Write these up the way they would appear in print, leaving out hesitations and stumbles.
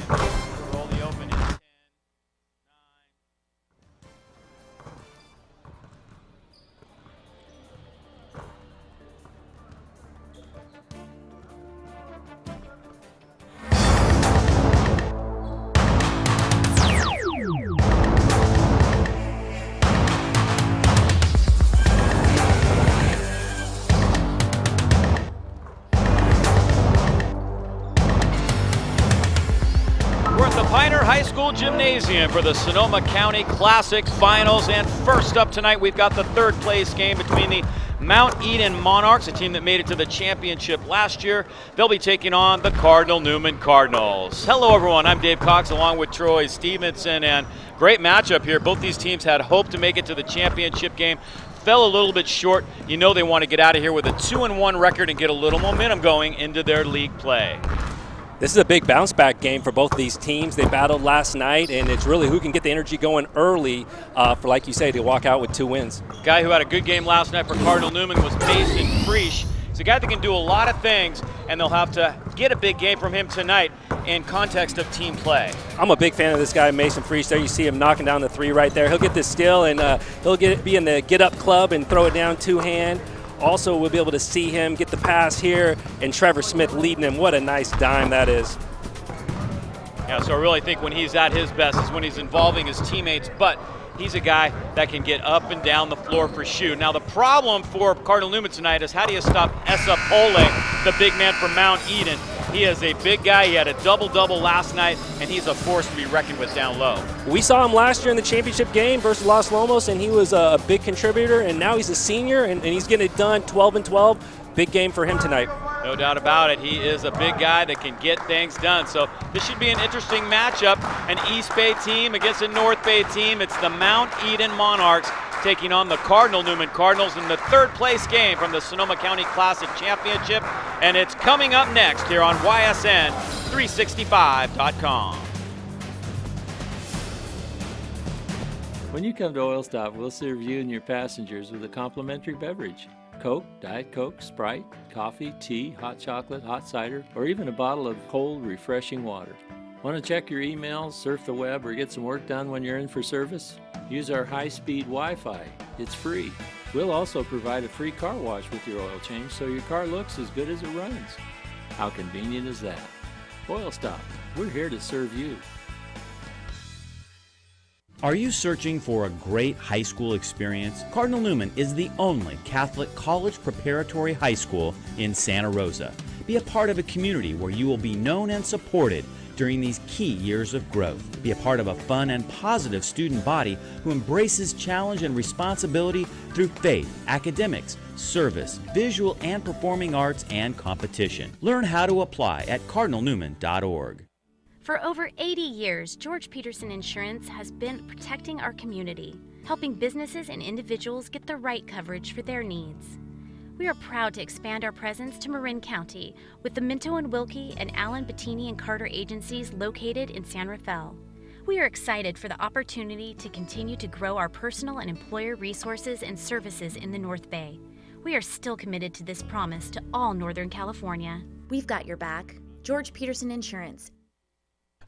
Roll the open in 10, 9. We're at the Pioneer High School Gymnasium for the Sonoma County Classic Finals. And first up tonight, we've got the third place game between the Mount Eden Monarchs, a team that made it to the championship last year. They'll be taking on the Cardinal Newman Cardinals. Hello, everyone. I'm Dave Cox along with Troy Stevenson. And great matchup here. Both these teams had hope to make it to the championship game. Fell a little bit short. You know they want to get out of here with a 2-1 record and get a little momentum going into their league play. This is a big bounce-back game for both of these teams. They battled last night, and it's really who can get the energy going early for, like you say, to walk out with 2 wins. Guy who had a good game last night for Cardinal Newman was Mason Freesh. He's a guy that can do a lot of things, and they'll have to get a big game from him tonight in context of team play. I'm a big fan of this guy, Mason Freesh. There you see him knocking down the 3 right there. He'll get this steal, and he'll be in the get-up club and throw it down 2-hand. Also, we'll be able to see him get the pass here, and Trevor Smith leading him. What a nice dime that is. Yeah, so I really think when he's at his best is when he's involving his teammates, but he's a guy that can get up and down the floor for shoot. Now, the problem for Cardinal Newman tonight is how do you stop Essa Pole, the big man from Mount Eden? He is a big guy. He had a double-double last night, and he's a force to be reckoned with down low. We saw him last year in the championship game versus Los Lomos, and he was a big contributor, and now he's a senior, and he's getting it done 12-12. Big game for him tonight. No doubt about it. He is a big guy that can get things done. So this should be an interesting matchup. An East Bay team against a North Bay team. It's the Mount Eden Monarchs taking on the Cardinal Newman Cardinals in the third place game from the Sonoma County Classic Championship. And it's coming up next here on YSN365.com. When you come to Oil Stop, we'll serve you and your passengers with a complimentary beverage. Coke, Diet Coke, Sprite, coffee, tea, hot chocolate, hot cider, or even a bottle of cold, refreshing water. Want to check your emails, surf the web, or get some work done when you're in for service? Use our high-speed Wi-Fi. It's free. We'll also provide a free car wash with your oil change so your car looks as good as it runs. How convenient is that? Oil Stop. We're here to serve you. Are you searching for a great high school experience? Cardinal Newman is the only Catholic college preparatory high school in Santa Rosa. Be a part of a community where you will be known and supported during these key years of growth. Be a part of a fun and positive student body who embraces challenge and responsibility through faith, academics, service, visual and performing arts, and competition. Learn how to apply at cardinalnewman.org. For over 80 years, George Peterson Insurance has been protecting our community, helping businesses and individuals get the right coverage for their needs. We are proud to expand our presence to Marin County with the Minto and Wilkie and Allen, Bettini and Carter agencies located in San Rafael. We are excited for the opportunity to continue to grow our personal and employer resources and services in the North Bay. We are still committed to this promise to all Northern California. We've got your back. George Peterson Insurance.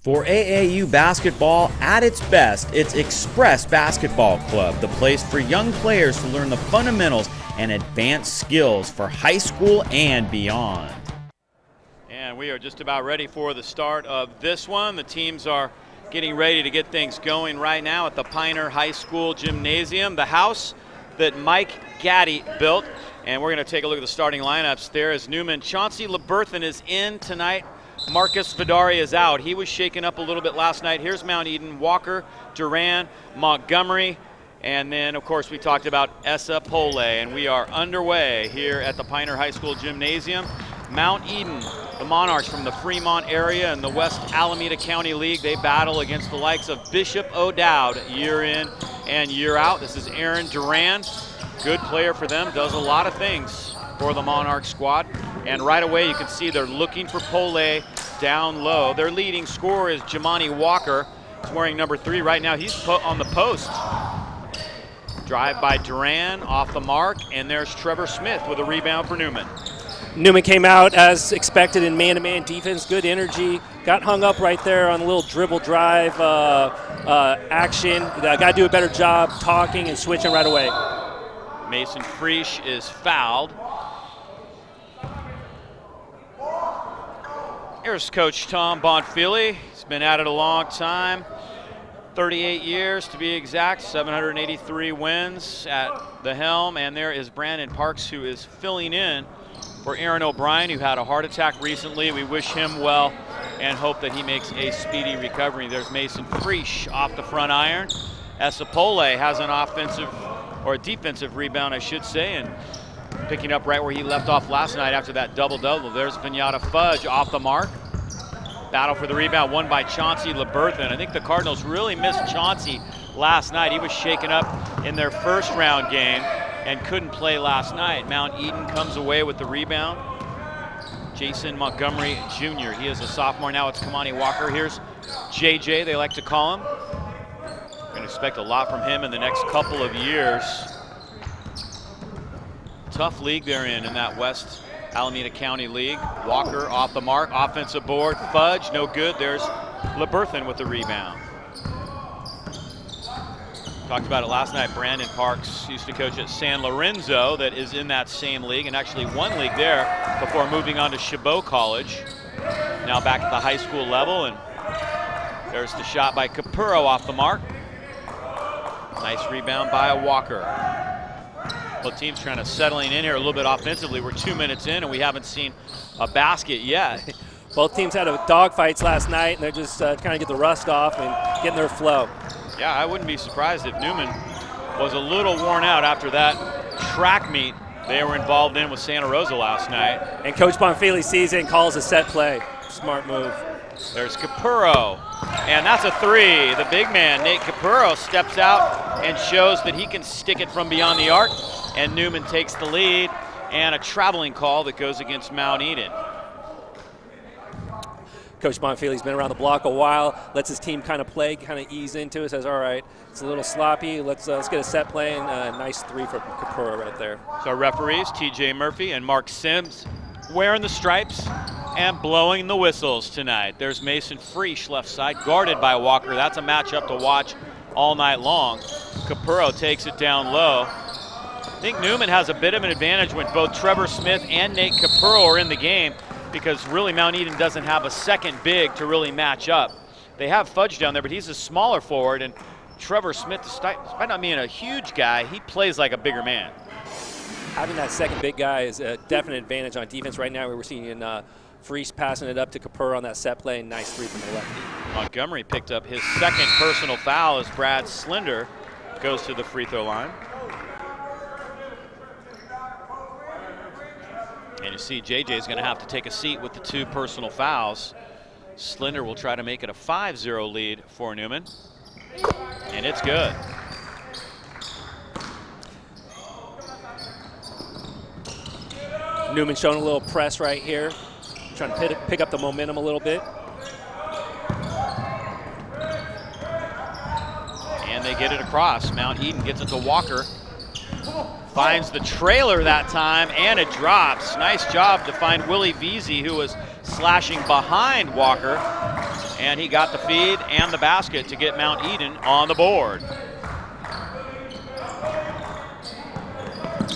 For AAU basketball at its best, it's Express Basketball Club, the place for young players to learn the fundamentals and advanced skills for high school and beyond. And we are just about ready for the start of this one. The teams are getting ready to get things going right now at the Pioneer High School Gymnasium, the house that Mike Gaddy built. And we're going to take a look at the starting lineups there as Newman. Chauncey LeBerthan is in tonight. Marcus Vidari is out. He was shaken up a little bit last night. Here's Mount Eden, Walker, Duran, Montgomery, and then, of course, we talked about Essa Pole. And we are underway here at the Pioneer High School Gymnasium. Mount Eden, the Monarchs from the Fremont area and the West Alameda County League, they battle against the likes of Bishop O'Dowd year in and year out. This is Aaron Duran, good player for them, does a lot of things for the Monarch squad. And right away you can see they're looking for Pole down low. Their leading scorer is Jamani Walker. He's wearing number 3 right now. He's put on the post. Drive by Duran, off the mark, and there's Trevor Smith with a rebound for Newman. Newman came out as expected in man-to-man defense, good energy, got hung up right there on a little dribble drive action. Got to do a better job talking and switching right away. Mason Friesch is fouled. Here's Coach Tom Bonfili. He's been at it a long time. 38 years to be exact, 783 wins at the helm. And there is Brandon Parks, who is filling in for Aaron O'Brien, who had a heart attack recently. We wish him well and hope that he makes a speedy recovery. There's Mason Friesch off the front iron. Esapole has an offensive, or a defensive rebound, I should say, and picking up right where he left off last night after that double-double. There's Vinyata Fudge off the mark. Battle for the rebound won by Chauncey LeBerthan. I think the Cardinals really missed Chauncey last night. He was shaken up in their first round game and couldn't play last night. Mount Eden comes away with the rebound. Jason Montgomery Jr., he is a sophomore now. It's Kamani Walker. Here's JJ, they like to call him. Going to expect a lot from him in the next couple of years. Tough league they're in that West Alameda County League. Walker off the mark, offensive board, Fudge, no good. There's LeBerthan with the rebound. Talked about it last night. Brandon Parks used to coach at San Lorenzo, that is in that same league, and actually won league there before moving on to Chabot College. Now back at the high school level, and there's the shot by Capurro off the mark. Nice rebound by Walker. Both teams trying to settling in here a little bit offensively. We're 2 minutes in and we haven't seen a basket yet. Both teams had dogfights last night, and they're just trying to get the rust off and getting their flow. Yeah, I wouldn't be surprised if Newman was a little worn out after that track meet they were involved in with Santa Rosa last night. And Coach Bonfili sees it and calls a set play. Smart move. There's Capurro, and that's a three. The big man, Nate Capurro, steps out and shows that he can stick it from beyond the arc, and Newman takes the lead, and a traveling call that goes against Mount Eden. Coach Bonfili's been around the block a while, lets his team kind of play, kind of ease into it, says, all right, it's a little sloppy, let's get a set play, and a nice three for Capurro right there. So our referees, TJ Murphy and Mark Sims, wearing the stripes and blowing the whistles tonight. There's Mason Friesch left side, guarded by Walker. That's a matchup to watch all night long. Capurro takes it down low. I think Newman has a bit of an advantage when both Trevor Smith and Nate Capurro are in the game, because really Mount Eden doesn't have a second big to really match up. They have Fudge down there, but he's a smaller forward, and Trevor Smith, despite not being a huge guy, he plays like a bigger man. Having that second big guy is a definite advantage on defense right now. We're seeing Friesch passing it up to Capurro on that set play, and nice three from the lefty. Montgomery picked up his second personal foul as Brad Slender goes to the free throw line. And you see JJ's going to have to take a seat with the two personal fouls. Slender will try to make it a 5-0 lead for Newman. And it's good. Newman showing a little press right here, trying to pick up the momentum a little bit. And they get it across. Mount Eden gets it to Walker. Finds the trailer that time, and it drops. Nice job to find Willie Veazey, who was slashing behind Walker. And he got the feed and the basket to get Mount Eden on the board.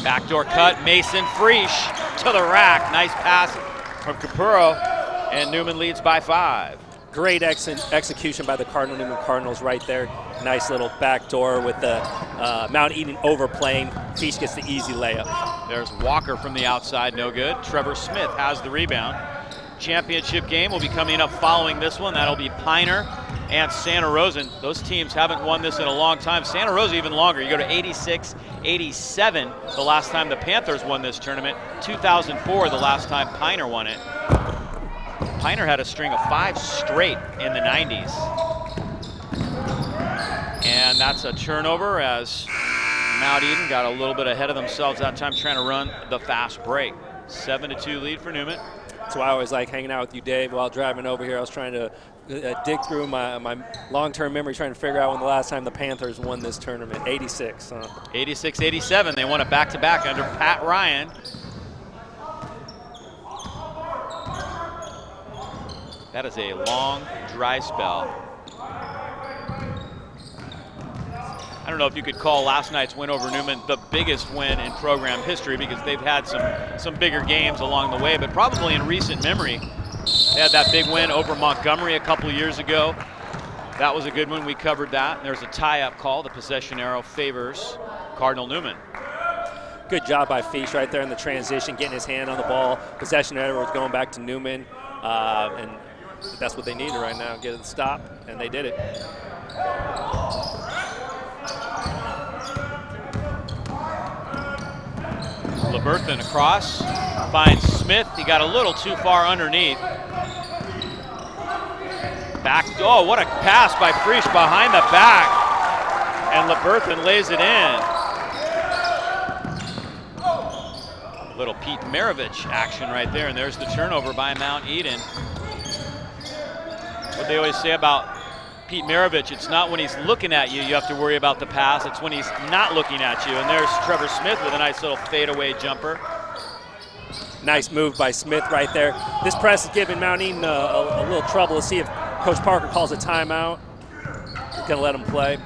Backdoor cut, Mason Friesch to the rack. Nice pass from Capurro, and Newman leads by 5. Great execution by the Newman Cardinals right there. Nice little backdoor with the Mount Eden overplaying. Friesch gets the easy layup. There's Walker from the outside, no good. Trevor Smith has the rebound. Championship game will be coming up following this one. That'll be Piner and Santa Rosa. Those teams haven't won this in a long time. Santa Rosa even longer. You go to 86, 87 the last time the Panthers won this tournament. 2004 the last time Piner won it. Piner had a string of 5 straight in the 90s. And that's a turnover as Mount Eden got a little bit ahead of themselves that time trying to run the fast break. 7-2 lead for Newman. That's why I always like hanging out with you, Dave. While driving over here, I was trying to dig through my long-term memory, trying to figure out when the last time the Panthers won this tournament. 86, huh? 86, 87. They won it back-to-back under Pat Ryan. That is a long, dry spell. I don't know if you could call last night's win over Newman the biggest win in program history, because they've had some bigger games along the way, but probably in recent memory. They had that big win over Montgomery a couple of years ago. That was a good one. We covered that. And there's a tie-up call. The possession arrow favors Cardinal Newman. Good job by Feast right there in the transition, getting his hand on the ball. Possession arrow was going back to Newman, and that's what they needed right now, get it stop, and they did it. LeBerthan across, finds Smith. He got a little too far underneath. Back, oh, what a pass by Frisch behind the back. And LeBerthan lays it in. A little Pete Maravich action right there, and there's the turnover by Mount Eden. What they always say about Pete Maravich, it's not when he's looking at you have to worry about the pass, it's when he's not looking at you. And there's Trevor Smith with a nice little fadeaway jumper. Nice move by Smith right there. This press is giving Mount Eden a little trouble. Let's see if Coach Parker calls a timeout. He's gonna let him play.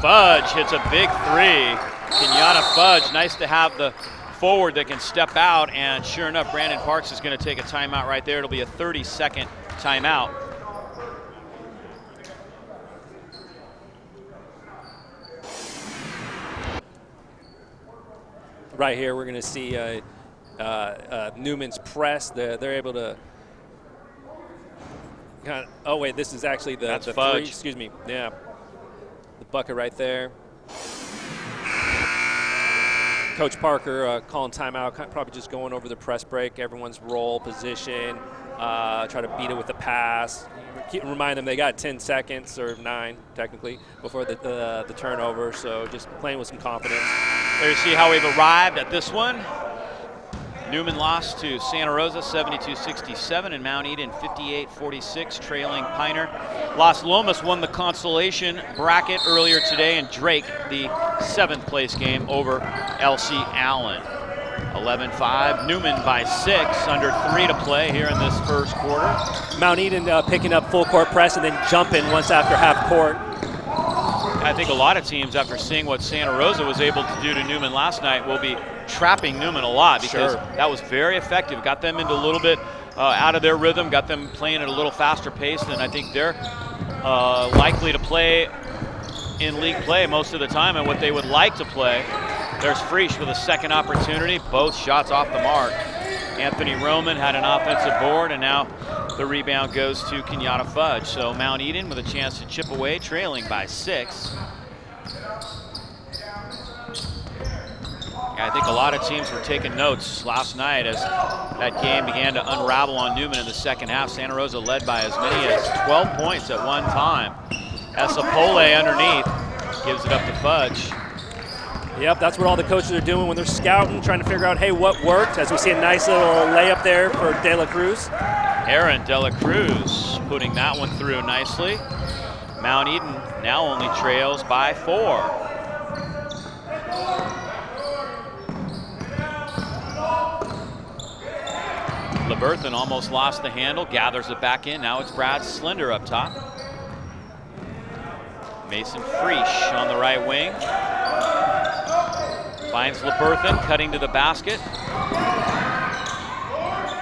Fudge hits a big three. Kenyatta Fudge, nice to have the forward that can step out, and sure enough, Brandon Parks is gonna take a timeout right there. It'll be a 30-second timeout. Right here, we're going to see Newman's press. They're able to kind of, oh wait, this is actually the Fudge. three. Excuse me. Yeah, the bucket right there. Coach Parker calling timeout, probably just going over the press break, everyone's role, position, try to beat it with the pass. Remind them they got 10 seconds, or 9 technically, before the turnover, so just playing with some confidence. There you see how we've arrived at this one. Newman lost to Santa Rosa 72-67, and Mount Eden 58-46, trailing Piner. Las Lomas won the consolation bracket earlier today, and Drake the 7th place game over LC Allen. 11-5, Newman by 6, under 3 to play here in this first quarter. Mount Eden picking up full court press and then jumping once after half court. I think a lot of teams, after seeing what Santa Rosa was able to do to Newman last night, will be trapping Newman a lot, because that was very effective. Got them into a little bit out of their rhythm, got them playing at a little faster pace than I think they're likely to play in league play most of the time, and what they would like to play. There's Frisch with a second opportunity, both shots off the mark. Anthony Roman had an offensive board, and now the rebound goes to Kenyatta Fudge. So Mount Eden with a chance to chip away, trailing by 6. I think a lot of teams were taking notes last night as that game began to unravel on Newman in the second half. Santa Rosa led by as many as 12 points at one time. Esapole underneath gives it up to Fudge. Yep, that's what all the coaches are doing when they're scouting, trying to figure out, hey, what worked, as we see a nice little layup there for De La Cruz. Aaron De La Cruz putting that one through nicely. Mount Eden now only trails by 4. LeBerthan almost lost the handle, gathers it back in. Now it's Brad Slender up top. Mason Frisch on the right wing. Finds LeBerthan cutting to the basket.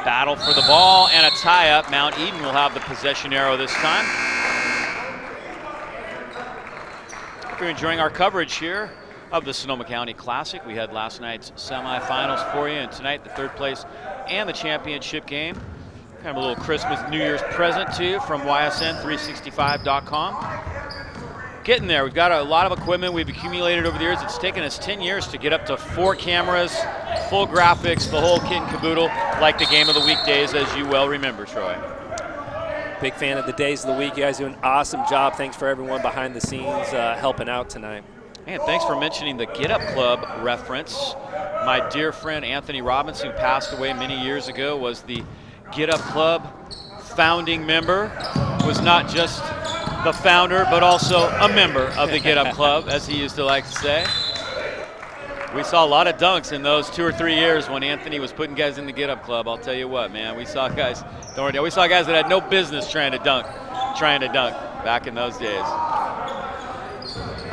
Battle for the ball and a tie-up. Mount Eden will have the possession arrow this time. Hope you're enjoying our coverage here of the Sonoma County Classic. We had last night's semifinals for you, and tonight the third place and the championship game. Kind of a little Christmas, New Year's present to you from YSN365.com. Getting there. We've got a lot of equipment we've accumulated over the years. It's taken us 10 years to get up to 4 cameras, full graphics, the whole kit and caboodle, like the game of the weekdays, as you well remember, Troy. Big fan of the days of the week. You guys do an awesome job. Thanks for everyone behind the scenes helping out tonight. And thanks for mentioning the Get Up Club reference. My dear friend Anthony Robbins, who passed away many years ago, was the Get Up Club founding member. Was not just the founder, but also a member of the Get Up Club, as he used to like to say. We saw a lot of dunks in those 2 or 3 years when Anthony was putting guys in the Get Up Club. I'll tell you what, man. We saw guys. We saw guys that had no business trying to dunk back in those days.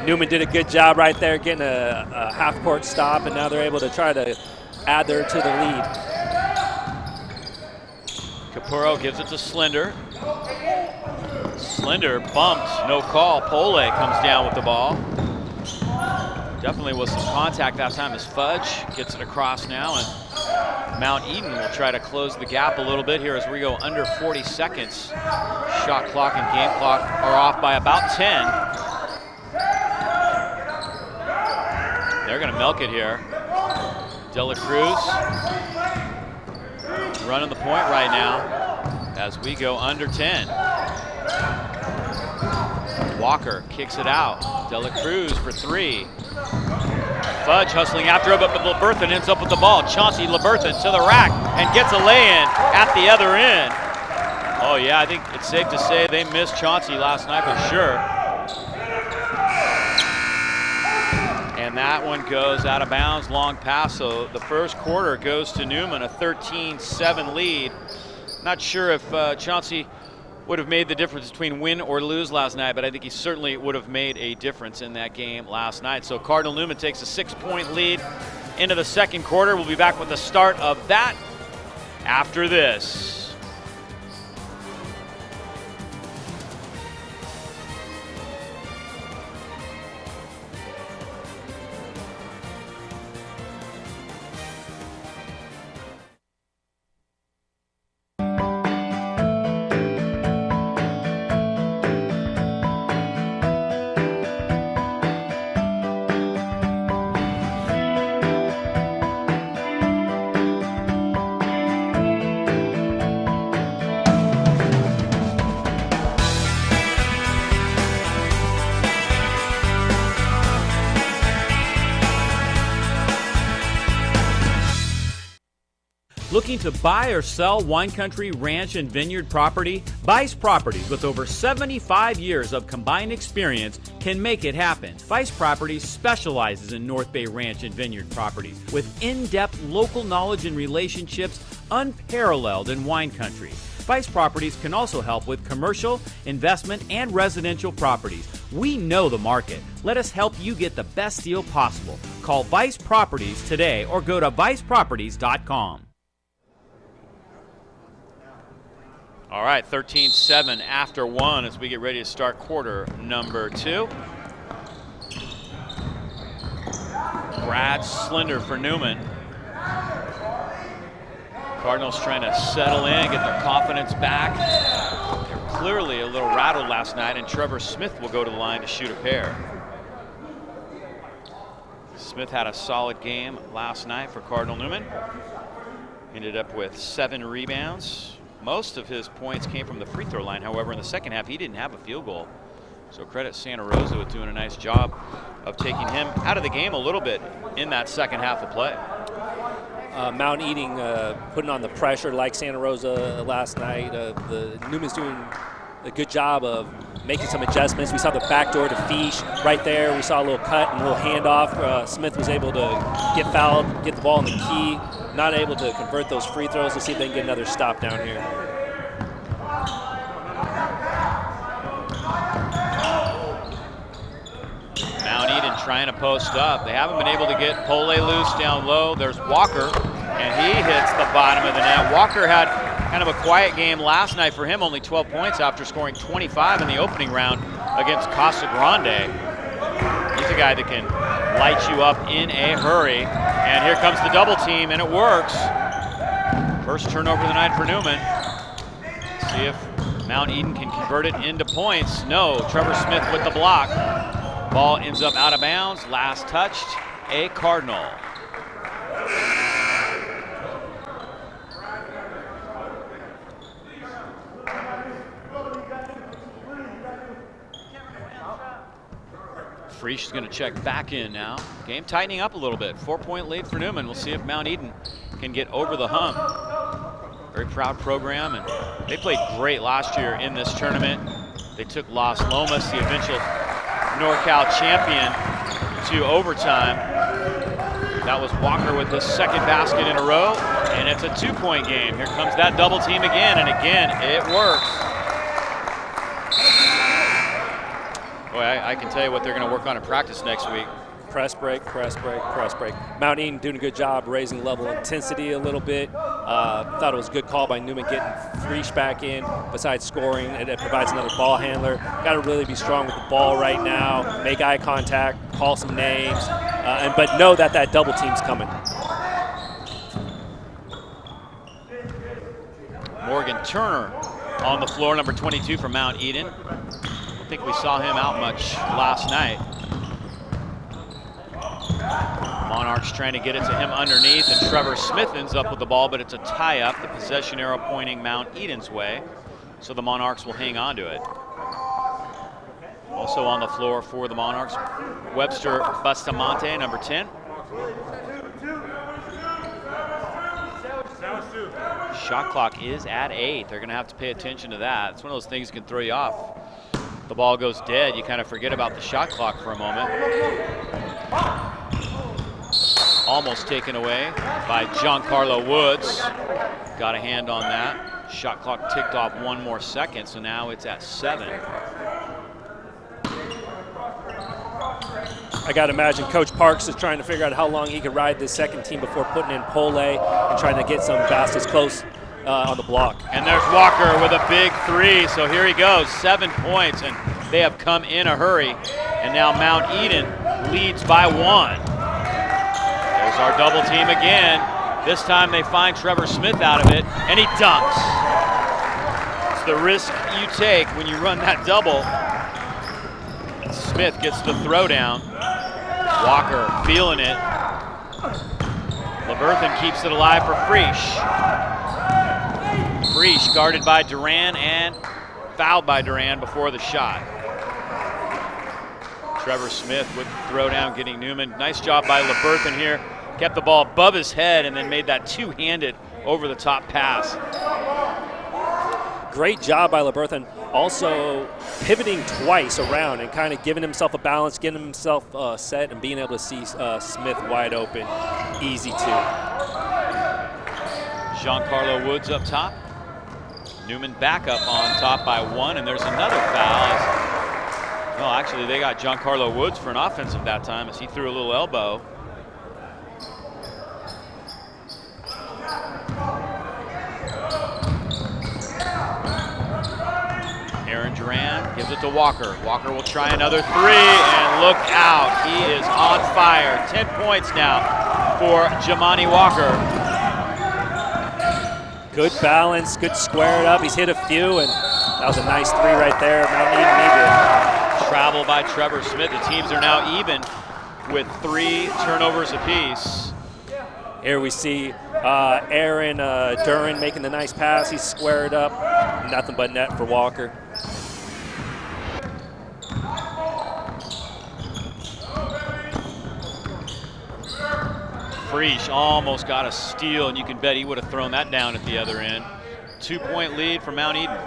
Newman did a good job right there, getting a half-court stop, and now they're able to try to add there to the lead. Capurro gives it to Slender. Slender bumped, no call. Pole comes down with the ball. Definitely was some contact that time as Fudge gets it across now, and Mount Eden will try to close the gap a little bit here as we go under 40 seconds. Shot clock and game clock are off by about 10. They're going to milk it here. De La Cruz running the point right now as we go under 10. Walker kicks it out. De La Cruz for 3. Fudge hustling after it, but LeBerthan ends up with the ball. Chauncey LeBerthan to the rack and gets a lay-in at the other end. Oh yeah, I think it's safe to say they missed Chauncey last night for sure. And that one goes out of bounds, long pass. So the first quarter goes to Newman, a 13-7 lead. Not sure if Chauncey would have made the difference between win or lose last night, but I think he certainly would have made a difference in that game last night. So Cardinal Newman takes a 6-point lead into the second quarter. We'll be back with the start of that after this. Looking to buy or sell wine country, ranch, and vineyard property? Vice Properties, with over 75 years of combined experience, can make it happen. Vice Properties specializes in North Bay ranch and vineyard properties with in-depth local knowledge and relationships unparalleled in wine country. Vice Properties can also help with commercial, investment, and residential properties. We know the market. Let us help you get the best deal possible. Call Vice Properties today or go to viceproperties.com. All right, 13-7 after 1 as we get ready to start quarter number 2. Brad Slender for Newman. Cardinals trying to settle in, get their confidence back. They're clearly a little rattled last night, and Trevor Smith will go to the line to shoot a pair. Smith had a solid game last night for Cardinal Newman. Ended up with 7 rebounds. Most of his points came from the free throw line. However, in the second half, he didn't have a field goal. So credit Santa Rosa with doing a nice job of taking him out of the game a little bit in that second half of play. Mount Eden putting on the pressure like Santa Rosa last night. Newman's doing a good job of making some adjustments. We saw the backdoor to Fish right there. We saw a little cut and a little handoff. Smith was able to get fouled, get the ball in the key, not able to convert those free throws. Let's see if they can get another stop down here. Mount Eden trying to post up. They haven't been able to get Pole loose down low. There's Walker, and he hits the bottom of the net. Walker had kind of a quiet game last night for him, only 12 points after scoring 25 in the opening round against Casa Grande. He's a guy that can light you up in a hurry. And here comes the double team, and it works. First turnover of the night for Newman. See if Mount Eden can convert it into points. No, Trevor Smith with the block. Ball ends up out of bounds. Last touched, a Cardinal. Frisch is going to check back in now. Game tightening up a little bit. 4-point lead for Newman. We'll see if Mount Eden can get over the hump. Very proud program, and they played great last year in this tournament. They took Las Lomas, the eventual NorCal champion, to overtime. That was Walker with his second basket in a row, and it's a 2-point game. Here comes that double team again, and again, it works. Boy, I can tell you what they're going to work on in practice next week. Press break, press break, press break. Mount Eden doing a good job raising level intensity a little bit. Thought it was a good call by Newman getting Freesh back in. Besides scoring, it provides another ball handler. Got to really be strong with the ball right now. Make eye contact, call some names, but know that double team's coming. Morgan Turner on the floor, number 22 from Mount Eden. I don't think we saw him out much last night. Monarchs trying to get it to him underneath, and Trevor Smith ends up with the ball, but it's a tie-up. The possession arrow pointing Mount Eden's way, so the Monarchs will hang on to it. Also on the floor for the Monarchs, Webster Bustamante, number 10. Shot clock is at 8. They're going to have to pay attention to that. It's one of those things that can throw you off. The ball goes dead, you kind of forget about the shot clock for a moment. Almost taken away by Giancarlo Woods. Got a hand on that. Shot clock ticked off 1 more second, so now it's at 7. I got to imagine Coach Parks is trying to figure out how long he could ride this second team before putting in Pole and trying to get some baskets close on the block. And there's Walker with a big 3, so here he goes, 7 points, and they have come in a hurry. And now Mount Eden leads by 1. There's our double team again. This time they find Trevor Smith out of it, and he dunks. It's the risk you take when you run that double. Smith gets the throwdown. Walker feeling it. LeBerthan keeps it alive for Freesh. Freesh guarded by Duran and fouled by Duran before the shot. Trevor Smith with the throwdown, getting Newman. Nice job by LeBerthan here. Kept the ball above his head and then made that two-handed over-the-top pass. Great job by LeBerthan. Also pivoting twice around and kind of giving himself a balance, getting himself set, and being able to see Smith wide open. Easy two. Giancarlo Woods up top. Newman back up on top by 1, and there's another foul. Well, actually, they got Giancarlo Woods for an offensive that time as he threw a little elbow. Aaron Duran gives it to Walker. Walker will try another 3, and look out. He is on fire. 10 points now for Jamani Walker. Good balance, good square it up. He's hit a few, and that was a nice 3 right there. Mount Eden needed. Travel by Trevor Smith. The teams are now even with 3 turnovers apiece. Here we see Aaron Duran making the nice pass. He's squared up. Nothing but net for Walker. Freesh almost got a steal, and you can bet he would have thrown that down at the other end. 2-point lead for Mount Eden.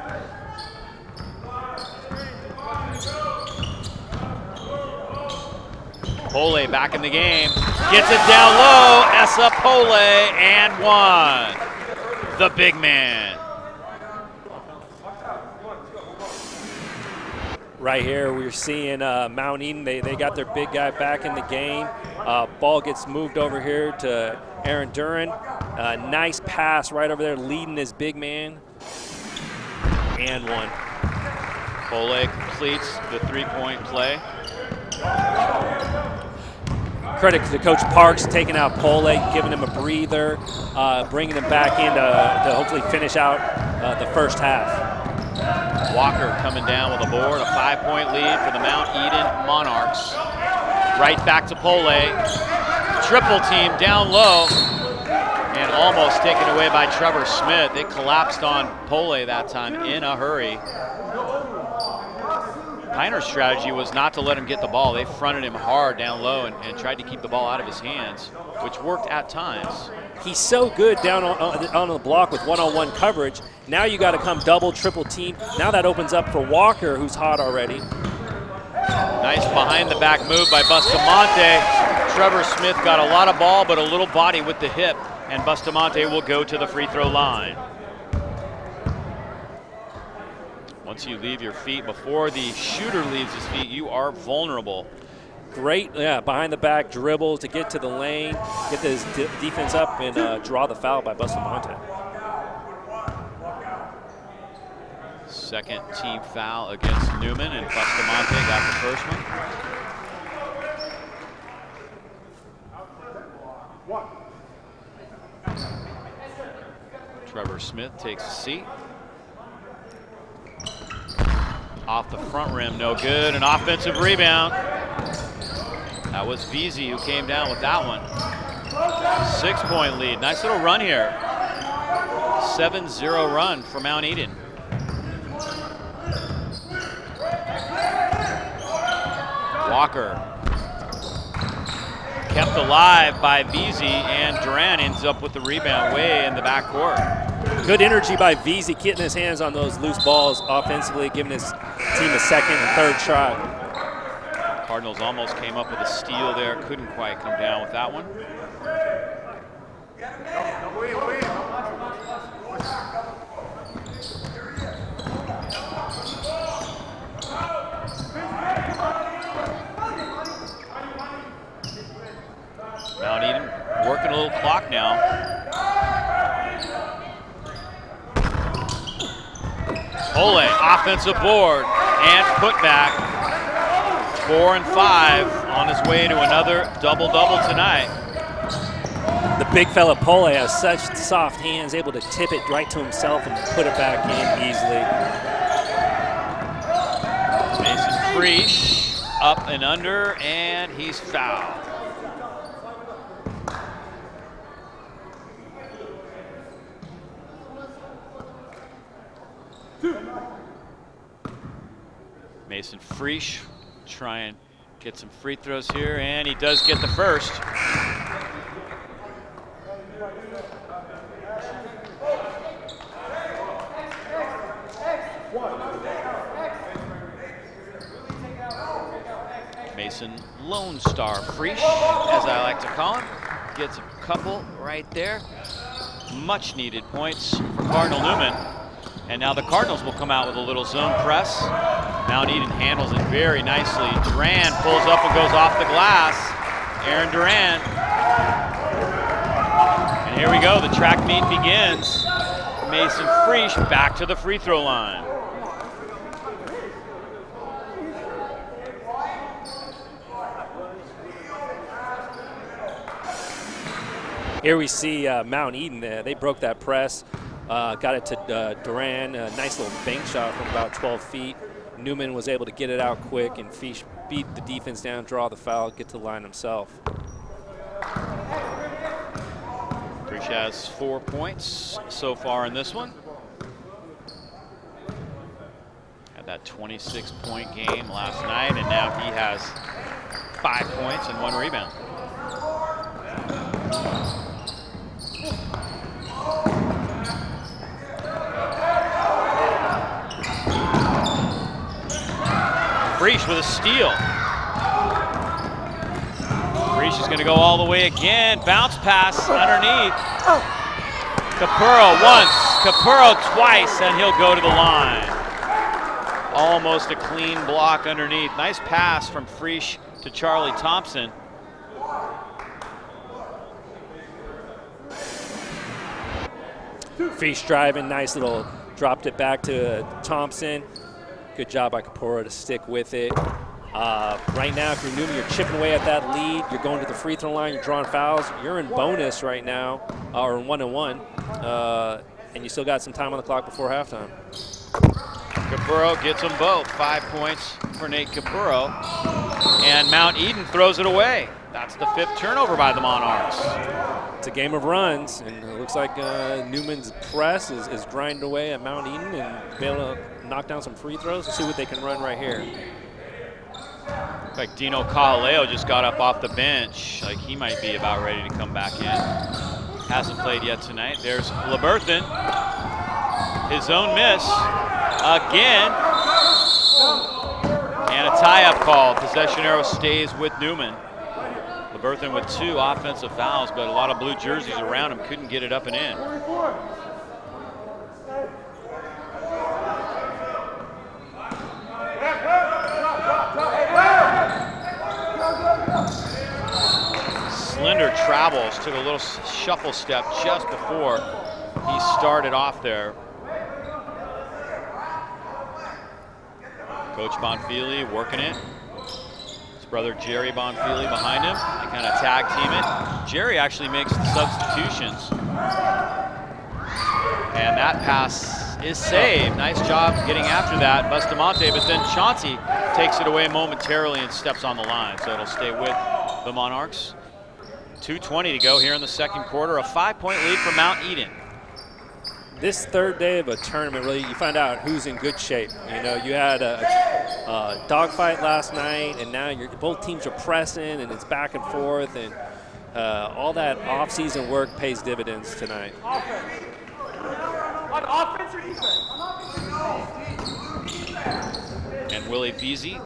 Pole back in the game. Gets it down low. Essa Pole and 1. The big man. Right here, we're seeing Mount Eden. They got their big guy back in the game. Ball gets moved over here to Aaron Duran. Nice pass right over there, leading his big man. And 1. Pole completes the 3-point play. Credit to Coach Parks taking out Pole, giving him a breather, bringing him back in to hopefully finish out the first half. Walker coming down with a board, a 5-point lead for the Mount Eden Monarchs. Right back to Pole. Triple team down low and almost taken away by Trevor Smith. It collapsed on Pole that time in a hurry. Piner's strategy was not to let him get the ball. They fronted him hard down low and tried to keep the ball out of his hands, which worked at times. He's so good down on the block with one-on-one coverage. Now you got to come double, triple team. Now that opens up for Walker, who's hot already. Nice behind the back move by Bustamante. Trevor Smith got a lot of ball, but a little body with the hip, and Bustamante will go to the free throw line. Once you leave your feet, before the shooter leaves his feet, you are vulnerable. Great, behind the back dribble to get to the lane, get this defense up and draw the foul by Bustamante. Second team foul against Newman, and Bustamante got the first one. Trevor Smith takes a seat. Off the front rim, no good. An offensive rebound. That was Veazey who came down with that one. 6-point lead. Nice little run here. 7-0 run for Mount Eden. Walker kept alive by Veazey, and Duran ends up with the rebound way in the backcourt. Good energy by Veazey, getting his hands on those loose balls offensively, giving his team a second and third shot. Cardinals almost came up with a steal there, couldn't quite come down with that one. Mount Eden working a little clock now. Ole, offensive board and putback. 4 and 5 on his way to another double-double tonight. The big fella Pole has such soft hands, able to tip it right to himself and put it back in easily. Mason Freesh up and under, and he's fouled. Mason Freesh try and get some free throws here, and he does get the first. Mason Lone Star Freesh, as I like to call him, gets a couple right there. Much needed points for Cardinal Newman. And now the Cardinals will come out with a little zone press. Mount Eden handles it very nicely. Duran pulls up and goes off the glass. Aaron Duran. And here we go, the track meet begins. Mason Freesh back to the free throw line. Here we see Mount Eden. They broke that press, got it to Duran. A nice little bank shot from about 12 feet. Newman was able to get it out quick, and Fish beat the defense down, draw the foul, get to the line himself. Freesh has 4 points so far in this one. Had that 26-point game last night, and now he has 5 points and 1 rebound. Freesh with a steal. Freesh is going to go all the way again. Bounce pass underneath. Capurro once, Capurro twice, and he'll go to the line. Almost a clean block underneath. Nice pass from Freesh to Charlie Thompson. Freesh driving, nice little, dropped it back to Thompson. Good job by Capurro to stick with it. Right now, if you're Newman, you're chipping away at that lead. You're going to the free throw line. You're drawing fouls. You're in bonus right now, or 1-1, and you still got some time on the clock before halftime. Capurro gets them both. 5 points for Nate Capurro, and Mount Eden throws it away. That's the 5th turnover by the Monarchs. It's a game of runs, and it looks like Newman's press is grinding away at Mount Eden and be able to knock down some free throws and see what they can run right here. Looks like Dino Cajaleo just got up off the bench. Like he might be about ready to come back in. Hasn't played yet tonight. There's LeBerthan. His own miss again. And a tie-up call. Possession arrow stays with Newman. LeBerthan with 2 offensive fouls, but a lot of blue jerseys around him couldn't get it up and in. Slender travels, took a little shuffle step just before he started off there. Coach Bonfili working it. His brother Jerry Bonfili behind him. They kind of tag team it. Jerry actually makes the substitutions. And that pass is saved. Nice job getting after that, Bustamante, but then Chauncey takes it away momentarily and steps on the line. So it'll stay with the Monarchs. 2:20 to go here in the second quarter. A 5-point lead for Mount Eden. This third day of a tournament, really, you find out who's in good shape. You know, you had a dogfight last night, and now both teams are pressing, and it's back and forth, and all that off-season work pays dividends tonight. And Willie Veazey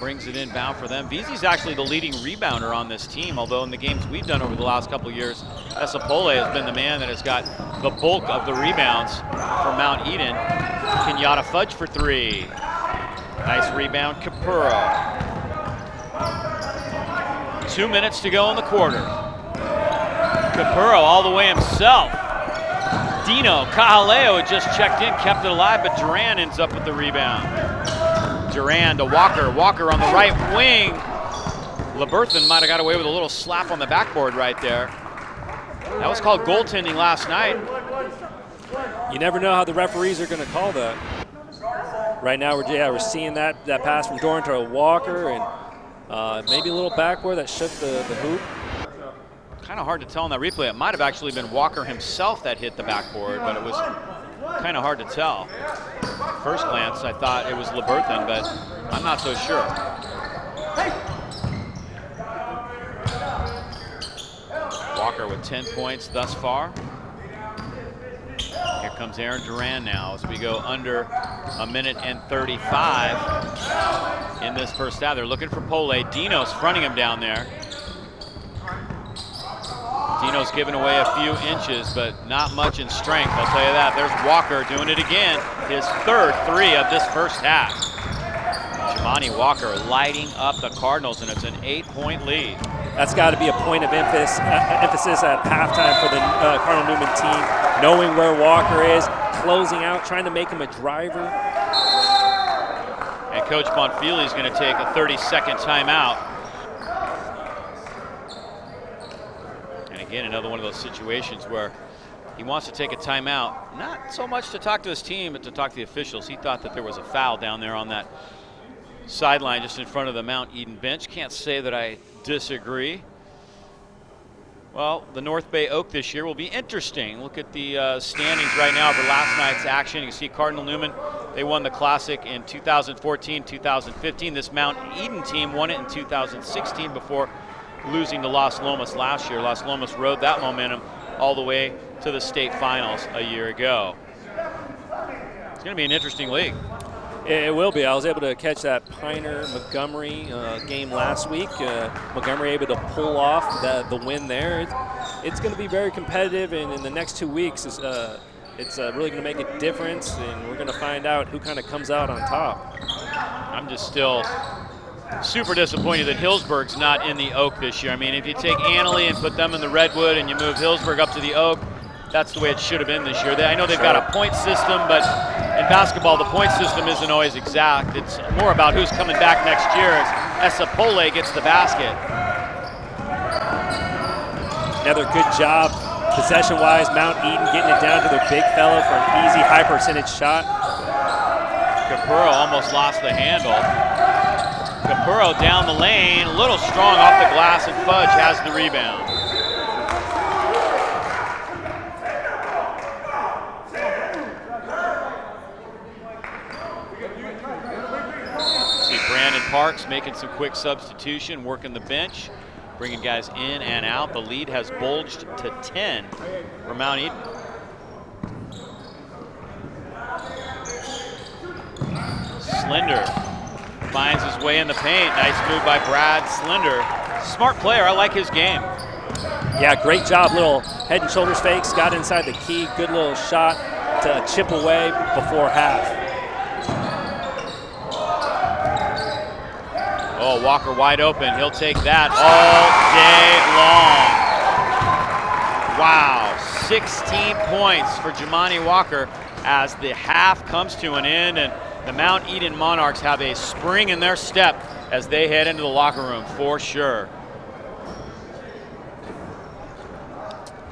brings it inbound for them. Veazey's actually the leading rebounder on this team, although in the games we've done over the last couple of years, Esapole has been the man that has got the bulk of the rebounds for Mount Eden. Kenyatta Fudge for 3. Nice rebound, Capurro. 2 minutes to go in the quarter. Capurro all the way himself. Dino Cajaleo had just checked in, kept it alive, but Duran ends up with the rebound. Duran to Walker. Walker on the right wing. LeBerthan might have got away with a little slap on the backboard right there. That was called goaltending last night. You never know how the referees are going to call that. Right now, we're seeing that pass from Doran to Walker, and maybe a little backboard that shook the hoop. Kind of hard to tell in that replay. It might have actually been Walker himself that hit the backboard, but it was kind of hard to tell. First glance, I thought it was LeBerthan, but I'm not so sure. Walker with 10 points thus far. Here comes Aaron Duran now as we go under a minute and 35 in this first half. They're looking for Pole. Dino's fronting him down there. Dino's given away a few inches, but not much in strength, I'll tell you that. There's Walker doing it again. His third 3 of this first half. Jamani Walker lighting up the Cardinals, and it's an 8-point lead. That's got to be a point of emphasis at halftime for the Cardinal Newman team, knowing where Walker is, closing out, trying to make him a driver. And Coach Bonfili is going to take a 30-second timeout. Again, another one of those situations where he wants to take a timeout, not so much to talk to his team, but to talk to the officials. He thought that there was a foul down there on that sideline just in front of the Mount Eden bench. Can't say that I disagree. Well, the North Bay Oak this year will be interesting. Look at the standings right now for last night's action. You can see Cardinal Newman, they won the Classic in 2014, 2015. This Mount Eden team won it in 2016 before losing to Las Lomas last year. Las Lomas rode that momentum all the way to the state finals a year ago. It's going to be an interesting league. It will be. I was able to catch that Piner-Montgomery game last week. Montgomery able to pull off the win there. It's going to be very competitive, and in the next 2 weeks, it's really going to make a difference, and we're going to find out who kind of comes out on top. I'm just still super disappointed that Hillsburg's not in the Oak this year. I mean, if you take Annalee and put them in the Redwood and you move Hillsburg up to the Oak, that's the way it should have been this year. I know they've got a point system, but in basketball, the point system isn't always exact. It's more about who's coming back next year as Esapole gets the basket. Another good job possession-wise. Mount Eden getting it down to their big fella for an easy high-percentage shot. Capurro almost lost the handle. Capurro down the lane, a little strong off the glass, and Fudge has the rebound. See Brandon Parks making some quick substitution, working the bench, bringing guys in and out. The lead has bulged to 10 for Mount Eden. Slender finds his way in the paint. Nice move by Brad Slender. Smart player. I like his game. Yeah, great job. Little head and shoulders fakes. Got inside the key. Good little shot to chip away before half. Oh, Walker wide open. He'll take that all day long. Wow, 16 points for Jimani Walker as the half comes to an end, and the Mount Eden Monarchs have a spring in their step as they head into the locker room for sure.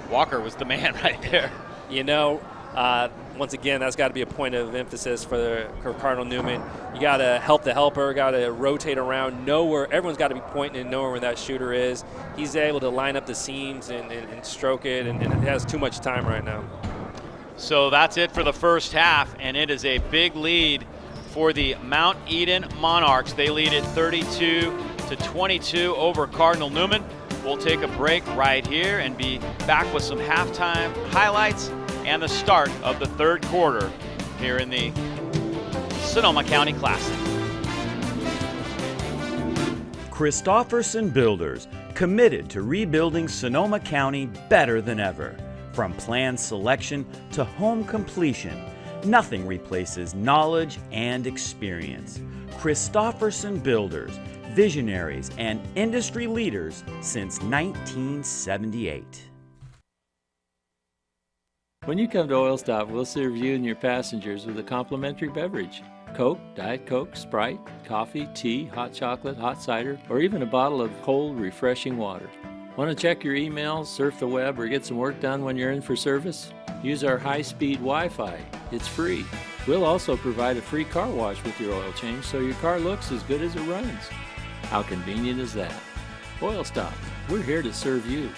Walker was the man right there. You know, once again, that's got to be a point of emphasis for Cardinal Newman. You got to help the helper, got to rotate around, know where everyone's got to be pointing and knowing where that shooter is. He's able to line up the seams and stroke it, and he has too much time right now. So that's it for the first half, and it is a big lead for the Mount Eden Monarchs. They lead it 32-22 over Cardinal Newman. We'll take a break right here and be back with some halftime highlights and the start of the third quarter here in the Sonoma County Classic. Christofferson Builders, committed to rebuilding Sonoma County better than ever. From plan selection to home completion, nothing replaces knowledge and experience. Christofferson Builders, visionaries and industry leaders since 1978. When you come to Oil Stop, we'll serve you and your passengers with a complimentary beverage. Coke, Diet Coke, Sprite, coffee, tea, hot chocolate, hot cider, or even a bottle of cold, refreshing water. Want to check your emails, surf the web, or get some work done when you're in for service? Use our high-speed Wi-Fi. It's free. We'll also provide a free car wash with your oil change so your car looks as good as it runs. How convenient is that? Oil Stop, we're here to serve you.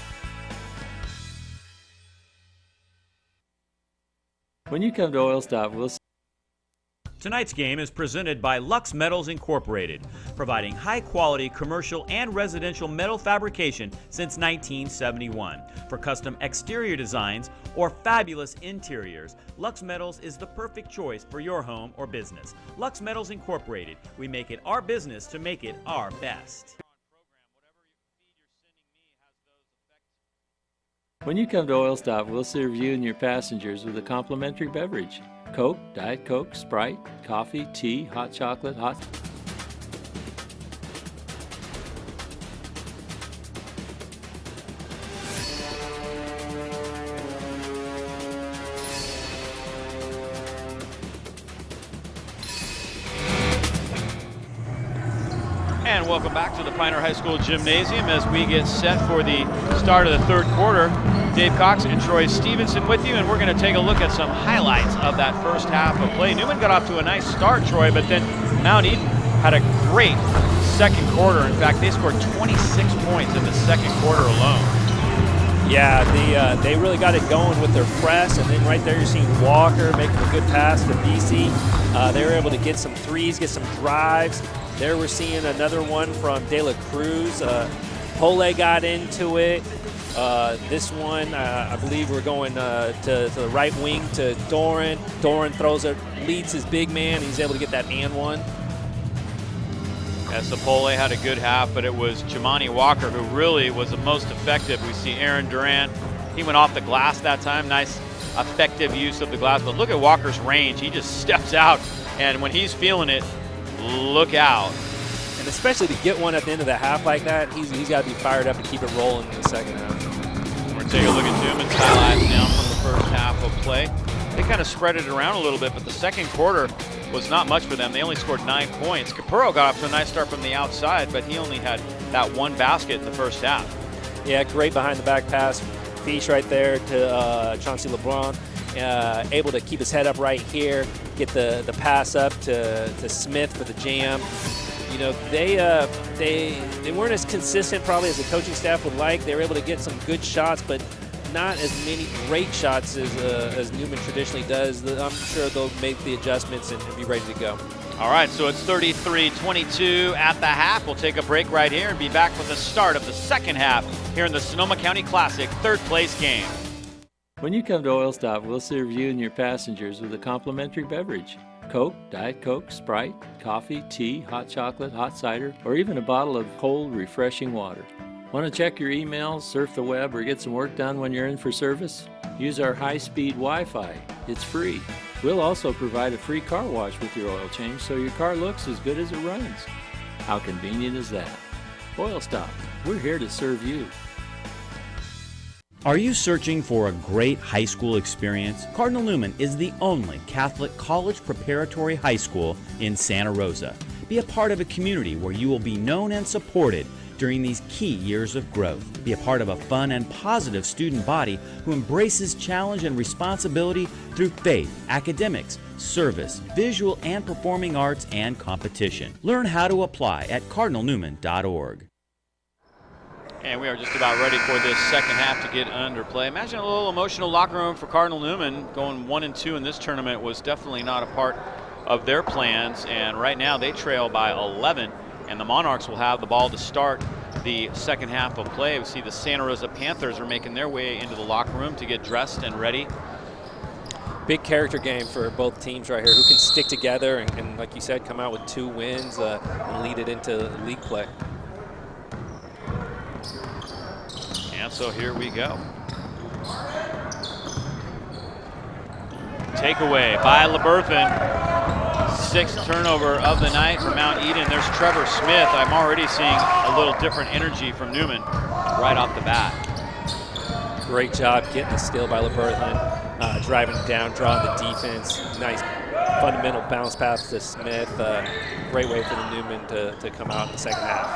When you come to Oil Stop, we'll Tonight's game is presented by Lux Metals Incorporated, providing high-quality commercial and residential metal fabrication since 1971. For custom exterior designs or fabulous interiors, Lux Metals is the perfect choice for your home or business. Lux Metals Incorporated, we make it our business to make it our best. When you come to Oil Stop, we'll serve you and your passengers with a complimentary beverage. Coke, Diet Coke, Sprite, coffee, tea, hot chocolate, hot... And welcome back to the Pioneer High School Gymnasium as we get set for the start of the third quarter. Dave Cox and Troy Stevenson with you, and we're going to take a look at some highlights of that first half of play. Newman got off to a nice start, Troy, but then Mount Eden had a great second quarter. In fact, they scored 26 points in the second quarter alone. Yeah, they really got it going with their press, and then right there you're seeing Walker making a good pass to BC. They were able to get some threes, get some drives. There we're seeing another one from De La Cruz. Pole got into it. This one, I believe we're going to the right wing to Doran. Doran throws it, leads his big man. He's able to get that and one. Sapole had a good half, but it was Jimani Walker who really was the most effective. We see Aaron Durant. He went off the glass that time. Nice, effective use of the glass. But look at Walker's range. He just steps out, and when he's feeling it, look out. And especially to get one at the end of the half like that, he's got to be fired up and keep it rolling in the second half. We're going to take a look at Newman's highlights now from the first half of play. They kind of spread it around a little bit, but the second quarter was not much for them. They only scored 9 points. Capurro got off to a nice start from the outside, but he only had that one basket in the first half. Yeah, great behind the back pass. Fish right there to Chauncey LeBron. Able to keep his head up right here, get the pass up to Smith for the jam. You know, they weren't as consistent probably as the coaching staff would like. They were able to get some good shots, but not as many great shots as Newman traditionally does. I'm sure they'll make the adjustments and be ready to go. All right, so it's 33-22 at the half. We'll take a break right here and be back with the start of the second half here in the Sonoma County Classic third place game. When you come to Oil Stop, we'll serve you and your passengers with a complimentary beverage. Coke, Diet Coke, Sprite, coffee, tea, hot chocolate, hot cider, or even a bottle of cold, refreshing water. Want to check your emails, surf the web, or get some work done when you're in for service? Use our high-speed Wi-Fi. It's free. We'll also provide a free car wash with your oil change so your car looks as good as it runs. How convenient is that? Oil Stop. We're here to serve you. Are you searching for a great high school experience? Cardinal Newman is the only Catholic college preparatory high school in Santa Rosa. Be a part of a community where you will be known and supported during these key years of growth. Be a part of a fun and positive student body who embraces challenge and responsibility through faith, academics, service, visual and performing arts, and competition. Learn how to apply at cardinalnewman.org. And we are just about ready for this second half to get under play. Imagine a little emotional locker room for Cardinal Newman. Going 1-2 in this tournament was definitely not a part of their plans. And right now they trail by 11. And the Monarchs will have the ball to start the second half of play. We see the Santa Rosa Panthers are making their way into the locker room to get dressed and ready. Big character game for both teams right here, who can stick together and like you said, come out with 2 wins and lead it into league play. And so here we go. Takeaway by LeBerthan. 6th turnover of the night for Mount Eden. There's Trevor Smith. I'm already seeing a little different energy from Newman right off the bat. Great job getting the steal by LeBerthan, driving down, drawing the defense. Nice fundamental bounce pass to Smith. Great way for the Newman to come out in the second half.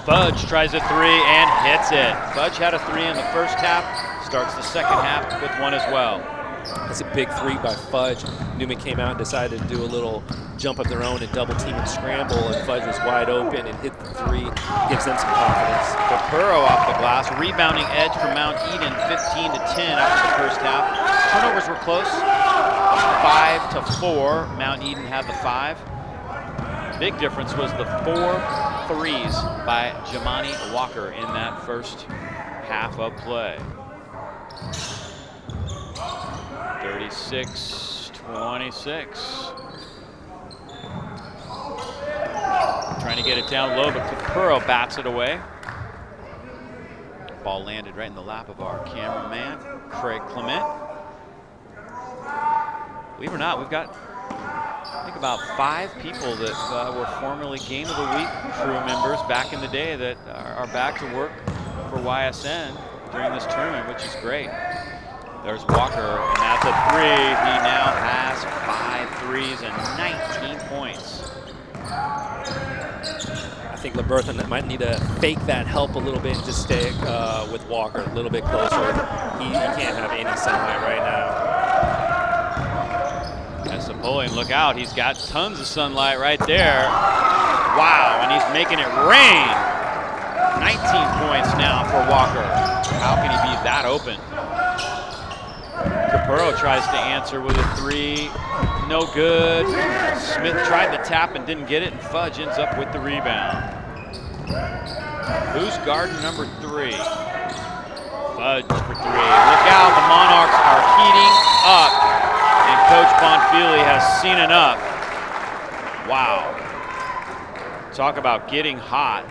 Fudge tries a 3 and hits it. Fudge had a 3 in the first half, starts the second half with 1 as well. That's a big 3 by Fudge. Newman came out and decided to do a little jump of their own and double team and scramble, and Fudge was wide open and hit the 3. Gives them some confidence. Capurro off the glass, rebounding edge for Mount Eden, 15-10 after the first half. Turnovers were close, 5-4. Mount Eden had the 5. Big difference was the 4 threes by Jamani Walker in that first half of play. 36-26. Trying to get it down low, but Capurro bats it away. Ball landed right in the lap of our cameraman, Craig Clement. Believe it or not, we've got I think about 5 people that were formerly Game of the Week crew members back in the day that are back to work for YSN during this tournament, which is great. There's Walker, and that's a 3. He now has 5 threes and 19 points. I think LeBerthan might need to fake that help a little bit and just stay with Walker a little bit closer. He can't have any sunlight right now. Napoleon, look out, he's got tons of sunlight right there. Wow, and he's making it rain. 19 points now for Walker. How can he be that open? Capurro tries to answer with a 3. No good. Smith tried the tap and didn't get it, and Fudge ends up with the rebound. Who's guarding number 3? Fudge for 3. Look out, the Monarchs are heating up. And Coach Bonfili has seen enough. Wow. Talk about getting hot.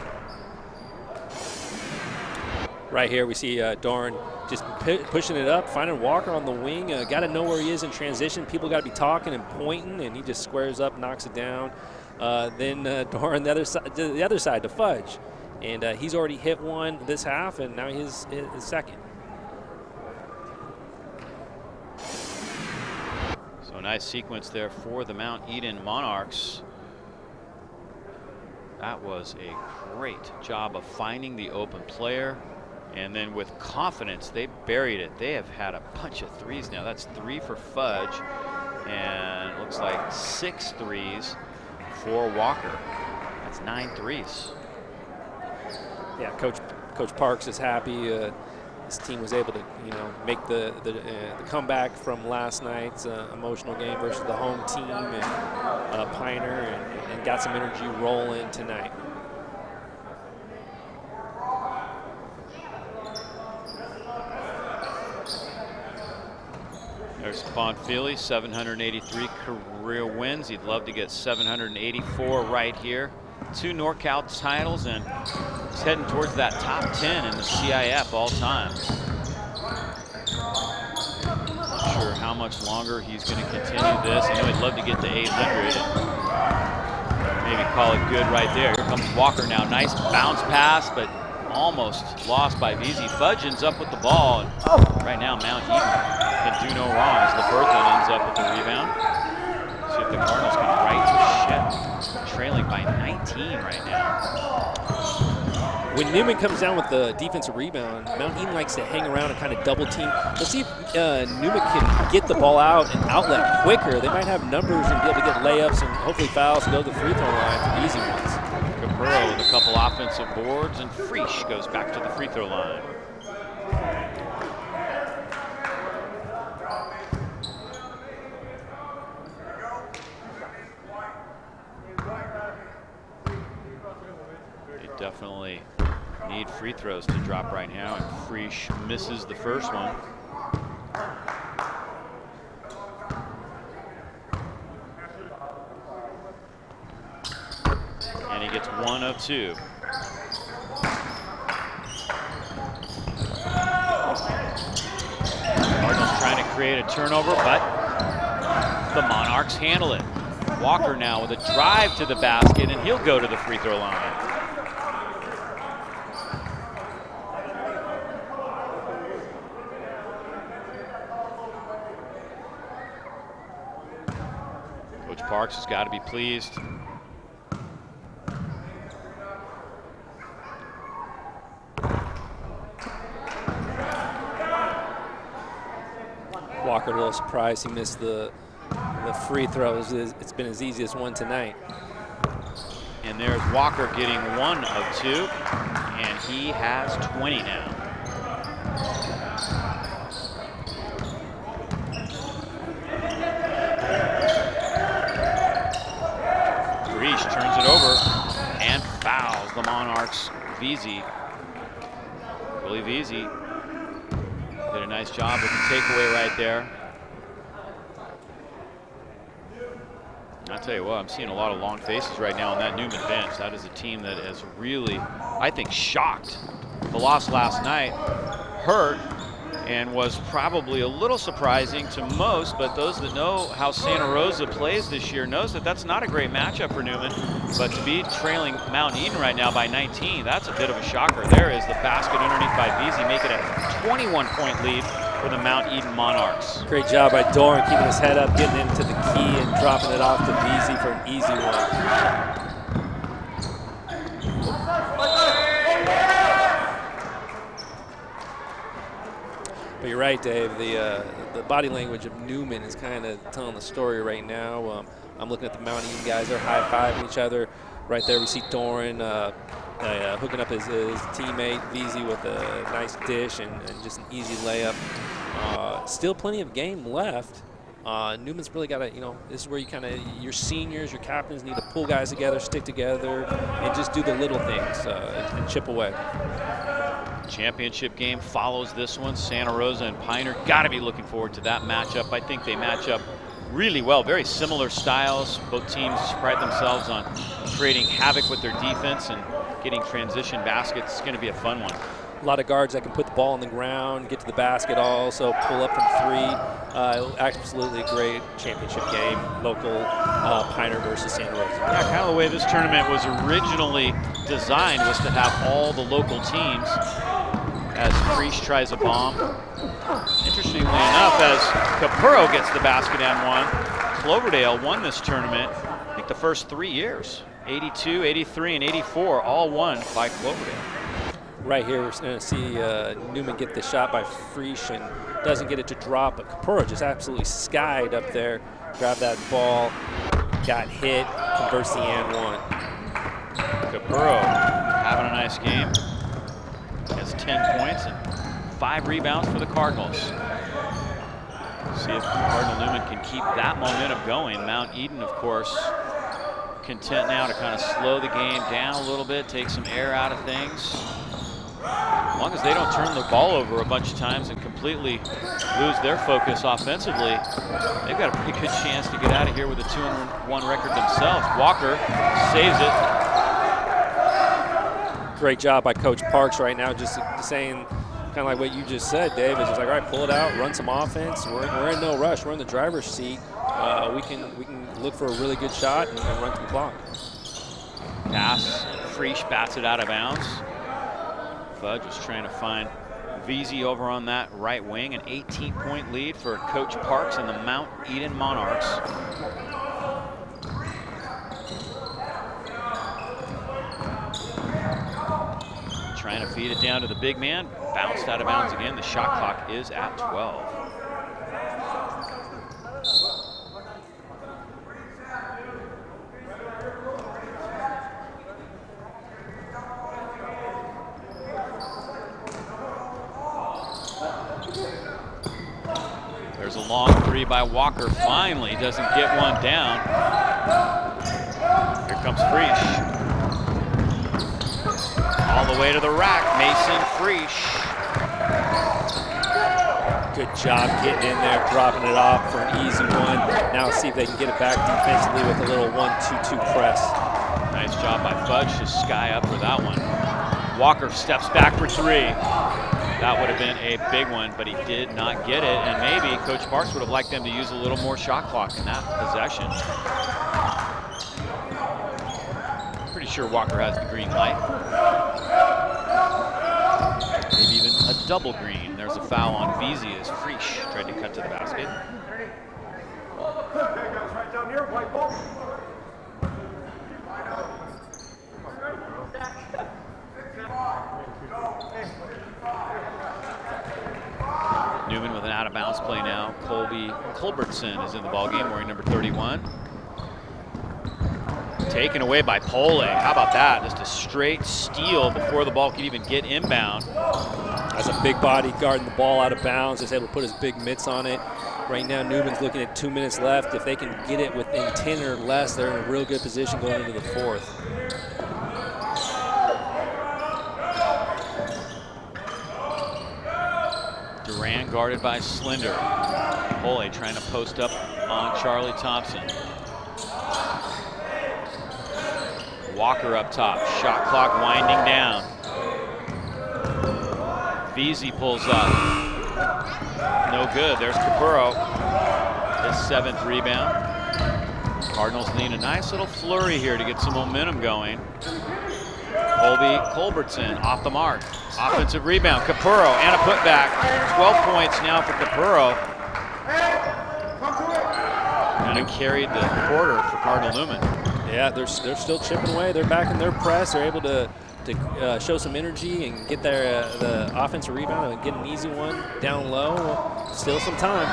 Right here we see Doran just pushing it up, finding Walker on the wing. Got to know where he is in transition. People got to be talking and pointing, and he just squares up, knocks it down. Then Doran the other side to Fudge. And he's already hit 1 this half, and now his second. So a nice sequence there for the Mount Eden Monarchs. That was a great job of finding the open player. And then with confidence, they buried it. They have had a bunch of 3s now. That's 3 for Fudge. And it looks like 6 threes for Walker. That's 9 threes. Yeah, Coach Parks is happy. His team was able to, make the comeback from last night's emotional game versus the home team and Pioneer, and got some energy rolling tonight. There's Bonfili, 783 career wins. He'd love to get 784 right here. 2 NorCal titles, and he's heading towards that top 10 in the CIF all time. Not sure how much longer he's going to continue this. I know he'd love to get to 800 and maybe call it good right there. Here comes Walker now. Nice bounce pass, but almost lost by VZ. Fudgens up with the ball. And right now, Mount Eden can do no wrong as LaBertha ends up with the rebound. See if the Cardinals can right the ship. Trailing by 19 right now. When Newman comes down with the defensive rebound, Mount Eden likes to hang around and kind of double team. Let's see if Newman can get the ball out and outlet quicker. They might have numbers and be able to get layups and hopefully fouls to go to the free throw line for easy ones. Capurro with a couple offensive boards, and Frisch goes back to the free throw line. They definitely need free throws to drop right now, and Frisch misses the first one. And he gets 1 of 2. Cardinals trying to create a turnover, but the Monarchs handle it. Walker now with a drive to the basket, and he'll go to the free throw line. Coach Parks has got to be pleased. Walker a little surprised he missed the free throws. It's been his easiest one tonight. And there's Walker getting 1 of 2, and he has 20 now. Frisch turns it over and fouls the Monarchs. VZ, Willie VZ, did a nice job with the takeaway right there. I'll tell you what, I'm seeing a lot of long faces right now on that Newman bench. That is a team that has really, I think, shocked. The loss last night hurt and was probably a little surprising to most, but those that know how Santa Rosa plays this year knows that that's not a great matchup for Newman. But to be trailing Mount Eden right now by 19, that's a bit of a shocker. There is the basket underneath by VZ, making a 21-point lead for the Mount Eden Monarchs. Great job by Doran keeping his head up, getting into the key and dropping it off to VZ for an easy one. But you're right, Dave. The body language of Newman is kind of telling the story right now. I'm looking at the Mount Eden guys. They're high-fiving each other. Right there we see Doran hooking up his teammate, VZ, with a nice dish and just an easy layup. Still plenty of game left. Newman's really got to, this is where you your seniors, your captains need to pull guys together, stick together, and just do the little things and chip away. Championship game follows this one. Santa Rosa and Pioneer, got to be looking forward to that matchup. I think they match up really well. Very similar styles. Both teams pride themselves on creating havoc with their defense and getting transition baskets. It's going to be a fun one. A lot of guards that can put the ball on the ground, get to the basket, also pull up from 3. Absolutely great championship game, local Pioneer versus Santa Rosa. Yeah, kind of the way this tournament was originally designed was to have all the local teams as Frisch tries a bomb. Interestingly enough, as Capurro gets the basket and 1, Cloverdale won this tournament, I think the first 3 years. 82, 83, and 84, all won by Cloverdale. Right here, we're going to see Newman get the shot by Frisch and doesn't get it to drop, but Capurro just absolutely skied up there, grabbed that ball, got hit, converts the and 1. Capurro having a nice game. Has 10 points and 5 rebounds for the Cardinals. See if Cardinal Newman can keep that momentum going. Mount Eden, of course, content now to kind of slow the game down a little bit, take some air out of things. long as they don't turn the ball over a bunch of times and completely lose their focus offensively, they've got a pretty good chance to get out of here with a 2-1 record themselves. Walker saves it. Great job by Coach Parks right now, just saying kind of like what you just said, Dave. It's just like, all right, pull it out, run some offense. We're in no rush. We're in the driver's seat. We can look for a really good shot and run some clock. Pass. Frisch bats it out of bounds. Fudge is trying to find VZ over on that right wing. An 18-point lead for Coach Parks and the Mount Eden Monarchs. Trying to feed it down to the big man. Bounced out of bounds again. The shot clock is at 12. There's a long three by Walker. Finally doesn't get one down. Here comes Frisch. All the way to the rack, Mason Frisch. Good job getting in there, dropping it off for an easy one. Now see if they can get it back defensively with a little 1-2-2 press. Nice job by Fudge to sky up for that one. Walker steps back for three. That would have been a big one, but he did not get it. And maybe Coach Parks would have liked them to use a little more shot clock in that possession. Pretty sure Walker has the green light. Maybe even a double green. There's a foul on VZ as Frisch tried to cut to the basket. Newman with an out-of-bounds play now. Colby Culbertson is in the ballgame wearing number 31. Taken away by Pole. How about that? Just a straight steal before the ball could even get inbound. As a big body guarding the ball out of bounds, is able to put his big mitts on it. Right now, Newman's looking at 2 minutes left. If they can get it within 10 or less, they're in a real good position going into the fourth. Duran guarded by Slender. Pole trying to post up on Charlie Thompson. Walker up top, shot clock winding down. VZ pulls up. No good, there's Capurro. His 7th rebound. Cardinals need a nice little flurry here to get some momentum going. Colby Culbertson off the mark. Offensive rebound, Capurro and a putback. 12 points now for Capurro. Kind of carried the quarter for Cardinal Newman. Yeah, they're still chipping away. They're back in their press. They're able to show some energy and get their the offensive rebound and get an easy one down low. Still some time.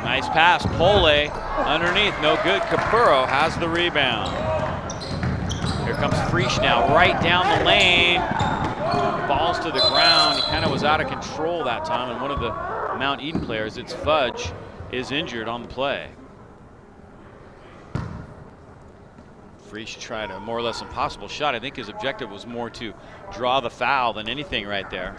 Nice pass, Pole underneath, no good. Capurro has the rebound. Here comes Frisch now, right down the lane. Balls to the ground. He kind of was out of control that time, and one of the Mount Eden players, it's Fudge, is injured on the play. Frisch tried a more or less impossible shot. I think his objective was more to draw the foul than anything right there.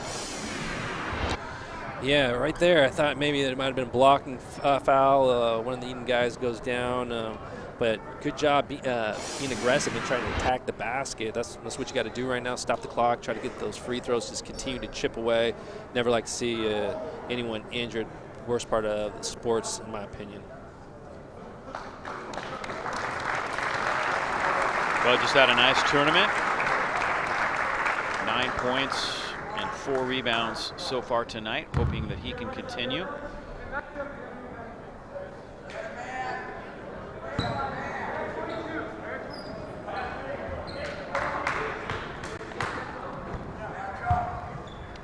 Yeah, right there. I thought maybe it might have been a blocking foul. One of the Eden guys goes down. But good job being aggressive and trying to attack the basket. That's what you got to do right now. Stop the clock, try to get those free throws, just continue to chip away. Never like to see anyone injured. Worst part of the sports, in my opinion. Well, just had a nice tournament. 9 points and 4 rebounds so far tonight, hoping that he can continue.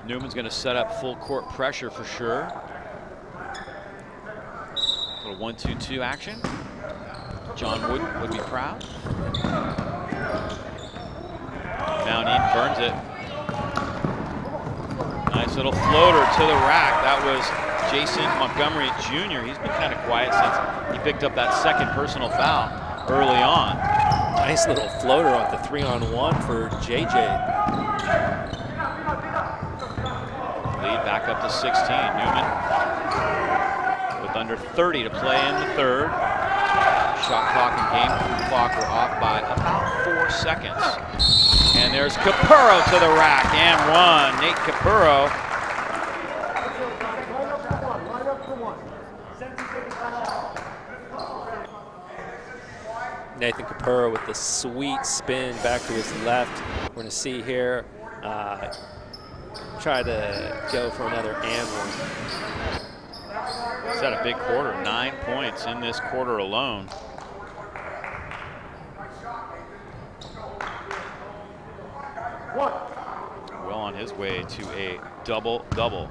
Newman's going to set up full court pressure for sure. A little 1-2-2 action. John Wooden would be proud. Mount Eden burns it. Nice little floater to the rack. That was Jason Montgomery Jr. He's been kind of quiet since he picked up that second personal foul early on. Nice little floater on the 3-on-1 for JJ. Lead back up to 16. Newman with under 30 to play in the third. Shot clock and game clock are off by about 4 seconds. And there's Capurro to the rack and one. Nate Capurro. Nathan Capurro with the sweet spin back to his left. We're going to see here, try to go for another and one. He's had a big quarter, 9 points in this quarter alone. Well on his way to a double-double.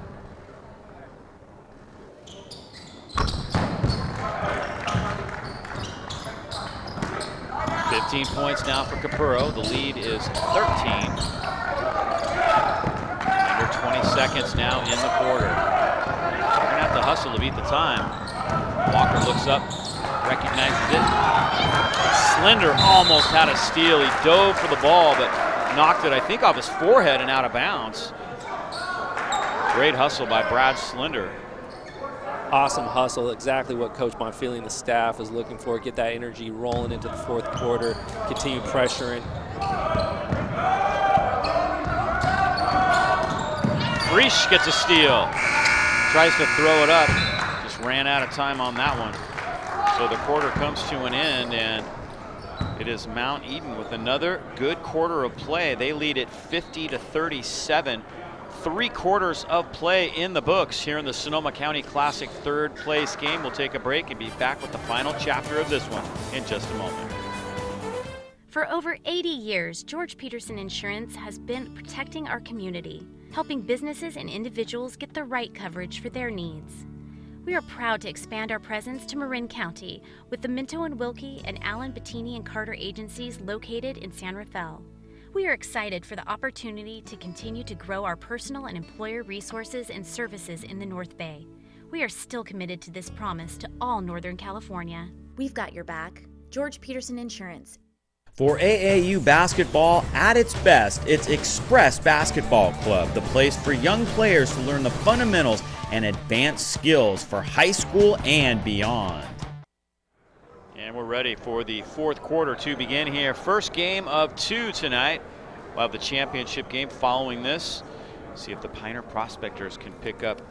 $15 points now for Capurro. The lead is 13. Under 20 seconds now in the quarter. They're going to have to hustle to beat the time. Walker looks up, recognizes it. Slender almost had a steal. He dove for the ball, but knocked it, I think, off his forehead and out of bounds. Great hustle by Brad Slender. Awesome hustle, exactly what Coach Bonfili and the staff is looking for. Get that energy rolling into the fourth quarter, continue pressuring. Frisch gets a steal. Tries to throw it up, just ran out of time on that one. So the quarter comes to an end, and it is Mount Eden with another good quarter of play. They lead at 50-37. 3 quarters of play in the books here in the Sonoma County Classic third place game. We'll take a break and be back with the final chapter of this one in just a moment. For over 80 years, George Peterson Insurance has been protecting our community, helping businesses and individuals get the right coverage for their needs. We are proud to expand our presence to Marin County with the Minto and Wilkie and Allen, Bettini and Carter agencies located in San Rafael. We are excited for the opportunity to continue to grow our personal and employer resources and services in the North Bay. We are still committed to this promise to all Northern California. We've got your back. George Peterson Insurance. For AAU basketball at its best, it's Express Basketball Club, the place for young players to learn the fundamentals and advanced skills for high school and beyond. And we're ready for the fourth quarter to begin here. First game of 2 tonight. We'll have the championship game following this. See if the Pioneer Prospectors can pick up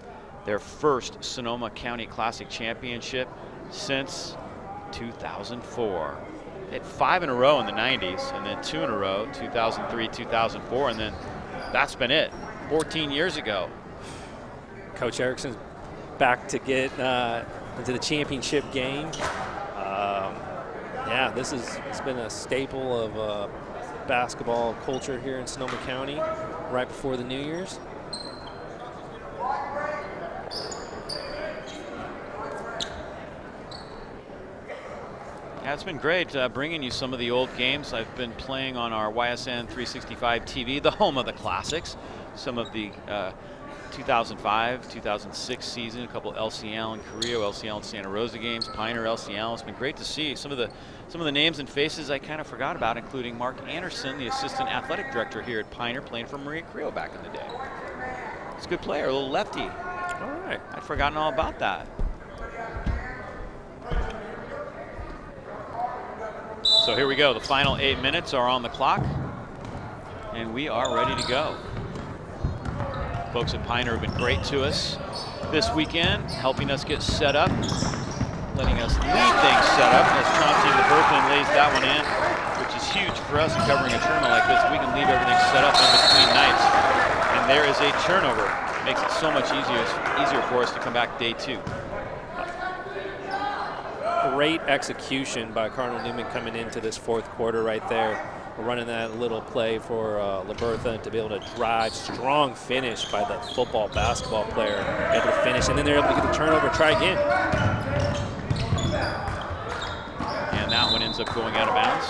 their first Sonoma County Classic championship since 2004. They had 5 in a row in the 90s, and then 2 in a row, 2003, 2004, and then that's been it, 14 years ago. Coach Erickson's back to get into the championship game. Yeah, it's been a staple of basketball culture here in Sonoma County right before the New Year's. Yeah, it's been great bringing you some of the old games. I've been playing on our YSN 365 TV, the home of the classics. Some of the 2005, 2006 season, a couple LC Allen Carrillo, LC Allen Santa Rosa games, Pioneer LC Allen. It's been great to see some of the names and faces I kind of forgot about, including Mark Anderson, the assistant athletic director here at Pioneer, playing for Maria Carrillo back in the day. He's a good player, a little lefty. All right. I'd forgotten all about that. So here we go. The final 8 minutes are on the clock, and we are ready to go. Folks at Pioneer have been great to us this weekend, helping us get set up, letting us leave things set up as Chauncey LeBurthman lays that one in, which is huge for us covering a tournament like this. We can leave everything set up in between nights, and there is a turnover. Makes it so much easier for us to come back day 2. Great execution by Cardinal Newman coming into this fourth quarter right there. We're running that little play for LaBertha to be able to drive. Strong finish by the football basketball player, able to finish, and then they're able to get the turnover, try again. And that one ends up going out of bounds.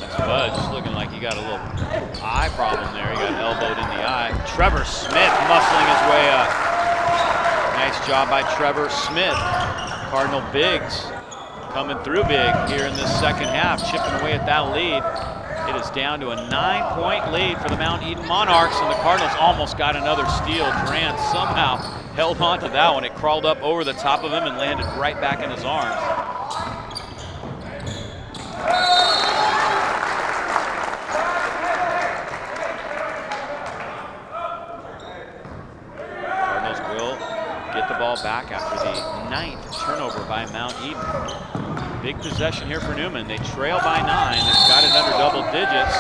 That's Fudge looking like he got a little eye problem there. He got elbowed in the eye. Trevor Smith muscling his way up. Nice job by Trevor Smith. Cardinal bigs coming through big here in this second half, chipping away at that lead. It is down to a 9-point lead for the Mount Eden Monarchs, and the Cardinals almost got another steal. Durant somehow held on to that one. It crawled up over the top of him and landed right back in his arms. Cardinals will get the ball back after the 9th turnover by Mount Eden. Big possession here for Newman. They trail by 9. They've got it under double digits.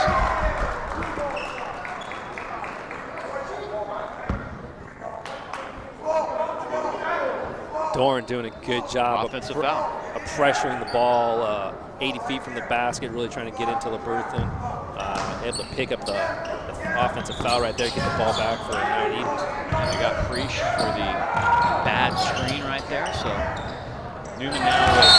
Doran doing a good job Offensive foul. of pressuring the ball 80 feet from the basket, really trying to get into LeBerthan. Able to pick up the offensive foul right there, get the ball back for Mount Eden. And they got Freesh for the bad screen right there. So Newman now with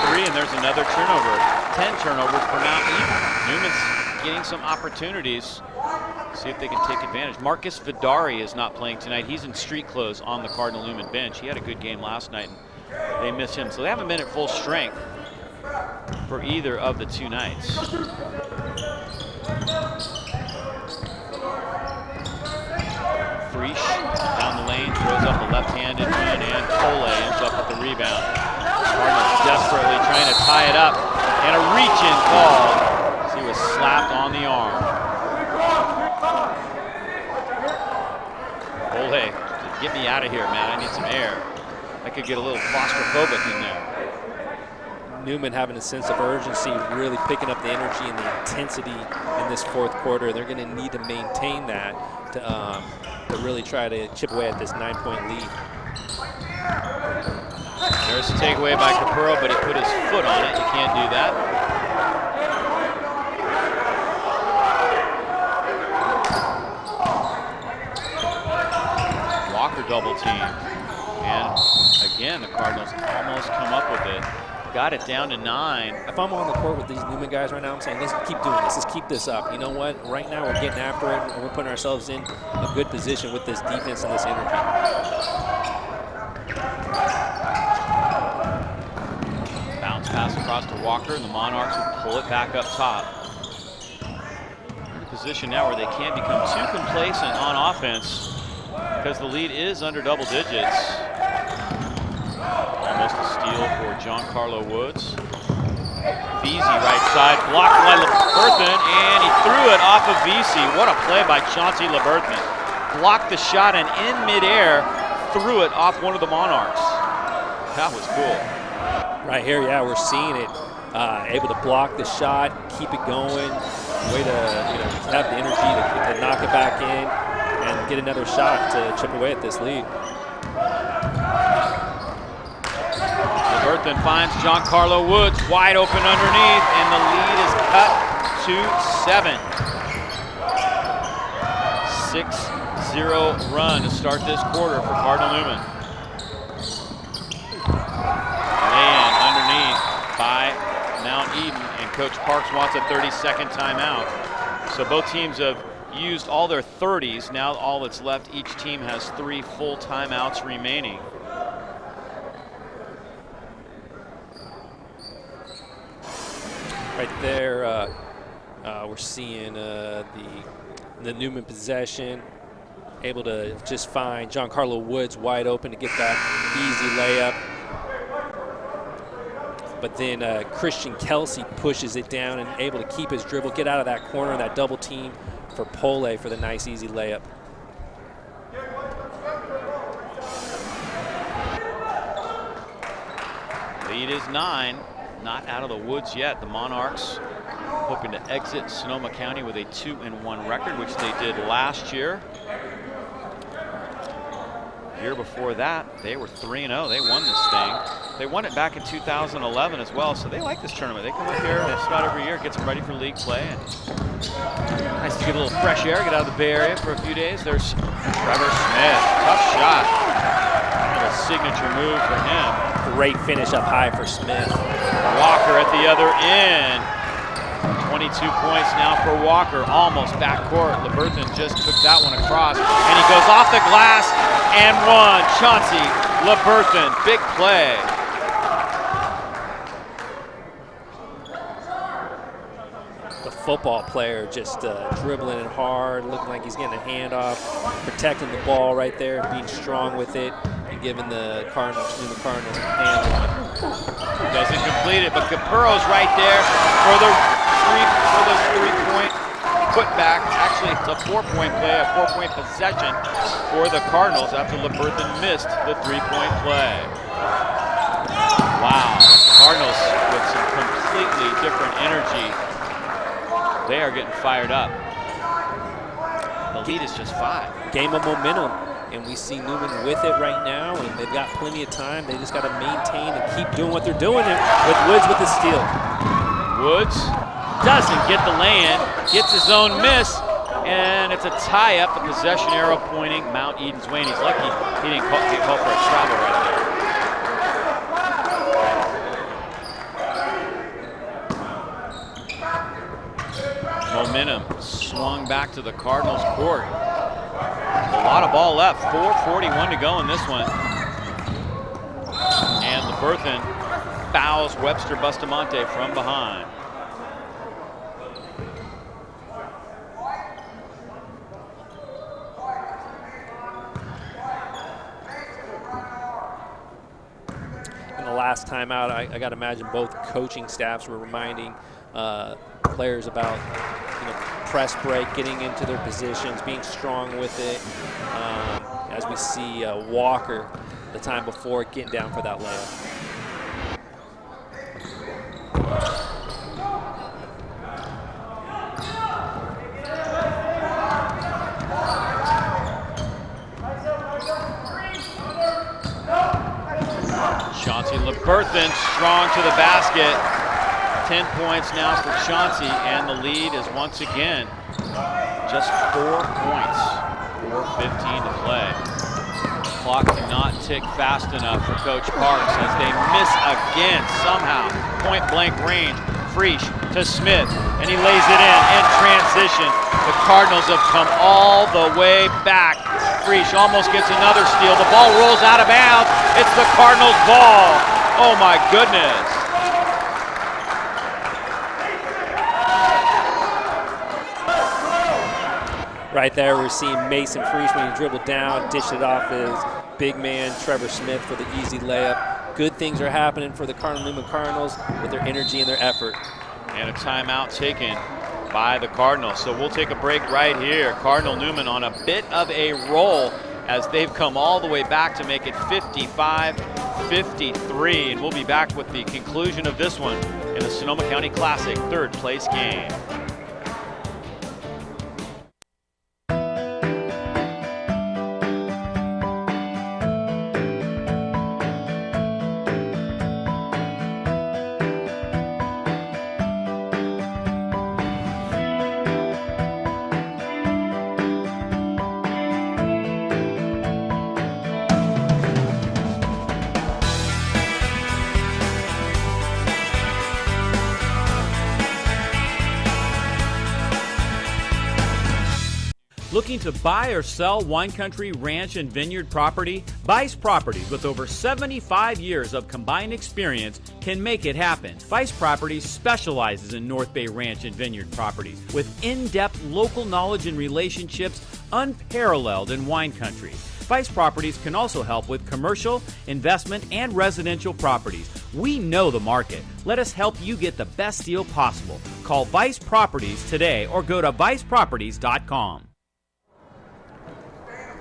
3, and there's another turnover. 10 turnovers for Mount Eden. Newman's getting some opportunities. See if they can take advantage. Marcus Vidari is not playing tonight. He's in street clothes on the Cardinal Newman bench. He had a good game last night, and they miss him. So they haven't been at full strength for either of the 2 nights. Freesh down the lane, throws up a left-handed one, and Cole ends up with the rebound. Cardinals desperately trying to tie it up, and a reach-in call as he was slapped on the arm. Cole, get me out of here, man. I need some air. I could get a little claustrophobic in there. Newman having a sense of urgency, really picking up the energy and the intensity in this 4th quarter. They're going to need to maintain that to really try to chip away at this 9-point lead. There's a takeaway by Capurro, but he put his foot on it. You can't do that. Walker double team. And again, the Cardinals almost come up with it. Got it down to 9. If I'm on the court with these Newman guys right now, I'm saying, let's keep doing this. Let's keep this up. You know what? Right now, we're getting after it, and we're putting ourselves in a good position with this defense and this energy. Bounce pass across to Walker, and the Monarchs will pull it back up top. In a position now where they can't become too complacent on offense because the lead is under double digits. Almost a steal for Giancarlo Woods. Vesey right side, blocked by LeBerthan, and he threw it off of Vesey. What a play by Chauncey LeBerthan. Blocked the shot, and in midair, threw it off one of the Monarchs. That was cool. Right here, yeah, we're seeing it. Able to block the shot, keep it going. Way to have the energy to knock it back in and get another shot to chip away at this lead. LeBerthan finds Giancarlo Woods wide open underneath, and the lead is cut to 7. 6-0 run to start this quarter for Cardinal Newman. And underneath by Mount Eden, and Coach Parks wants a 30-second timeout. So both teams have used all their 30s. Now all that's left, each team has 3 full timeouts remaining. Right there, we're seeing the Newman possession, able to just find Giancarlo Woods wide open to get that easy layup. But then Christian Kelsey pushes it down and able to keep his dribble, get out of that corner, that double team for Pole for the nice easy layup. Lead is 9. Not out of the woods yet. The Monarchs hoping to exit Sonoma County with a 2-1 record, which they did last year. Year before that, they were 3-0. They won this thing. They won it back in 2011 as well, so they like this tournament. They come up here just about every year, gets them ready for league play. And nice to get a little fresh air, get out of the Bay Area for a few days. There's Trevor Smith. Tough shot. Kind of a signature move for him. Great finish up high for Smith. Walker at the other end. 22 points now for Walker, almost backcourt. LeBerthan just took that one across, and he goes off the glass and one. Chauncey LeBerthan, big play. The football player just dribbling it hard, looking like he's getting a handoff, protecting the ball right there, being strong with it, and giving the Cardinals a hand on it. Doesn't complete it, but Capuro's right there for the three-point putback. Actually, it's a 4-point play, a 4-point possession for the Cardinals after LeBerthan missed the 3-point play. Wow, Cardinals with some completely different energy. They are getting fired up. The lead is just 5. Game of momentum, and we see Newman with it right now, and they've got plenty of time. They just got to maintain and keep doing what they're doing, and with Woods with the steal. Woods doesn't get the lay-in, gets his own miss, and it's a tie-up. The possession arrow pointing Mount Eden's way, and he's lucky he didn't get called for a travel right there. Momentum swung back to the Cardinals' court. A lot of ball left, 4:41 to go in this one. And LeBerthan fouls Webster Bustamante from behind. In the last time out, I got to imagine both coaching staffs were reminding players about press break, getting into their positions, being strong with it. As we see Walker the time before getting down for that layup. Chauncey LeBerthan strong to the basket. 10 points now for Chauncey, and the lead is once again just 4 points. 4:15 to play. Clock cannot tick fast enough for Coach Parks as they miss again somehow. Point blank range. Frisch to Smith, and he lays it in transition. The Cardinals have come all the way back. Frisch almost gets another steal. The ball rolls out of bounds. It's the Cardinals' ball. Oh my goodness. Right there, we're seeing Mason Frisch when he dribbled down, dished it off his big man, Trevor Smith, for the easy layup. Good things are happening for the Newman Cardinals with their energy and their effort. And a timeout taken by the Cardinals. So we'll take a break right here. Cardinal Newman on a bit of a roll as they've come all the way back to make it 55-53. And we'll be back with the conclusion of this one in the Sonoma County Classic third place game. Looking to buy or sell wine country, ranch, and vineyard property? Vice Properties, with over 75 years of combined experience, can make it happen. Vice Properties specializes in North Bay ranch and vineyard properties with in-depth local knowledge and relationships unparalleled in wine country. Vice Properties can also help with commercial, investment, and residential properties. We know the market. Let us help you get the best deal possible. Call Vice Properties today or go to viceproperties.com.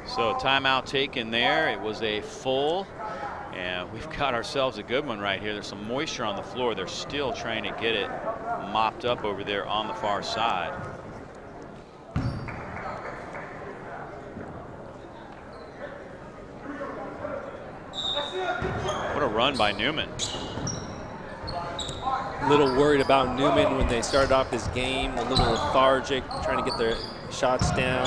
So timeout taken there. It was a full, and we've got ourselves a good one right here. There's some moisture on the floor. They're still trying to get it mopped up over there on the far side. What a run by Newman. A little worried about Newman when they started off this game, a little lethargic, trying to get their shots down,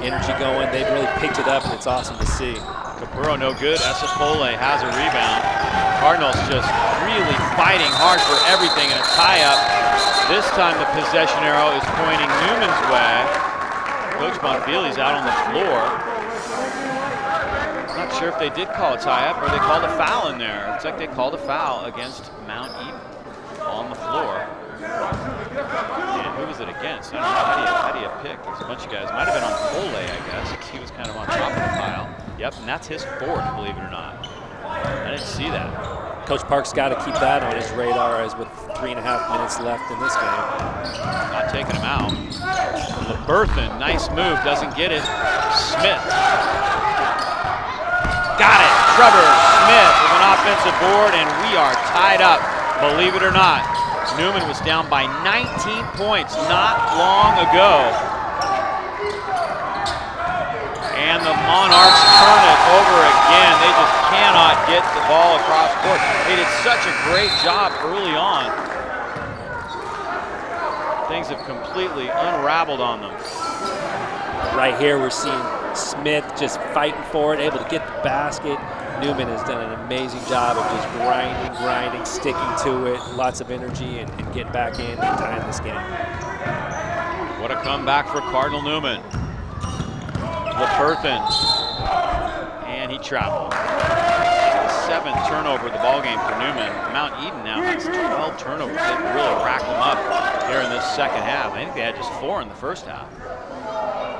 energy going. They've really picked it up, and it's awesome to see. Capurro no good. Esapole has a rebound. Cardinals just really fighting hard for everything in a tie-up. This time the possession arrow is pointing Newman's way. Coach Bonfili's out on the floor. Not not sure if they did call a tie-up or they called a foul in there. Looks like they called a foul against Mount Eden on the floor. And who was it against? I don't know. How do you pick? There's a bunch of guys. Might have been on Cole, I guess. He was kind of on top of the pile. Yep, and that's his fourth, believe it or not. I didn't see that. Coach Park's got to keep that on his radar as with 3.5 minutes left in this game. Not taking him out. LeBerthan, nice move, doesn't get it. Smith. Got it. Trevor Smith with an offensive board, and we are tied up, believe it or not. Newman was down by 19 points not long ago. And the Monarchs turn it over again. They just cannot get the ball across court. They did such a great job early on. Things have completely unraveled on them. Right here we're seeing Smith just fighting for it, able to get the basket. Newman has done an amazing job of just grinding, sticking to it, lots of energy, and getting back in and tying this game. What a comeback for Cardinal Newman. LeBerthan, and he traveled. 7th turnover of the ballgame for Newman. Mount Eden now has 12 turnovers. They've really racked them up here in this second half. I think they had just 4 in the first half.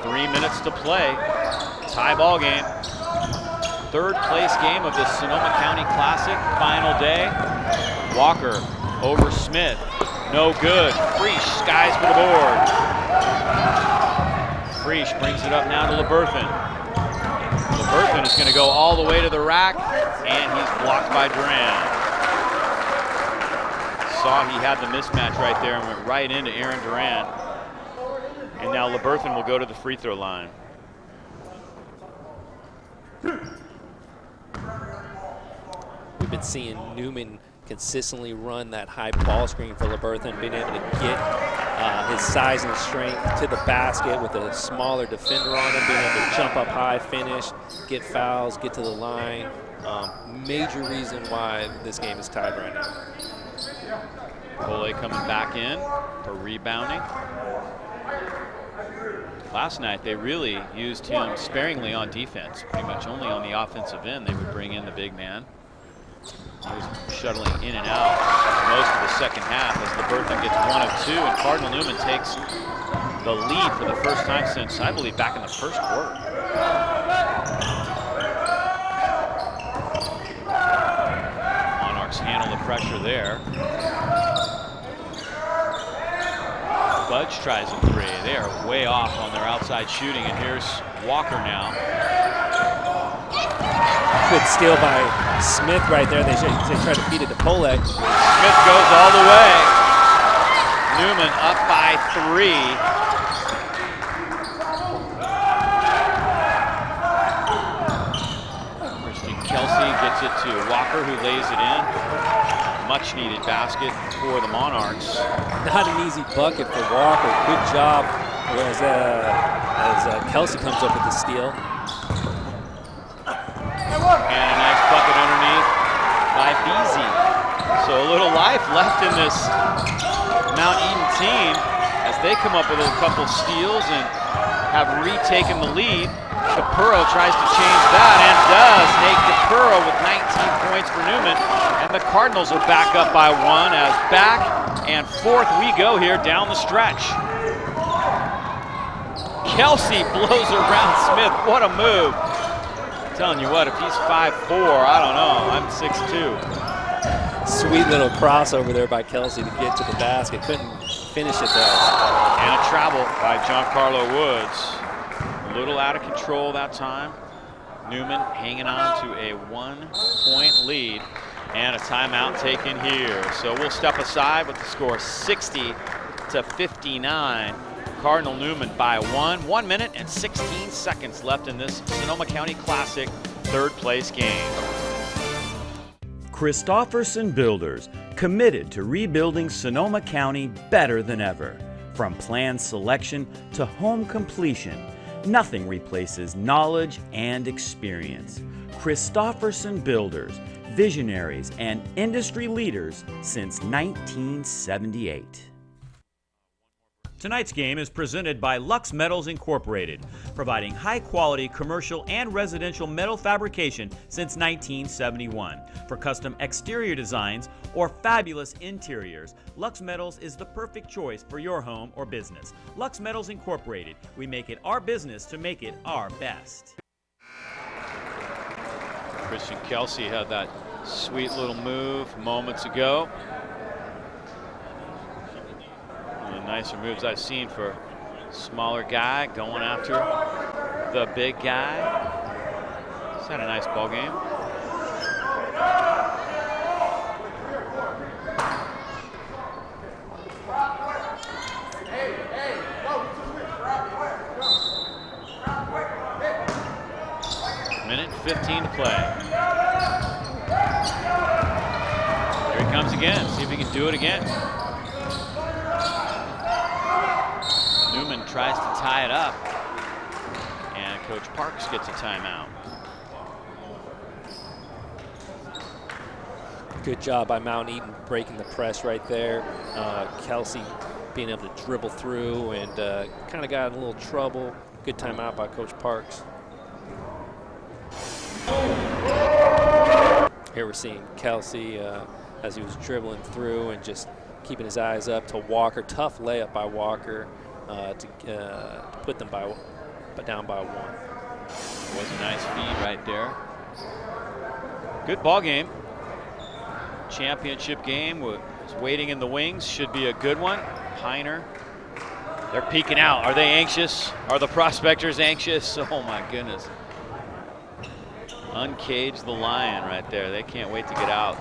3 minutes to play. Tie ball game. 3rd place game of the Sonoma County Classic. Final day. Walker over Smith. No good. Freesh skies for the board. Freesh brings it up now to LeBerthan. LeBerthan is going to go all the way to the rack, and he's blocked by Duran. Saw he had the mismatch right there and went right into Aaron Duran. And now LeBerthan will go to the free throw line. We've been seeing Newman consistently run that high ball screen for LeBerthan, being able to get his size and strength to the basket with a smaller defender on him, being able to jump up high, finish, get fouls, get to the line. Major reason why this game is tied right now. Cole coming back in for rebounding. Last night they really used him sparingly on defense. Pretty much only on the offensive end they would bring in the big man. He was shuttling in and out most of the second half as LeBerthan gets 1 of 2, and Cardinal Newman takes the lead for the first time since, I believe, back in the first quarter. Monarchs handle the pressure there. Budge tries a 3. They are way off on their outside shooting, and here's Walker now. Good steal by Smith right there. They try to feed it to Pole. Smith goes all the way. Newman up by 3. Christian Kelsey gets it to Walker, who lays it in. Much needed basket for the Monarchs. Not an easy bucket for Walker. Good job as Kelsey comes up with the steal. And a nice bucket underneath by Beasy. So a little life left in this Mount Eden team as they come up with a couple steals and have retaken the lead. Capurro tries to change that and does. Nate Capurro with 19 points for Newman. And the Cardinals are back up by 1 as back and forth we go here down the stretch. Kelsey blows around Smith. What a move. Telling you what, if he's 5'4", I don't know. I'm 6'2". Sweet little crossover there by Kelsey to get to the basket. Couldn't finish it though. And a travel by Giancarlo Woods. A little out of control that time. Newman hanging on to a 1-point lead. And a timeout taken here. So we'll step aside with the score 60-59. Cardinal Newman by 1. 1 minute and 16 seconds left in this Sonoma County Classic 3rd place game. Christofferson Builders, committed to rebuilding Sonoma County better than ever. From plan selection to home completion, nothing replaces knowledge and experience. Christofferson Builders, visionaries and industry leaders since 1978. Tonight's game is presented by Lux Metals Incorporated, providing high-quality commercial and residential metal fabrication since 1971. For custom exterior designs or fabulous interiors, Lux Metals is the perfect choice for your home or business. Lux Metals Incorporated. We make it our business to make it our best. Christian Kelsey had that sweet little move moments ago. One of the nicer moves I've seen for a smaller guy going after the big guy. He's had a nice ball game. Minute 15 to play. Here he comes again. See if he can do it again. Newman tries to tie it up, and Coach Parks gets a timeout. Good job by Mount Eaton breaking the press right there. Kelsey being able to dribble through and kind of got in a little trouble. Good timeout by Coach Parks. Here we're seeing Kelsey as he was dribbling through and just keeping his eyes up to Walker. Tough layup by Walker to put them down by one. Was a nice feed right there. Good ball game. Championship game was waiting in the wings. Should be a good one. Piner, they're peeking out. Are they anxious? Are the prospectors anxious? Oh my goodness. Uncage the Lion right there. They can't wait to get out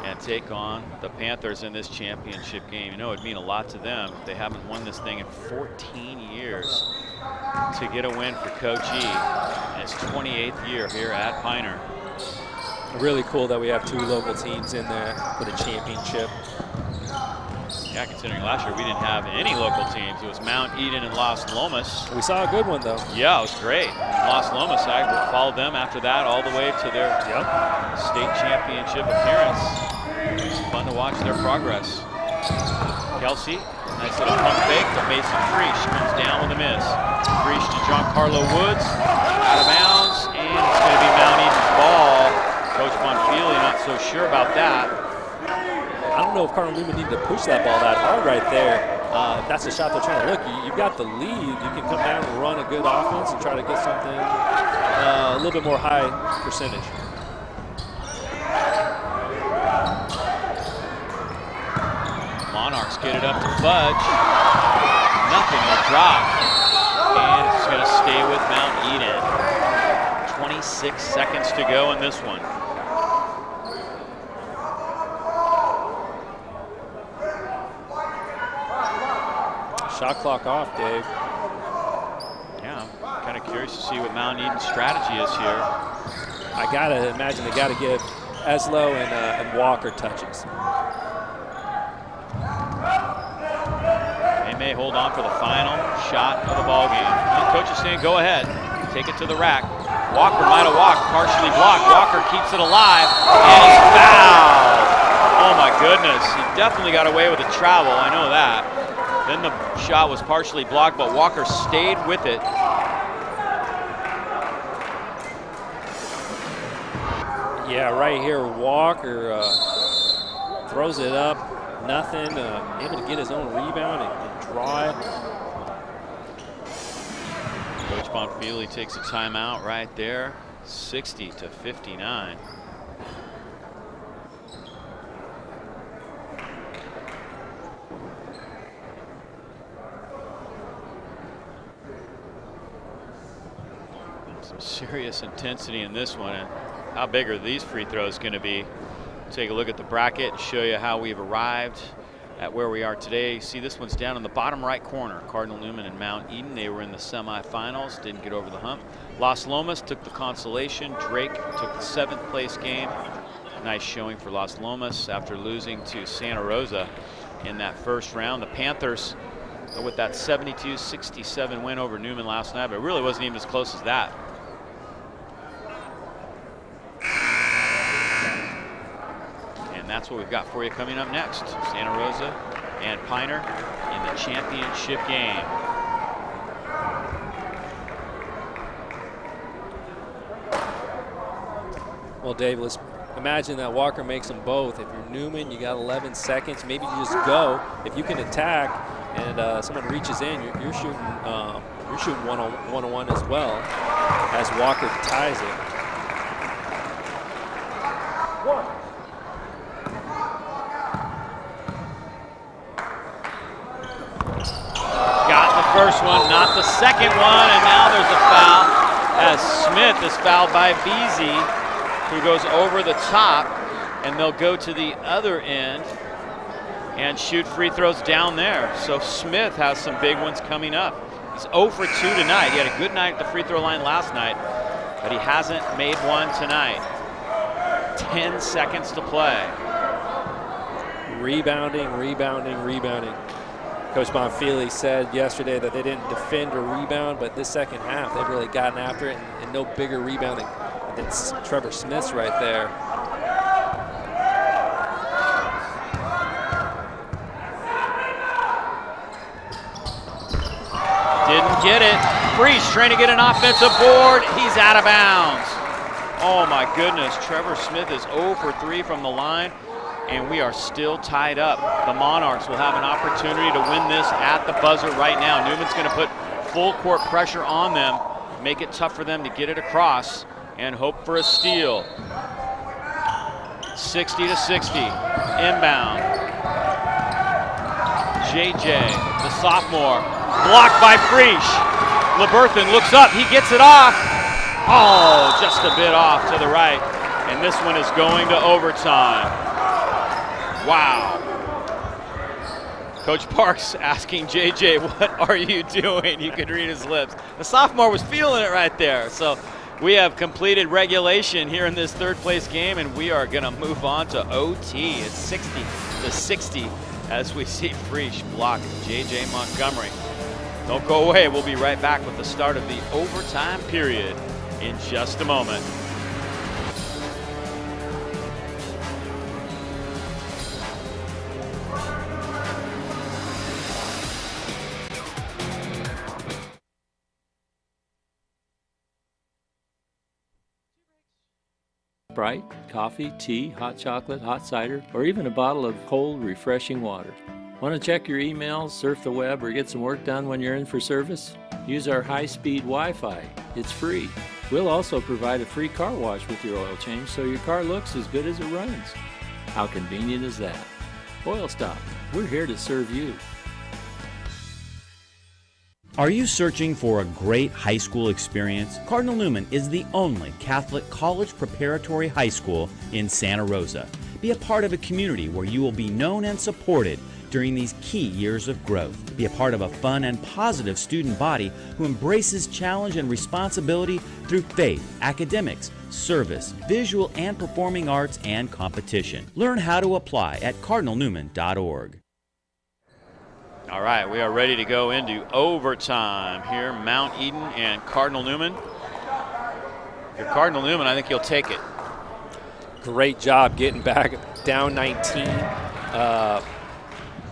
and take on the Panthers in this championship game. You know, it'd mean a lot to them. They haven't won this thing in 14 years. To get a win for Coach E in his 28th year here at Piner. Really cool that we have two local teams in there for the championship. Yeah, considering last year we didn't have any local teams. It was Mount Eden and Las Lomas. We saw a good one, though. Yeah, it was great. Las Lomas, I followed them after that all the way to their state championship appearance. It was fun to watch their progress. Kelsey, nice little pump fake to Mason Freesh. Comes down with a miss. Freesh to Giancarlo Woods. Out of bounds, and it's going to be Mount Eden's ball. Coach Bonfili not so sure about that. I don't know if Cardinal Newman needed to push that ball that hard right there. If that's the shot they're trying to look, you've got the lead. You can come down and run a good offense and try to get something a little bit more high percentage. Monarchs get it up to Fudge. Nothing will drop. And it's going to stay with Mount Eden. 26 seconds to go in this one. Shot clock off, Dave. Yeah, I'm kind of curious to see what Mount Eden's strategy is here. I gotta imagine they gotta give Eslo and Walker touches. They may hold on for the final shot of the ball game. And coach is saying, go ahead, take it to the rack. Walker might have walked, partially blocked. Walker keeps it alive, and he's fouled. Oh my goodness, he definitely got away with the travel, I know that. Then the shot was partially blocked, but Walker stayed with it. Yeah, right here, Walker throws it up, nothing, able to get his own rebound and draw it. Coach Bonfili takes a timeout right there, 60-59. Some serious intensity in this one. And how big are these free throws going to be? Take a look at the bracket and show you how we've arrived at where we are today. You see this one's down in the bottom right corner. Cardinal Newman and Mount Eden, they were in the semifinals, didn't get over the hump. Las Lomas took the consolation. Drake took the 7th place game. Nice showing for Las Lomas after losing to Santa Rosa in that first round. The Panthers with that 72-67 win over Newman last night, but it really wasn't even as close as that. And that's what we've got for you coming up next. Santa Rosa and Piner in the championship game. Well, Dave, let's imagine that Walker makes them both. If you're Newman, you got 11 seconds. Maybe you just go. If you can attack and someone reaches in, you're shooting one-on-one as well as Walker ties it. Got the first one, not the second one, and now there's a foul as Smith is fouled by Beasy, who goes over the top, and they'll go to the other end and shoot free throws down there. So Smith has some big ones coming up. He's 0 for 2 tonight. He had a good night at the free throw line last night, but he hasn't made one tonight. 10 seconds to play. Rebounding. Coach Bonfili said yesterday that they didn't defend or rebound, but this second half they've really gotten after it, and no bigger rebounding than Trevor Smith's right there. Didn't get it. Freese trying to get an offensive board. He's out of bounds. Oh my goodness, Trevor Smith is 0 for 3 from the line, and we are still tied up. The Monarchs will have an opportunity to win this at the buzzer right now. Newman's going to put full court pressure on them, make it tough for them to get it across, and hope for a steal. 60-60, inbound. JJ, the sophomore, blocked by Freese. LeBerthan looks up, he gets it off. Oh, just a bit off to the right. And this one is going to overtime. Wow. Coach Parks asking JJ, what are you doing? You could read his lips. The sophomore was feeling it right there. So we have completed regulation here in this third place game, and we are going to move on to OT. It's 60-60 as we see Freese block JJ Montgomery. Don't go away. We'll be right back with the start of the overtime period in just a moment. Sprite, coffee, tea, hot chocolate, hot cider, or even a bottle of cold, refreshing water. Want to check your emails, surf the web, or get some work done when you're in for service? Use our high-speed Wi-Fi. It's free. We'll also provide a free car wash with your oil change so your car looks as good as it runs. How convenient is that? Oil Stop. We're here to serve you. Are you searching for a great high school experience? Cardinal Newman is the only Catholic college preparatory high school in Santa Rosa. Be a part of a community where you will be known and supported during these key years of growth. Be a part of a fun and positive student body who embraces challenge and responsibility through faith, academics, service, visual and performing arts, and competition. Learn how to apply at cardinalnewman.org. All right, we are ready to go into overtime here. Mount Eden and Cardinal Newman. If you're Cardinal Newman, I think you'll take it. Great job getting back down 19.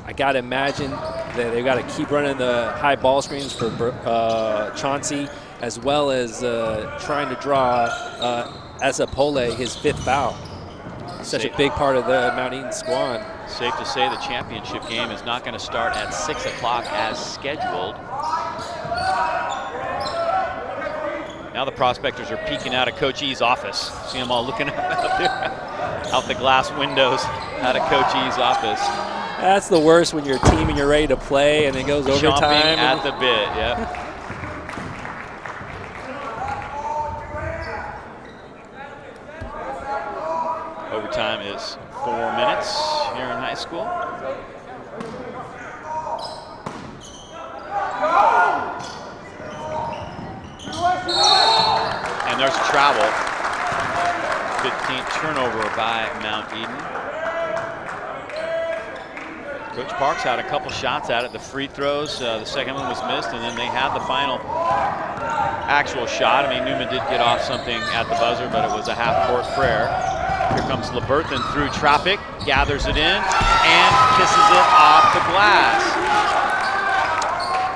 I got to imagine that they've got to keep running the high ball screens for Chauncey, as well as trying to draw Asapole his 5th foul. Such a big part of the Mount Eden squad. Safe to say the championship game is not going to start at 6 o'clock as scheduled. Now the prospectors are peeking out of Coach E's office. See them all looking out there, out the glass windows out of Coach E's office. That's the worst when you're a team and you're ready to play and it goes overtime. Chomping at the bit, yep. Overtime is 4 minutes here in high school. And there's a travel. 15th turnover by Mount Eden. Coach Parks had a couple shots at it. The free throws, the second one was missed, and then they had the final actual shot. I mean, Newman did get off something at the buzzer, but it was a half-court prayer. Here comes LeBerthan through traffic, gathers it in, and kisses it off the glass.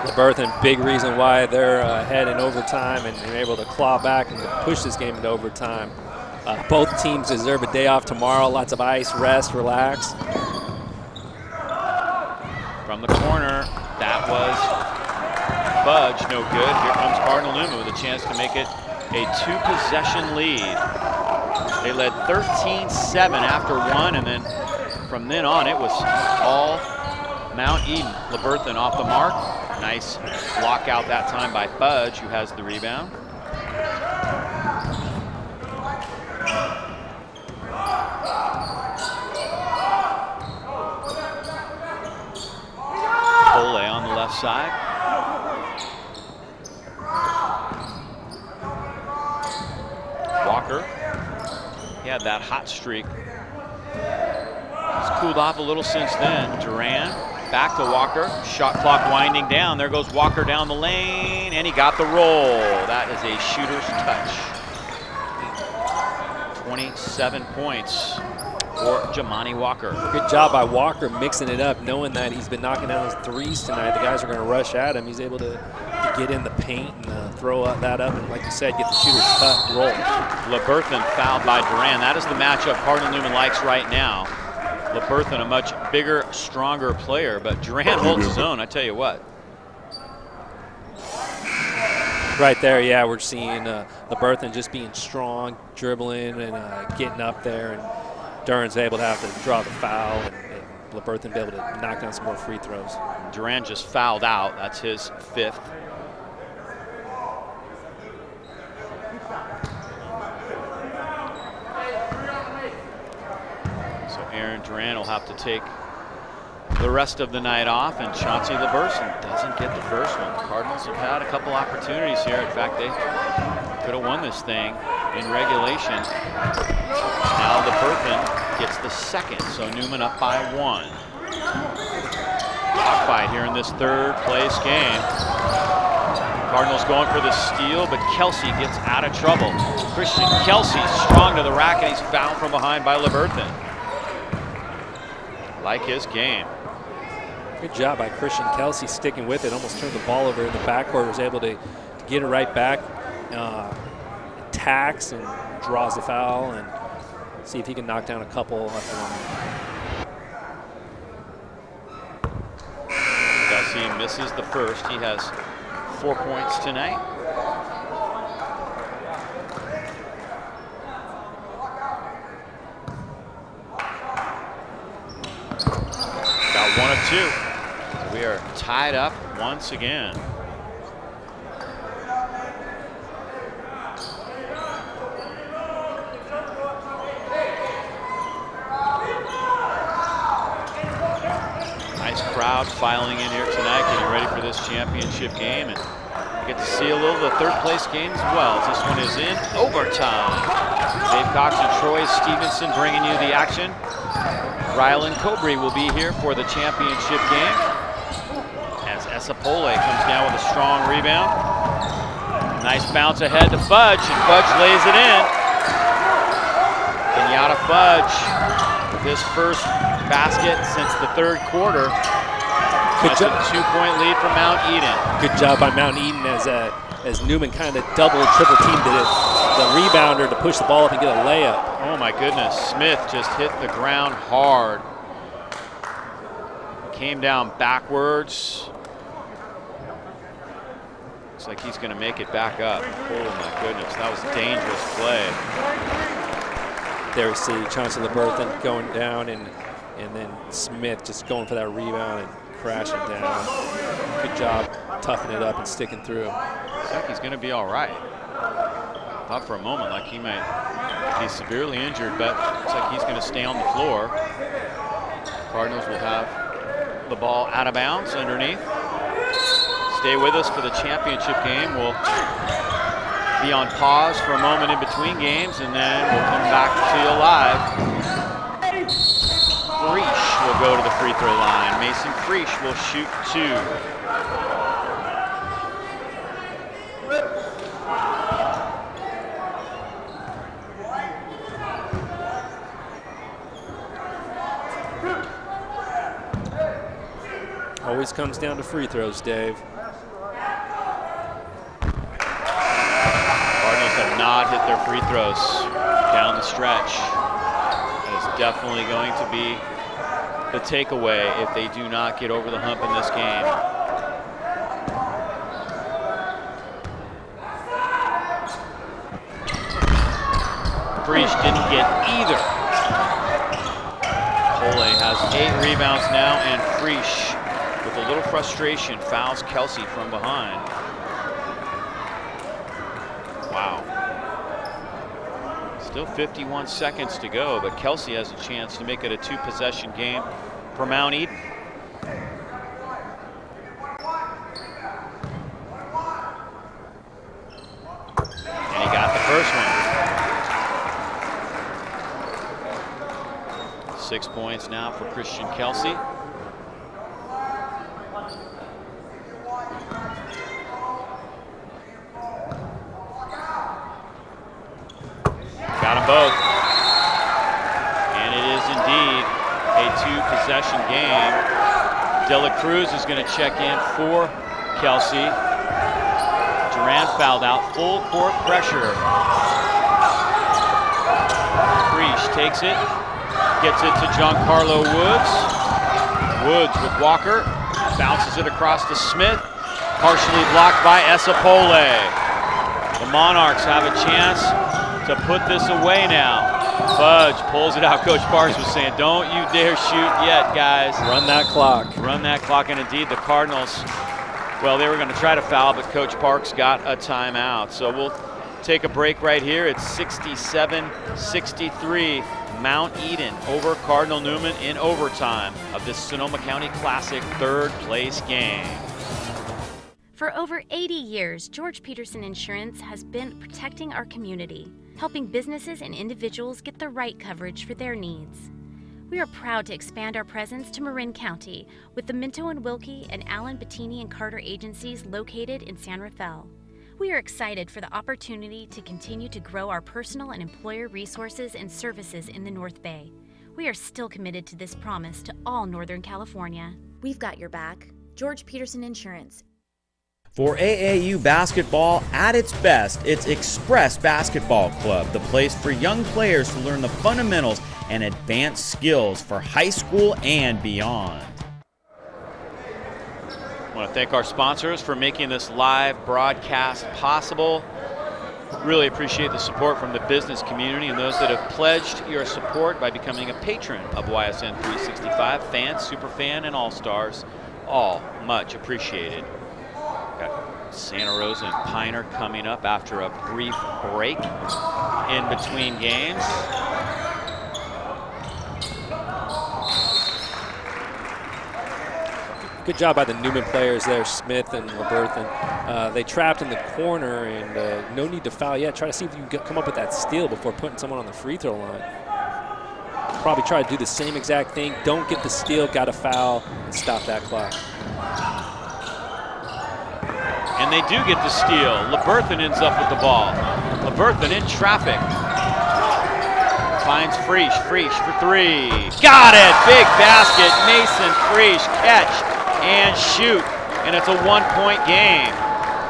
LeBerthan, big reason why they're ahead in overtime and able to claw back and push this game into overtime. Both teams deserve a day off tomorrow. Lots of ice, rest, relax. From the corner, that was Fudge, no good. Here comes Cardinal Newman with a chance to make it a 2-possession lead. They led 13-7 after one, and then from then on it was all Mount Eden. LeBerthan off the mark. Nice block out that time by Fudge, who has the rebound. Ole on the left side. Walker, he had that hot streak. He's cooled off a little since then. Duran back to Walker. Shot clock winding down. There goes Walker down the lane, and he got the roll. That is a shooter's touch. 27 points for Jamani Walker. Good job by Walker mixing it up, knowing that he's been knocking down his threes tonight. The guys are going to rush at him. He's able to get in the paint and throw that up, and like you said, get the shooter's cut roll. LeBerthan fouled by Duran. That is the matchup Cardinal Newman likes right now. LeBerthan, a much bigger, stronger player, but Duran holds his own, I tell you what. Right there, yeah, we're seeing LeBerthan just being strong, dribbling and getting up there, and Duran's able to have to draw the foul, and LeBerthan be able to knock down some more free throws. Duran just fouled out. That's his 5th. So Aaron Duran will have to take the rest of the night off, and Chauncey LeBerthan doesn't get the first one. The Cardinals have had a couple opportunities here. In fact, they could have won this thing in regulation. Now LeBerthan gets the second, so Newman up by 1. Fight here in this 3rd place game. Cardinals going for the steal, but Kelsey gets out of trouble. Christian Kelsey strong to the rack, and he's fouled from behind by LeBerthan. Like his game. Good job by Christian Kelsey sticking with it. Almost turned the ball over in the backcourt. Was able to get it right back. Attacks and draws the foul, and see if he can knock down a couple. Kelsey misses the first. He has 4 points tonight. Got 1 of 2. So we are tied up once again. Nice crowd filing in here tonight, getting ready for this championship game, and you get to see a little of the 3rd place game as well. This one is in overtime. Dave Cox and Troy Stevenson bringing you the action. Rylan Cobry will be here for the championship game as Esapole comes down with a strong rebound. Nice bounce ahead to Fudge, and Fudge lays it in. Kenyatta Fudge with his first basket since the 3rd quarter. That's a 2-point lead for Mount Eden. Good job by Mount Eden as Newman kind of double, triple teamed the rebounder to push the ball up and get a layup. Oh my goodness, Smith just hit the ground hard. Came down backwards. Looks like he's gonna make it back up. Oh my goodness, that was a dangerous play. There we see Chauncey LeBerthan going down, and then Smith just going for that rebound and crashing down. Good job toughing it up and sticking through. Looks like he's going to be all right. Thought for a moment like he might be severely injured, but looks like he's going to stay on the floor. Cardinals will have the ball out of bounds underneath. Stay with us for the championship game. We'll be on pause for a moment in between games, and then we'll come back to you live. Freesh will go to the free throw line. Mason Freesh will shoot 2. Always comes down to free throws, Dave. not hit their free throws down the stretch. That is definitely going to be the takeaway if they do not get over the hump in this game. Frisch didn't get either. Pole has 8 rebounds now, and Frisch, with a little frustration, fouls Kelsey from behind. Wow. Still 51 seconds to go, but Kelsey has a chance to make it a 2-possession game for Mount Eden. And he got the first one. 6 points now for Christian Kelsey. Got them both. And it is indeed a 2-possession game. De La Cruz is going to check in for Kelsey. Durant fouled out, full court pressure. Frisch takes it, gets it to Giancarlo Woods. Woods with Walker, bounces it across to Smith, partially blocked by Esapole. The Monarchs have a chance to put this away now. Fudge pulls it out. Coach Parks was saying, don't you dare shoot yet, guys. Run that clock. Run that clock, and indeed the Cardinals, well, they were going to try to foul, but Coach Parks got a timeout. So we'll take a break right here. It's 67-63. Mount Eden over Cardinal Newman in overtime of this Sonoma County Classic 3rd place game. For over 80 years, George Peterson Insurance has been protecting our community, helping businesses and individuals get the right coverage for their needs. We are proud to expand our presence to Marin County with the Minto and Wilkie and Allen, Bettini and Carter agencies located in San Rafael. We are excited for the opportunity to continue to grow our personal and employer resources and services in the North Bay. We are still committed to this promise to all Northern California. We've got your back. George Peterson Insurance. For AAU basketball at its best, it's Express Basketball Club, the place for young players to learn the fundamentals and advanced skills for high school and beyond. I want to thank our sponsors for making this live broadcast possible. Really appreciate the support from the business community and those that have pledged your support by becoming a patron of YSN 365, fans, superfan, and all-stars. All much appreciated. Got Santa Rosa and Piner coming up after a brief break in between games. Good job by the Newman players there, Smith and LeBerthan. They trapped in the corner, and no need to foul yet. Try to see if you can come up with that steal before putting someone on the free throw line. Probably try to do the same exact thing. Don't get the steal, got to foul, and stop that clock. And they do get the steal. LeBerthan ends up with the ball. LeBerthan in traffic. Finds Frisch. Frisch for 3. Got it! Big basket. Mason Frisch catch and shoot. And it's a 1-point game.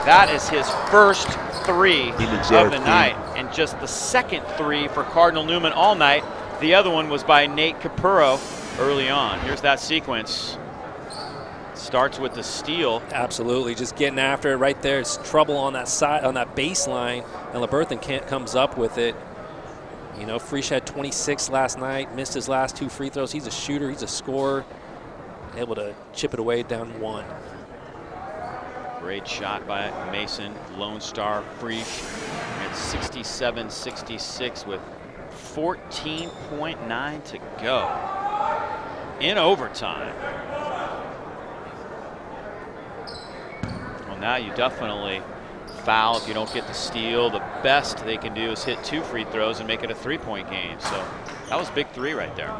That is his first 3 of the night. And just the second 3 for Cardinal Newman all night. The other one was by Nate Capurro early on. Here's that sequence. Starts with the steal. Absolutely, just getting after it right there. It's trouble on that side, on that baseline, and LeBerthan comes up with it. You know, Frisch had 26 last night, missed his last 2 free throws. He's a shooter, he's a scorer, able to chip it away down 1. Great shot by Mason, Lone Star Frisch. At 67-66 with 14.9 to go in overtime. Well, now you definitely foul if you don't get the steal. The best they can do is hit 2 free throws and make it a 3-point game. So that was big 3 right there.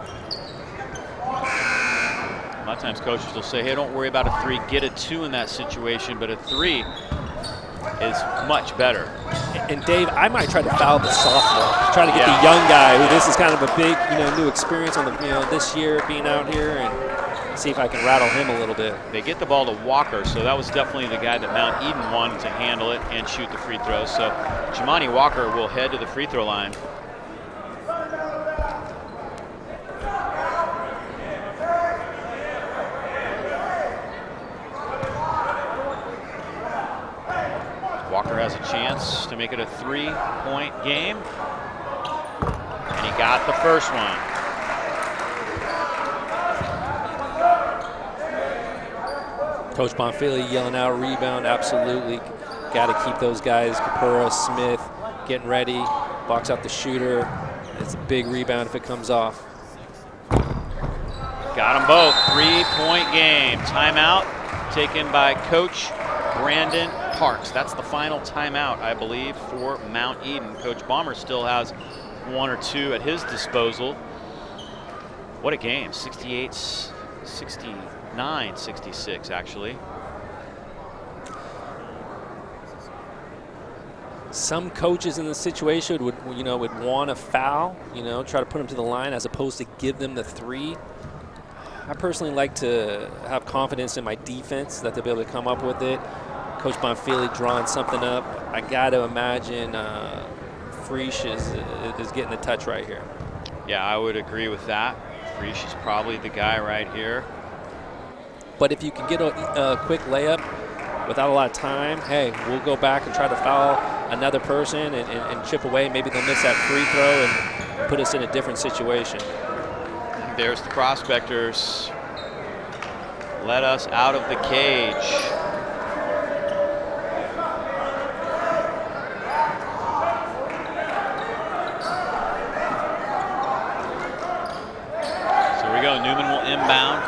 A lot of times coaches will say, hey, don't worry about a 3, get a 2 in that situation, but a 3 is much better. And Dave, I might try to foul the sophomore, try to get the young guy who this is kind of a big, new experience on the, this year being out here, and see if I can rattle him a little bit. They get the ball to Walker, so that was definitely the guy that Mount Eden wanted to handle it and shoot the free throws. So Jamani Walker will head to the free throw line. Walker has a chance to make it a 3-point game. And he got the first one. Coach Bonfili yelling out rebound, absolutely. Got to keep those guys, Capura, Smith, getting ready. Box out the shooter. It's a big rebound if it comes off. Got them both. 3-point game. Timeout taken by Coach Brandon Parks. That's the final timeout, I believe, for Mount Eden. Coach Bomber still has one or two at his disposal. What a game. 69-66, actually. Some coaches in this situation would want to foul, try to put them to the line as opposed to give them the three. I personally like to have confidence in my defense that they'll be able to come up with it. Coach Bonfili drawing something up. I got to imagine Frisch is getting a touch right here. Yeah, I would agree with that. Frisch is probably the guy right here. But if you can get a quick layup without a lot of time, hey, we'll go back and try to foul another person and chip away. Maybe they'll miss that free throw and put us in a different situation. There's the Prospectors. Let us out of the cage. So here we go. Newman will inbound.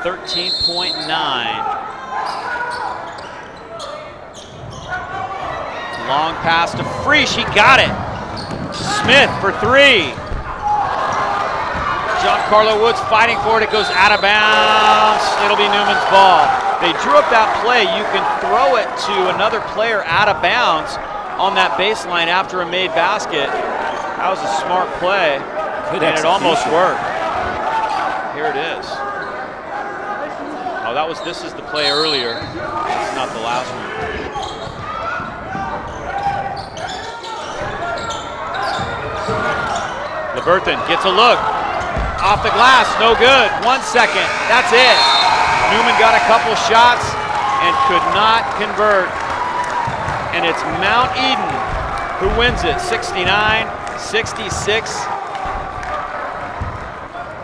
13.9. Long pass to Frisch. He got it. Smith for three. Giancarlo Woods fighting for it. It goes out of bounds. It'll be Newman's ball. They drew up that play. You can throw it to another player out of bounds on that baseline after a made basket. That was a smart play. Good and execution. it almost worked. Here it is. Oh, this is the play earlier. It's not the last one. LeBerthon gets a look. Off the glass, no good. 1 second, that's it. Newman got a couple shots and could not convert. And it's Mount Eden who wins it, 69-66.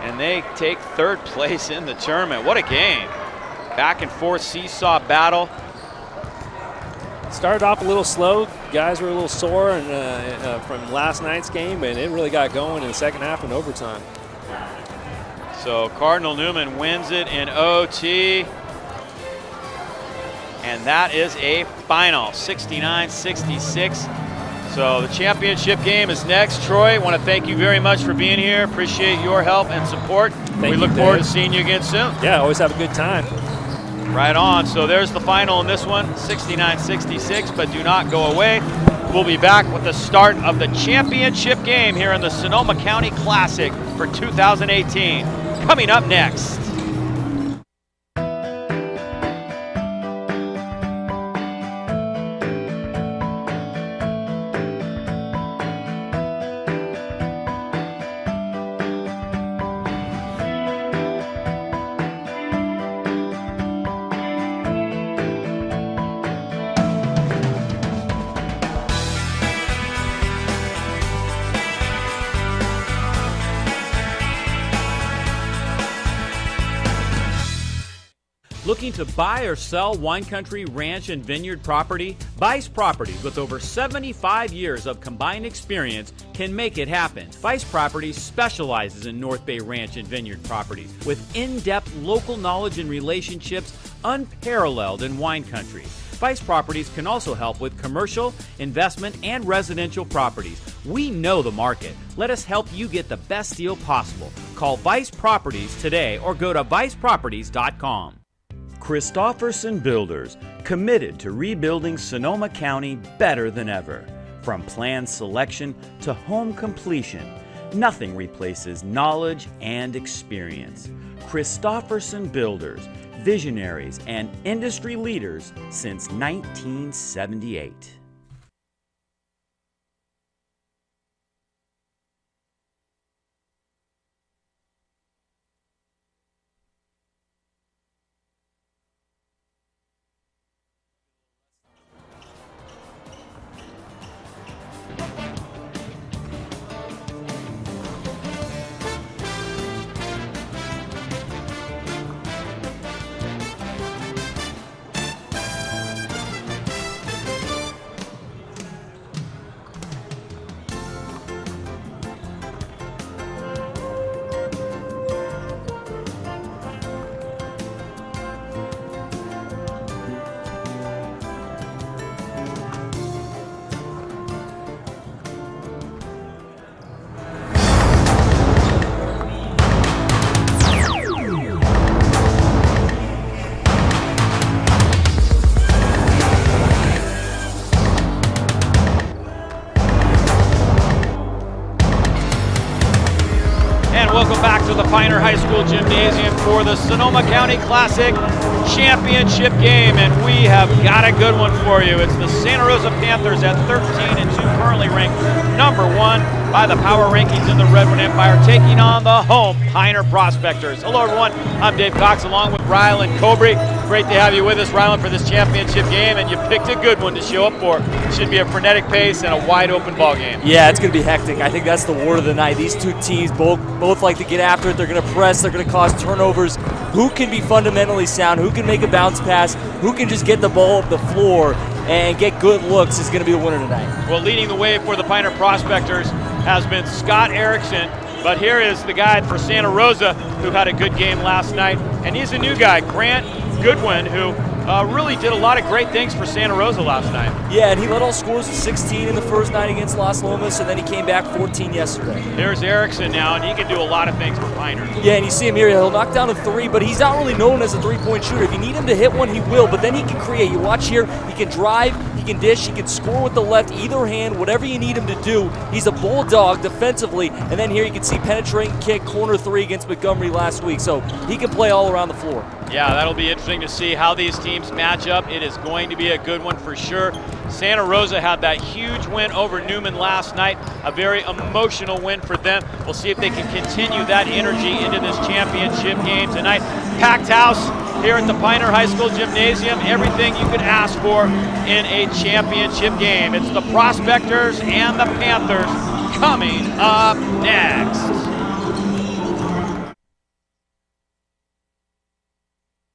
And they take third place in the tournament. What a game. Back and forth seesaw battle. Started off a little slow. Guys were a little sore from last night's game, and it really got going in the second half and overtime. So Cardinal Newman wins it in OT. And that is a final, 69-66. So the championship game is next. Troy, I want to thank you very much for being here. Appreciate your help and support. We look forward to seeing you again soon. Yeah, always have a good time. Right on. So there's the final in this one, 69-66, but do not go away. We'll be back with the start of the championship game here in the Sonoma County Classic for 2018. Coming up next. Looking to buy or sell wine country, ranch, and vineyard property? Vice Properties, with over 75 years of combined experience, can make it happen. Vice Properties specializes in North Bay ranch and vineyard properties with in-depth local knowledge and relationships unparalleled in wine country. Vice Properties can also help with commercial, investment, and residential properties. We know the market. Let us help you get the best deal possible. Call Vice Properties today or go to viceproperties.com. Christofferson Builders, committed to rebuilding Sonoma County better than ever. From plan selection to home completion, Nothing replaces knowledge and experience. Christofferson Builders, visionaries and industry leaders since 1978. Welcome back to the Pioneer High School Gymnasium for the Sonoma County Classic Championship game, and we have got a good one for you. It's the Santa Rosa Panthers at 13-2, currently ranked number 1 by the power rankings in the Redwood Empire, taking on the home Pioneer Prospectors. Hello everyone, I'm Dave Cox along with Rylan Cobry. Great to have you with us, Rylan, for this championship game, and you picked a good one to show up for. It should be a frenetic pace and a wide open ball game. Yeah, it's going to be hectic. I think that's the word of the night. These two teams both like to get after it. They're going to press. They're going to cause turnovers. Who can be fundamentally sound? Who can make a bounce pass? Who can just get the ball up the floor and get good looks is going to be the winner tonight. Well, leading the way for the Pioneer Prospectors has been Scott Erickson, but here is the guy for Santa Rosa who had a good game last night, and he's a new guy, Grant Goodwin, who really did a lot of great things for Santa Rosa last night. Yeah, and he led all scores with 16 in the first night against Las Lomas, and then he came back 14 yesterday. There's Erickson now, and he can do a lot of things for Pioneer. Yeah, and you see him here, he'll knock down a three, but he's not really known as a three-point shooter. If you need him to hit one, he will, but then he can create. You watch here, he can drive, he can dish, he can score with the left, either hand, whatever you need him to do. He's a bulldog defensively, and then here you can see penetrating kick, corner three against Montgomery last week, so he can play all around the floor. Yeah, that'll be interesting to see how these teams match up. It is going to be a good one for sure. Santa Rosa had that huge win over Newman last night, a very emotional win for them. We'll see if they can continue that energy into this championship game tonight. Packed house here at the Pioneer High School Gymnasium. Everything you could ask for in a championship game. It's the Prospectors and the Panthers coming up next.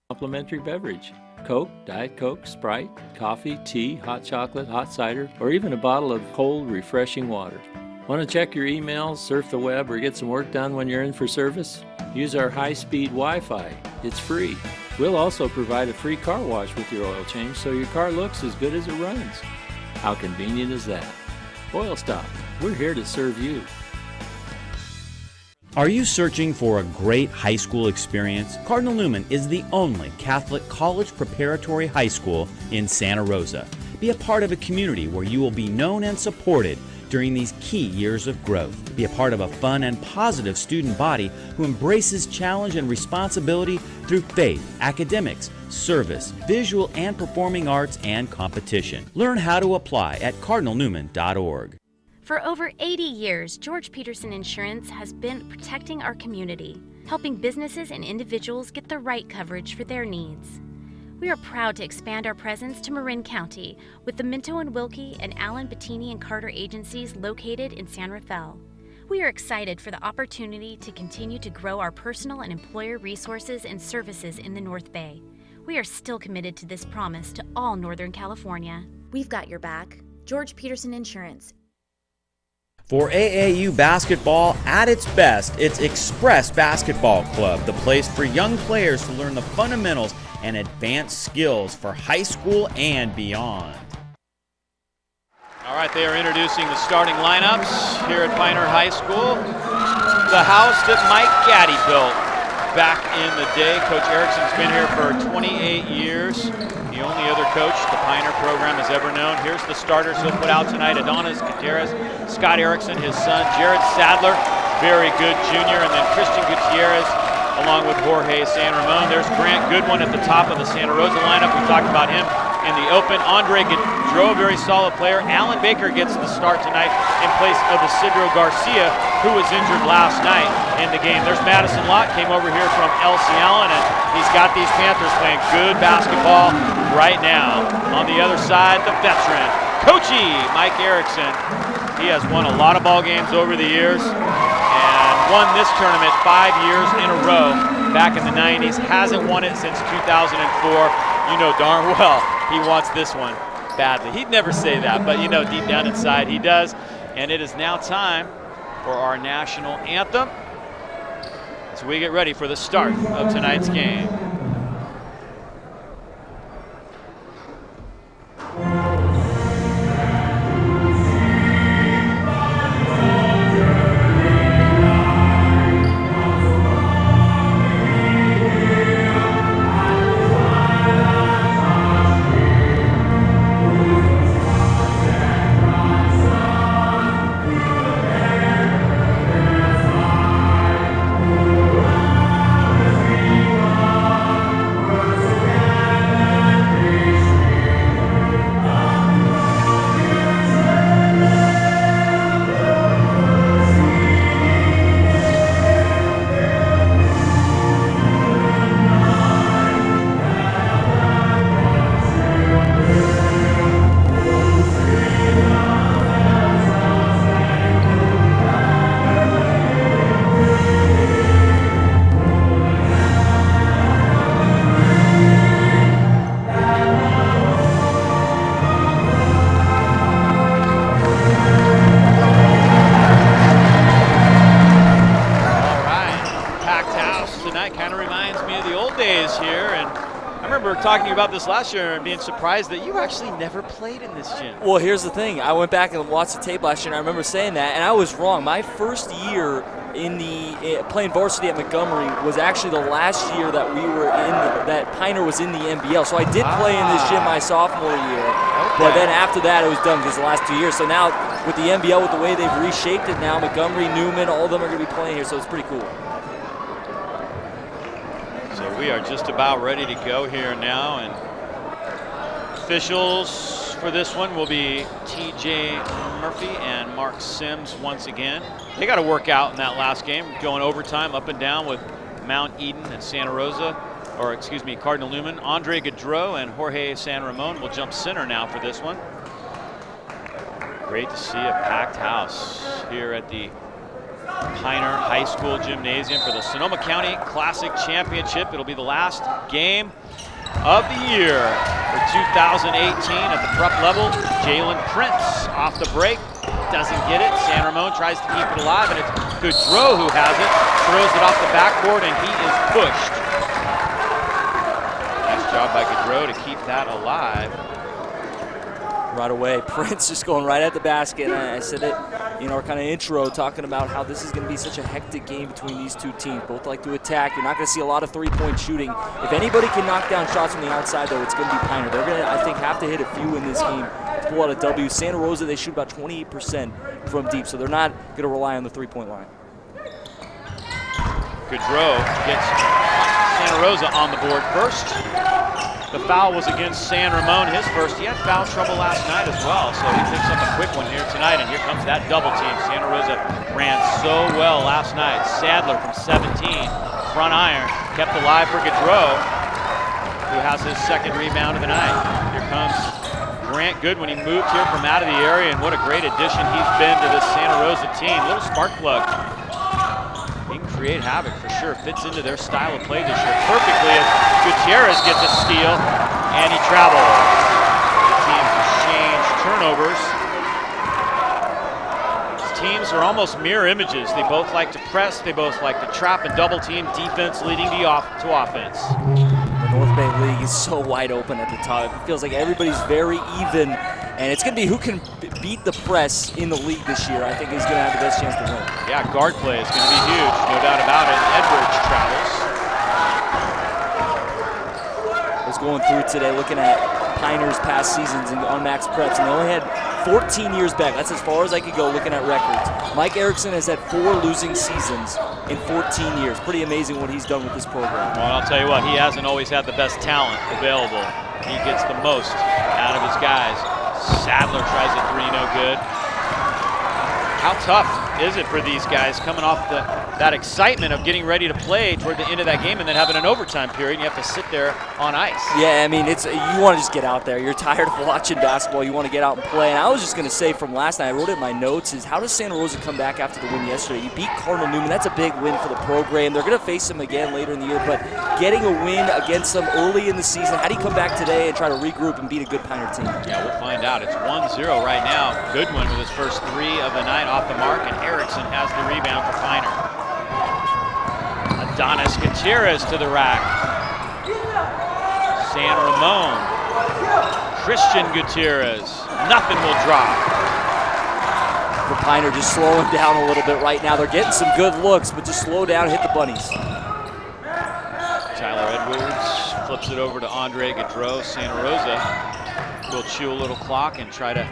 Complimentary beverage: Coke, Diet Coke, Sprite, coffee, tea, hot chocolate, hot cider, or even a bottle of cold, refreshing water. Want to check your emails, surf the web, or get some work done when you're in for service? Use our high-speed Wi-Fi. It's free. We'll also provide a free car wash with your oil change so your car looks as good as it runs. How convenient is that? Oil Stop. We're here to serve you. Are you searching for a great high school experience? Cardinal Newman is the only Catholic college preparatory high school in Santa Rosa. Be a part of a community where you will be known and supported during these key years of growth. Be a part of a fun and positive student body who embraces challenge and responsibility through faith, academics, service, visual and performing arts, and competition. Learn how to apply at cardinalnewman.org. For over 80 years, George Peterson Insurance has been protecting our community, helping businesses and individuals get the right coverage for their needs. We are proud to expand our presence to Marin County with the Minto and Wilkie and Allen, Bettini and Carter agencies located in San Rafael. We are excited for the opportunity to continue to grow our personal and employer resources and services in the North Bay. We are still committed to this promise to all Northern California. We've got your back. George Peterson Insurance. For AAU basketball at its best, it's Express Basketball Club, the place for young players to learn the fundamentals and advanced skills for high school and beyond. All right, they are introducing the starting lineups here at Pioneer High School. The house that Mike Gaddy built back in the day. Coach Erickson's been here for 28 years. The only other coach the Pioneer program has ever known. Here's the starters he'll put out tonight: Adonis Gutierrez, Scott Erickson, his son, Jared Sadler, very good junior, and then Christian Gutierrez along with Jorge San Ramon. There's Grant Goodwin at the top of the Santa Rosa lineup. We talked about him in the open. Andre Gaudreau, very solid player. Alan Baker gets the start tonight in place of Isidro Garcia, who was injured last night in the game. There's Madison Lott, came over here from Elsie Allen, and he's got these Panthers playing good basketball right now. On the other side, the veteran, Coachy Mike Erickson. He has won a lot of ball games over the years and won this tournament 5 years in a row back in the 90s. Hasn't won it since 2004. You know darn well he wants this one badly. He'd never say that, but you know deep down inside he does. And it is now time for our national anthem as we get ready for the start of tonight's game. Talking to you about this last year and being surprised that you actually never played in this gym. Well, here's the thing. I went back and watched the tape last year, and I remember saying that, and I was wrong. My first year in playing varsity at Montgomery was actually the last year that we were that Piner was in the NBL. So I did play in this gym my sophomore year, but then after that it was done because the last 2 years. So now with the NBL, with the way they've reshaped it now, Montgomery, Newman, all of them are going to be playing here, so it's pretty cool. So we are just about ready to go here now, and officials for this one will be TJ Murphy and Mark Sims once again. They got to work out in that last game, going overtime up and down with Mount Eden and Santa Rosa, or excuse me, Cardinal Newman. Andre Gaudreau and Jorge San Ramon will jump center now for this one. Great to see a packed house here at the Piner High School Gymnasium for the Sonoma County Classic Championship. It'll be the last game of the year for 2018 at the prep level. Jalen Prince off the break, doesn't get it. San Ramon tries to keep it alive, and it's Gaudreau who has it, throws it off the backboard, and he is pushed. Nice job by Gaudreau to keep that alive. Right away, Prince just going right at the basket. And I said it in our kind of intro, talking about how this is going to be such a hectic game between these two teams. Both like to attack. You're not going to see a lot of three-point shooting. If anybody can knock down shots from the outside, though, it's going to be Piner. They're going to, I think, have to hit a few in this game to pull out a W. Santa Rosa, they shoot about 28% from deep, so they're not going to rely on the three-point line. Gaudreau gets Santa Rosa on the board first. The foul was against San Ramon, his first. He had foul trouble last night as well, so he picks up a quick one here tonight, and here comes that double team. Santa Rosa ran so well last night. Sadler from 17, front iron, kept alive for Gaudreau, who has his second rebound of the night. Here comes Grant Goodwin. He moved here from out of the area, and what a great addition he's been to this Santa Rosa team. Little spark plug. He can create havoc for sure. Fits into their style of play this year perfectly as Gutierrez gets a steal, and he travels. The teams exchange turnovers. These teams are almost mirror images. They both like to press, they both like to trap and double team, defense leading to offense. The North Bay League is so wide open at the top. It feels like everybody's very even, and it's going to be who can beat the press in the league this year. I think is going to have the best chance to win. Yeah, guard play is going to be huge, no doubt about it. Edwards travels. I was going through today looking at Piner's past seasons on max preps, and they only had 14 years back. That's as far as I could go looking at records. Mike Erickson has had 4 losing seasons in 14 years. Pretty amazing what he's done with this program. Well, I'll tell you what, he hasn't always had the best talent available. He gets the most out of his guys. Sadler tries a 3, no good. How tough is it for these guys coming off that excitement of getting ready to play toward the end of that game and then having an overtime period and you have to sit there on ice? Yeah, I mean, you want to just get out there. You're tired of watching basketball. You want to get out and play. And I was just going to say from last night, I wrote it in my notes, is how does Santa Rosa come back after the win yesterday? You beat Cardinal Newman. That's a big win for the program. They're going to face them again later in the year, but getting a win against them early in the season, how do you come back today and try to regroup and beat a good Piner team? Yeah, we'll find out. It's 1-0 right now. Goodwin with his first 3 of the night off the mark, and Erickson has the rebound for Piner. Adonis Gutierrez to the rack. San Ramon. Christian Gutierrez. Nothing will drop. For Piner just slowing down a little bit right now. They're getting some good looks, but just slow down, hit the bunnies. Tyler Edwards flips it over to Andre Gaudreau. Santa Rosa will chew a little clock and try to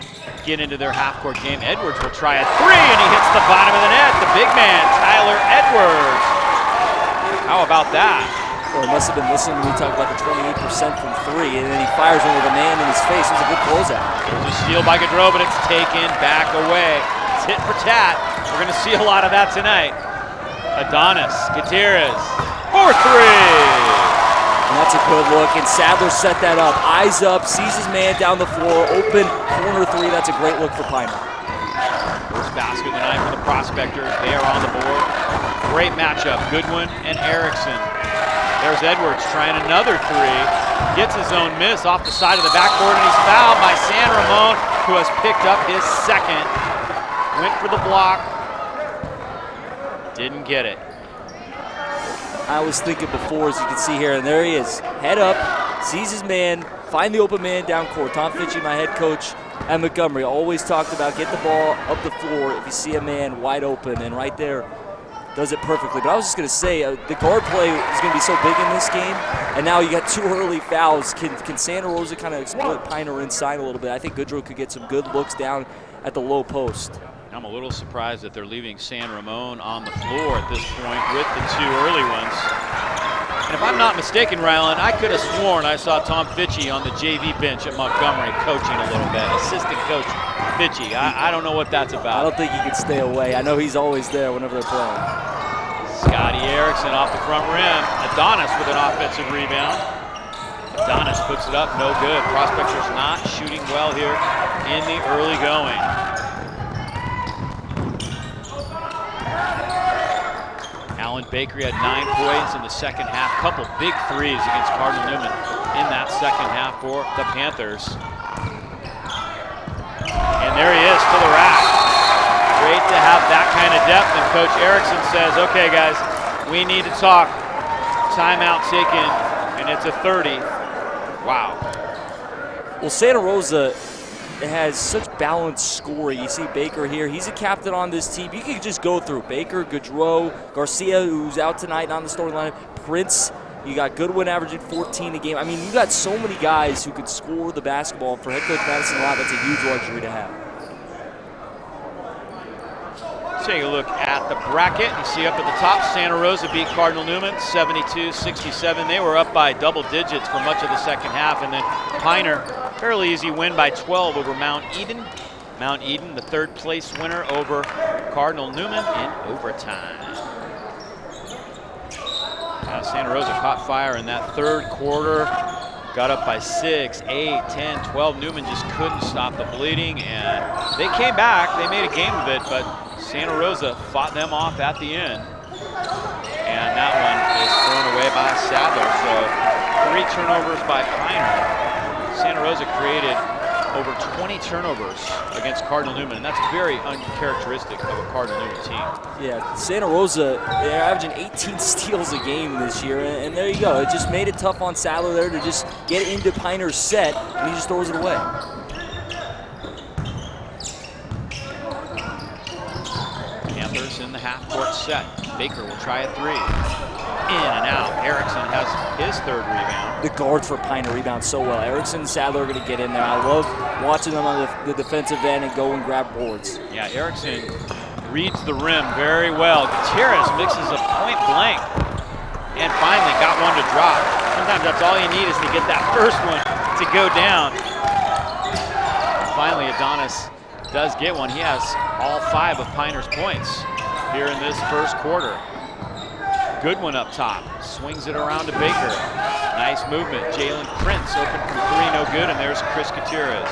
get into their half-court game. Edwards will try a 3, and he hits the bottom of the net. The big man, Tyler Edwards. How about that? Well, he must have been listening when we talked about the 28% from 3, and then he fires one with a man in his face. It was a good closeout. There's a steal by Gaudreau, but it's taken back away. It's hit for tat. We're going to see a lot of that tonight. Adonis Gutierrez for 3. And that's a good look, and Sadler set that up. Eyes up, sees his man down the floor, open, corner 3. That's a great look for Piner. First basket of the night for the Prospectors. They are on the board. Great matchup, Goodwin and Erickson. There's Edwards trying another 3. Gets his own miss off the side of the backboard, and he's fouled by San Ramon, who has picked up his second. Went for the block. Didn't get it. I was thinking before, as you can see here, and there he is. Head up, sees his man, find the open man down court. Tom Fitchie, my head coach at Montgomery, always talked about get the ball up the floor if you see a man wide open, and right there does it perfectly. But I was just going to say, the guard play is going to be so big in this game, and now you got 2 early fouls. Can Santa Rosa kind of split Piner inside a little bit? I think Gaudreau could get some good looks down at the low post. I'm a little surprised that they're leaving San Ramon on the floor at this point with the 2 early ones. And if I'm not mistaken, Rylan, I could have sworn I saw Tom Fitchie on the JV bench at Montgomery coaching a little bit. Assistant coach Fitchie. I don't know what that's about. I don't think he can stay away. I know he's always there whenever they're playing. Scotty Erickson off the front rim. Adonis with an offensive rebound. Adonis puts it up, no good. Prospectors not shooting well here in the early going. Alan Bakery had 9 points in the second half. Couple big 3s against Cardinal Newman in that second half for the Panthers. And there he is to the rack. Great to have that kind of depth. And Coach Erickson says, okay, guys, we need to talk. Timeout taken, and it's a 30. Wow. Well, Santa Rosa has such balanced scoring. You see Baker here. He's a captain on this team. You can just go through Baker, Gaudreau, Garcia, who's out tonight on the starting lineup, Prince. You got Goodwin averaging 14 a game. I mean, you got so many guys who could score the basketball. For head coach Madison Lott, that's a huge luxury to have. Take a look at the bracket. You see up at the top, Santa Rosa beat Cardinal Newman 72-67. They were up by double digits for much of the second half. And then Piner, fairly easy win by 12 over Mount Eden. Mount Eden, the 3rd place winner over Cardinal Newman in overtime. Santa Rosa caught fire in that 3rd quarter. Got up by 6, 8, 10, 12. Newman just couldn't stop the bleeding, and they came back. They made a game of it, but Santa Rosa fought them off at the end. And that one is thrown away by Sadler. So 3 turnovers by Piner. Santa Rosa created over 20 turnovers against Cardinal Newman, and that's very uncharacteristic of a Cardinal Newman team. Yeah, Santa Rosa, they're averaging 18 steals a game this year, and there you go. It just made it tough on Sadler there to just get into Piner's set, and he just throws it away. Panthers in the half-court set. Baker will try a three. In and out. Erickson has his third rebound. The guards for Piner rebound so well. Erickson and Sadler are going to get in there. I love watching them on the defensive end and go and grab boards. Yeah, Erickson reads the rim very well. Gutierrez mixes a point blank and finally got one to drop. Sometimes that's all you need is to get that first one to go down. Finally, Adonis does get one. He has all 5 of Piner's points here in this first quarter. Good one up top. Swings it around to Baker. Nice movement. Jalen Prince open from 3, no good, and there's Chris Gutierrez.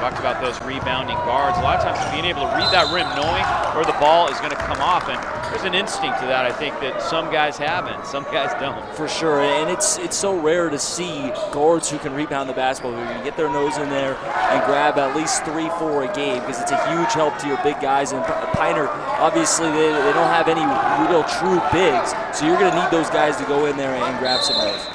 Talked about those rebounding guards. A lot of times being able to read that rim, knowing where the ball is going to come off, and there's an instinct to that, I think, that some guys have and some guys don't. For sure, and it's so rare to see guards who can rebound the basketball, who can get their nose in there and grab at least 3-4 a game, because it's a huge help to your big guys. And Piner, obviously, they don't have any real true bigs, so you're going to need those guys to go in there and grab some of those.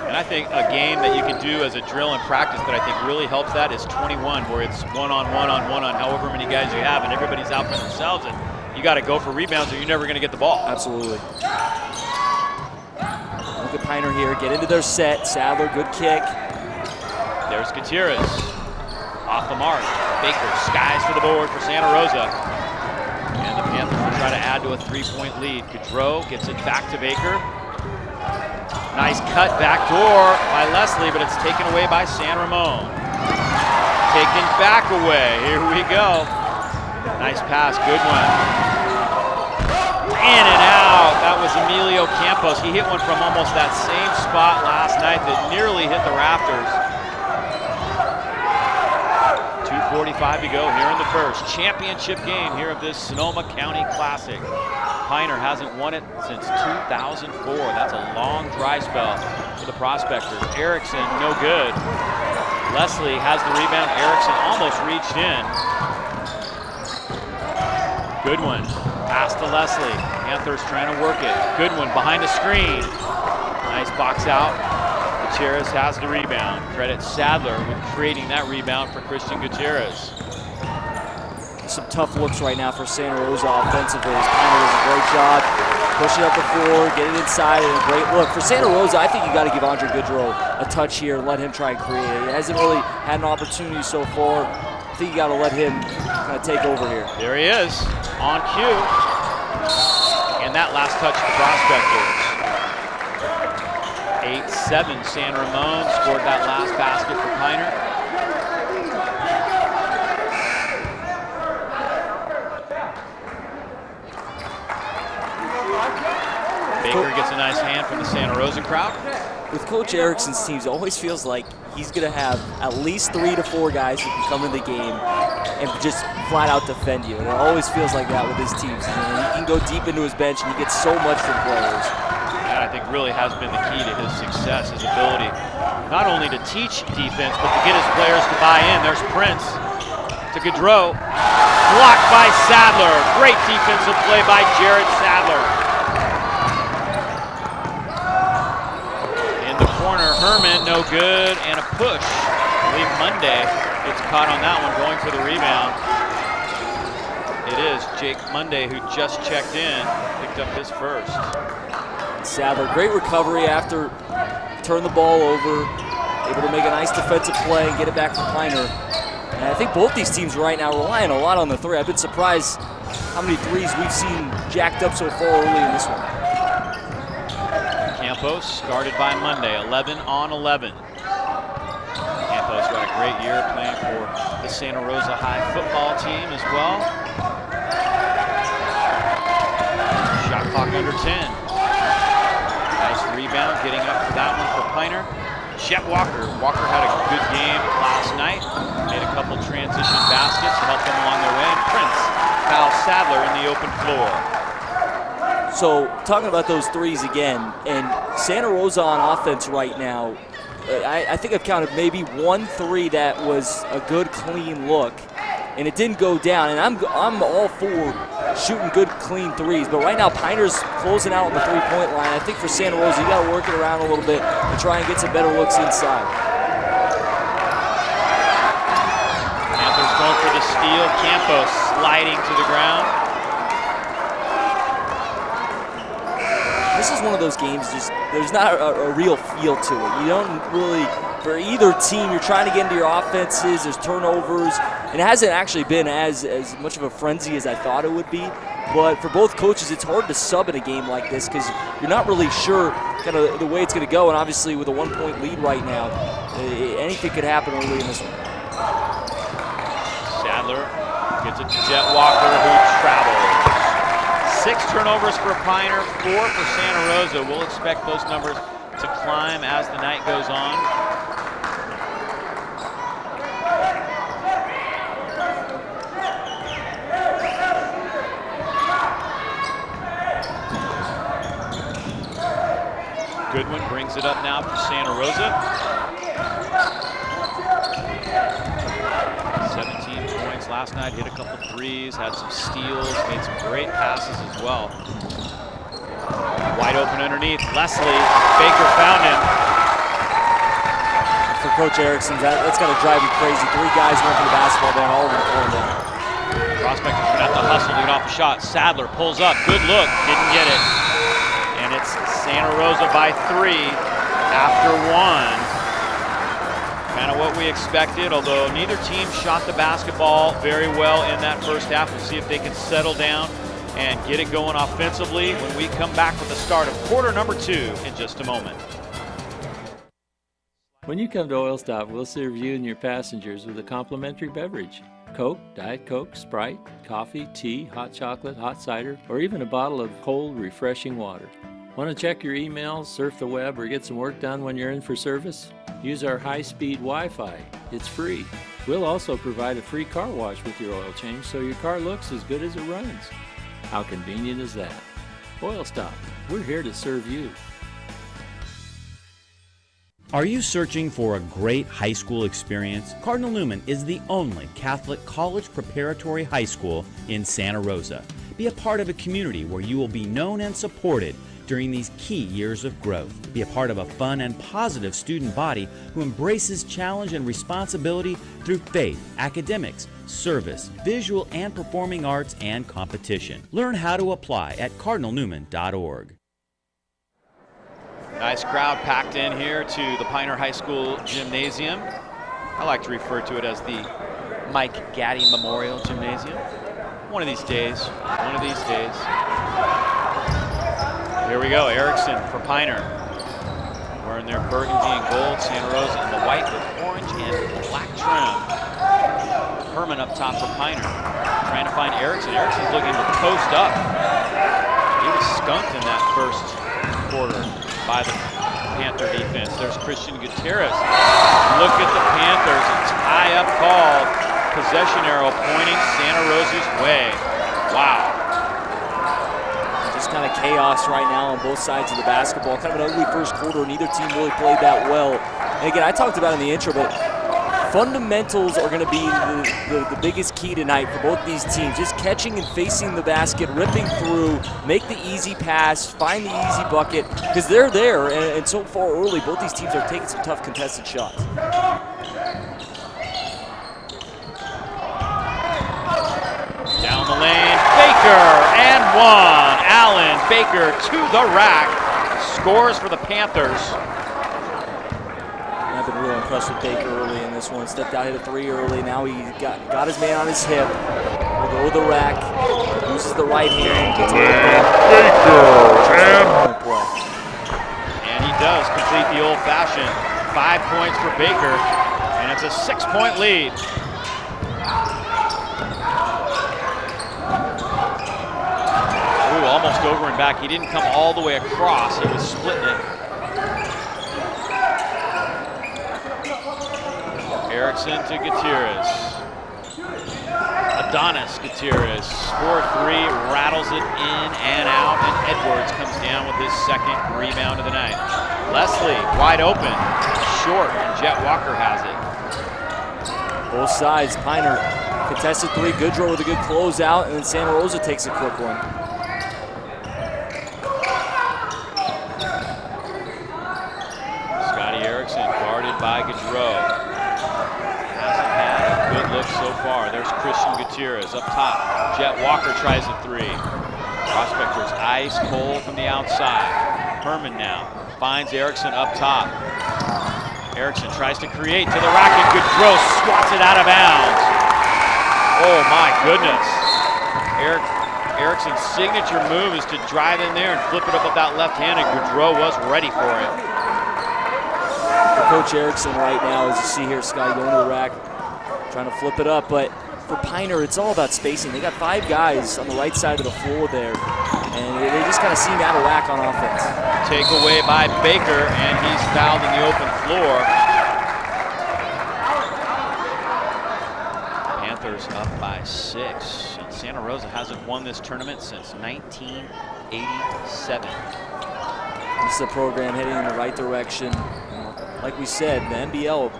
And I think a game that you can do as a drill in practice that I think really helps that is 21, where it's one-on-one however many guys you have, and everybody's out for themselves, and you got to go for rebounds or you're never going to get the ball. Absolutely. Look at Piner here, get into their set. Sadler, good kick. There's Gutierrez. Off the mark. Baker skies for the board for Santa Rosa. And the Panthers will try to add to a 3-point lead. Gaudreau gets it back to Baker. Nice cut backdoor by Leslie, but it's taken away by San Ramon. Taken back away. Here we go. Nice pass, good one. In and out. That was Emilio Campos. He hit one from almost that same spot last night that nearly hit the rafters. 2:45 to go here in the first. Championship game here of this Sonoma County Classic. Piner hasn't won it since 2004. That's a long dry spell for the Prospectors. Erickson, no good. Leslie has the rebound. Erickson almost reached in. Good one. Pass to Leslie. Panthers trying to work it. Good one behind the screen. Nice box out. Gutierrez has the rebound. Credit Sadler with creating that rebound for Christian Gutierrez. Some tough looks right now for Santa Rosa offensively. Piner does a great job pushing up the floor, getting inside, and a great look. For Santa Rosa, I think you got to give Andre Gaudreau a touch here and let him try and create it. He hasn't really had an opportunity so far. I think you got to let him kind of take over here. There he is, on cue. And that last touch to the Prospectors. 8-7, San Ramon scored that last basket for Piner. Baker gets a nice hand from the Santa Rosa crowd. With Coach Erickson's teams, it always feels like he's going to have at least 3 to 4 guys who can come in the game and just flat out defend you. And it always feels like that with his teams. You know, he can go deep into his bench and he gets so much from players. That I think really has been the key to his success, his ability not only to teach defense, but to get his players to buy in. There's Prince to Gaudreau. Blocked by Sadler. Great defensive play by Jared Sadler. In the corner, Herman, no good, and a push. I believe Monday gets caught on that one, going for the rebound. It is Jake Monday, who just checked in, picked up his first. Sadler, great recovery after turn the ball over, able to make a nice defensive play and get it back for Piner. And I think both these teams right now relying a lot on the three. I've been surprised how many threes we've seen jacked up so far early in this one. Campos guarded by Monday, 11 on 11. Campos got a great year playing for the Santa Rosa High football team as well. Shot clock under 10. Nice rebound, getting up for that one for Piner. Chet Walker. Walker had a good game last night. Made a couple transition baskets to help them along their way. And Prince fouls Sadler in the open floor. So talking about those threes again, and Santa Rosa on offense right now, I think I've counted maybe 1 3 that was a good clean look, and it didn't go down. And I'm all for shooting good clean threes, but right now Piner's closing out on the 3-point line. I think for Santa Rosa, you got to work it around a little bit and try and get some better looks inside. Panthers going for the steal. Campos sliding to the ground. this is one of those games, just there's not a real feel to it. You don't really, for either team, you're trying to get into your offenses, there's turnovers, and it hasn't actually been as much of a frenzy as I thought it would be. But for both coaches, it's hard to sub in a game like this because you're not really sure kind of the way it's going to go. And obviously with a 1-point lead right now, anything could happen early in this one. Sadler gets it to Jet Walker, who travels. 6 turnovers for Piner, 4 for Santa Rosa. We'll expect those numbers to climb as the night goes on. Goodwin brings it up now for Santa Rosa. 17 points last night, hit a couple threes, had some steals, made some great passes as well. Wide open underneath, Leslie, Baker found him. For Coach Erickson, that's got to drive you crazy. 3 guys went for the basketball down, all of them throwing down. Prospectors gonna have to hustle to get off a shot. Sadler pulls up, good look, didn't get it. And it's Santa Rosa by 3 after 1. Kind of what we expected, although neither team shot the basketball very well in that first half. We'll see if they can settle down and get it going offensively when we come back with the start of quarter number 2 in just a moment. When you come to Oil Stop, we'll serve you and your passengers with a complimentary beverage. Coke, Diet Coke, Sprite, coffee, tea, hot chocolate, hot cider, or even a bottle of cold, refreshing water. Want to check your emails, surf the web, or get some work done when you're in for service? Use our high-speed Wi-Fi. It's free. We'll also provide a free car wash with your oil change so your car looks as good as it runs. How convenient is that? Oil Stop. We're here to serve you. Are you searching for a great high school experience? Cardinal Newman is the only Catholic college preparatory high school in Santa Rosa. Be a part of a community where you will be known and supported during these key years of growth. Be a part of a fun and positive student body who embraces challenge and responsibility through faith, academics, service, visual and performing arts, and competition. Learn how to apply at cardinalnewman.org. Nice crowd packed in here to the Piner High School Gymnasium. I like to refer to it as the Mike Gaddy Memorial Gymnasium. One of these days, one of these days. Here we go, Erickson for Piner. Wearing their burgundy and gold, Santa Rosa in the white with orange and black trim. Herman up top for Piner. Trying to find Erickson. Erickson's looking to post up. He was skunked in that first quarter by the Panther defense. There's Christian Gutierrez. Look at the Panthers, a tie-up call. Possession arrow pointing Santa Rosa's way. Wow. Just kind of chaos right now on both sides of the basketball. Kind of an ugly first quarter. Neither team really played that well. And again, I talked about it in the intro, but fundamentals are going to be the biggest key tonight for both these teams. Just catching and facing the basket, ripping through, make the easy pass, find the easy bucket, because they're there, and so far early, both these teams are taking some tough contested shots. Down the lane, Baker, and 1. Allen Baker to the rack, scores for the Panthers. I've been really impressed with Baker early in this one. Stepped out, hit a 3 early. Now he got his man on his hip. Will go to the rack, uses the right hand. And he does complete the old-fashioned. 5 points for Baker, and it's a 6-point lead. Ooh, almost over and back. He didn't come all the way across. He was splitting it. Erickson to Gutierrez. Adonis Gutierrez, 4-3, rattles it in and out, and Edwards comes down with his second rebound of the night. Leslie, wide open, short, and Jet Walker has it. Both sides, Piner contested 3, Goodrow with a good closeout, and then Santa Rosa takes a quick one. Scotty Erickson guarded by Goodrow. Good look so far. There's Christian Gutierrez up top. Jet Walker tries a 3. Prospectors ice cold from the outside. Herman now finds Erickson up top. Erickson tries to create to the racket. Goodrow swats it out of bounds. Oh my goodness. Erickson's signature move is to drive in there and flip it up with that left hand, and Goodrow was ready for it. For Coach Erickson right now, as you see here, Scotty going to the rack, trying to flip it up, but for Piner, it's all about spacing. They got 5 guys on the right side of the floor there, and they just kind of seem out of whack on offense. Takeaway by Baker, and he's fouled in the open floor. Panthers up by 6. And Santa Rosa hasn't won this tournament since 1987. This is a program heading in the right direction. Like we said, the NBL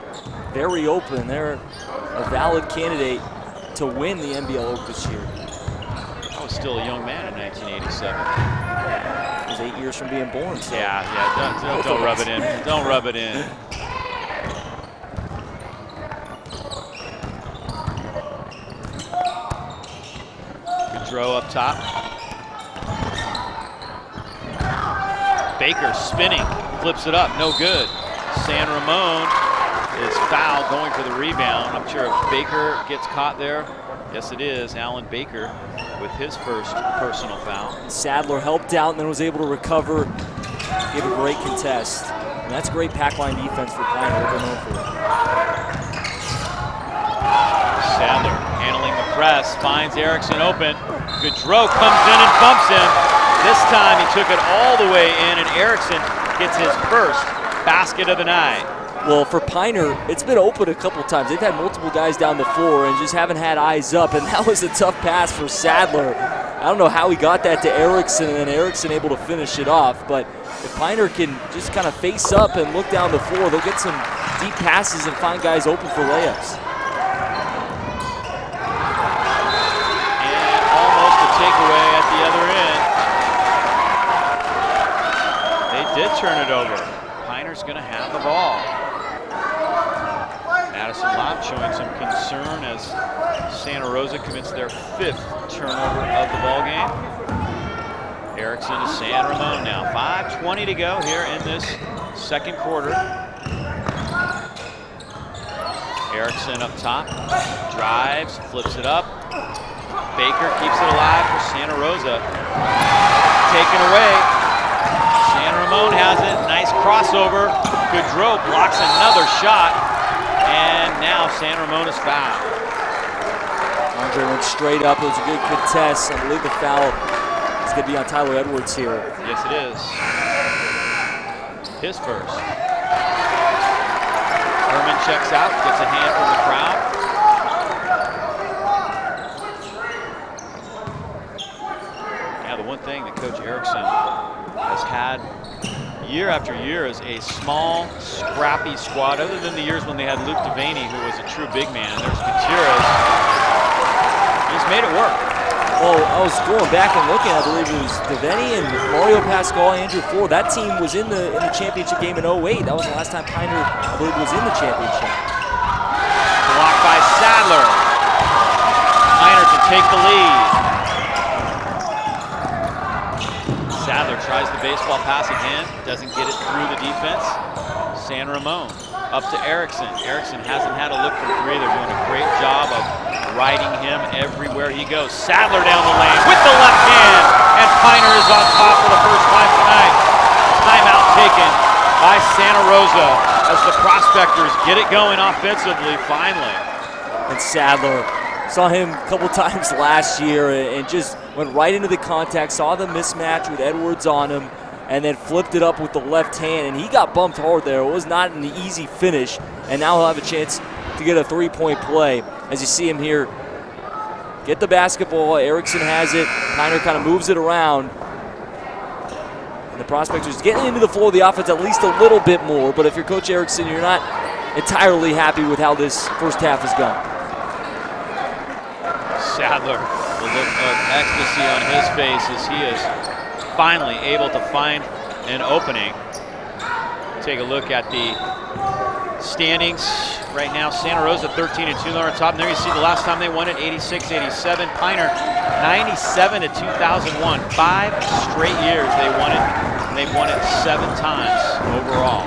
very open. They're a valid candidate to win the NBL Oak this year. I was still a young man in 1987. It was 8 years from being born. So. Yeah, don't rub it in. Don't rub it in. Goodrow up top. Baker spinning, flips it up, no good. San Ramon is fouled going for the rebound. I'm sure if Baker gets caught there, yes it is, Alan Baker with his first personal foul. Sadler helped out and then was able to recover, gave a great contest. And that's great pack line defense for Piner. Sadler handling the press, finds Erickson open. Goodrow comes in and bumps him. This time he took it all the way in, and Erickson gets his first basket of the night. Well, for Piner, it's been open a couple times. They've had multiple guys down the floor and just haven't had eyes up, and that was a tough pass for Sadler. I don't know how he got that to Erickson, and then Erickson able to finish it off, but if Piner can just kind of face up and look down the floor, they'll get some deep passes and find guys open for layups. And almost a takeaway at the other end. They did turn it over. Piner's going to have the ball. Madison Lobb showing some concern as Santa Rosa commits their 5th turnover of the ball game. Erickson to San Ramon now. 5:20 to go here in this second quarter. Erickson up top, drives, flips it up. Baker keeps it alive for Santa Rosa. Taken away. San Ramon has it. Nice crossover. Goodrow blocks another shot. And now San Ramon is fouled. Andre went straight up. It was a good contest. I believe the foul is going to be on Tyler Edwards here. Yes, it is. His first. Herman checks out, gets a hand from the crowd. Yeah, the one thing that Coach Erickson has had year after year is a small, scrappy squad, other than the years when they had Luke Devaney, who was a true big man. There's Gutierrez. He's made it work. Well, I was going back and looking. I believe it was Devaney and Mario Pascal, Andrew Ford. That team was in the championship game in 08. That was the last time Piner, I believe, was in the championship. Blocked by Sadler. Piner to take the lead. Sadler tries the baseball pass again, doesn't get it through the defense. San Ramon up to Erickson. Erickson hasn't had a look from 3. They're doing a great job of riding him everywhere he goes. Sadler down the lane with the left hand, and Piner is on top for the first time tonight. Timeout taken by Santa Rosa as the Prospectors get it going offensively finally. And Sadler, saw him a couple times last year and just went right into the contact, saw the mismatch with Edwards on him, and then flipped it up with the left hand, and he got bumped hard there. It was not an easy finish, and now he'll have a chance to get a 3-point play. As you see him here, get the basketball, Erickson has it, Piner kind of moves it around, and the Prospectors getting into the flow of the offense at least a little bit more, but if you're Coach Erickson, you're not entirely happy with how this first half has gone. Sadler, the look of ecstasy on his face as he is finally able to find an opening. Take a look at the standings right now. Santa Rosa 13-2, they're on top. And there you see the last time they won it, 86-87. Piner 97 to 2001. 5 straight years they won it and they've won it 7 times overall.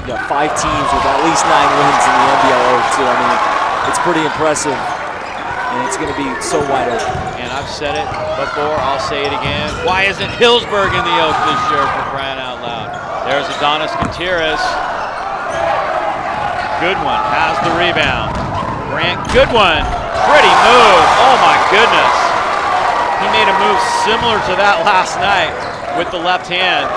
You got 5 teams with at least 9 wins in the NBLO too. I mean, it's pretty impressive, and it's going to be so wide open. And I've said it before, I'll say it again. Why isn't Hillsburg in the Oak this year, for crying out loud? There's Adonis Gutierrez. Goodwin has the rebound. Grant Goodwin, pretty move. Oh my goodness. He made a move similar to that last night with the left hand.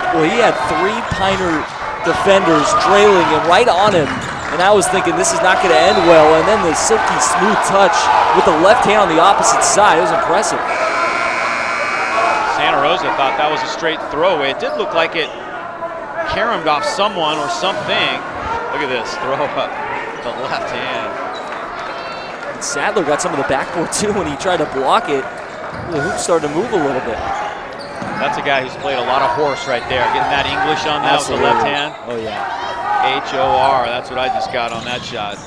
Well, he had 3 Piner defenders trailing him right on him, and I was thinking this is not going to end well, and then the silky smooth touch with the left hand on the opposite side. It was impressive. Santa Rosa thought that was a straight throwaway. It did look like it caromed off someone or something. Look at this, throw up the left hand. And Sadler got some of the backboard too when he tried to block it. The hoop started to move a little bit. That's a guy who's played a lot of horse right there. Getting that English on that with the left hand. Oh yeah. H-O-R, that's what I just got on that shot.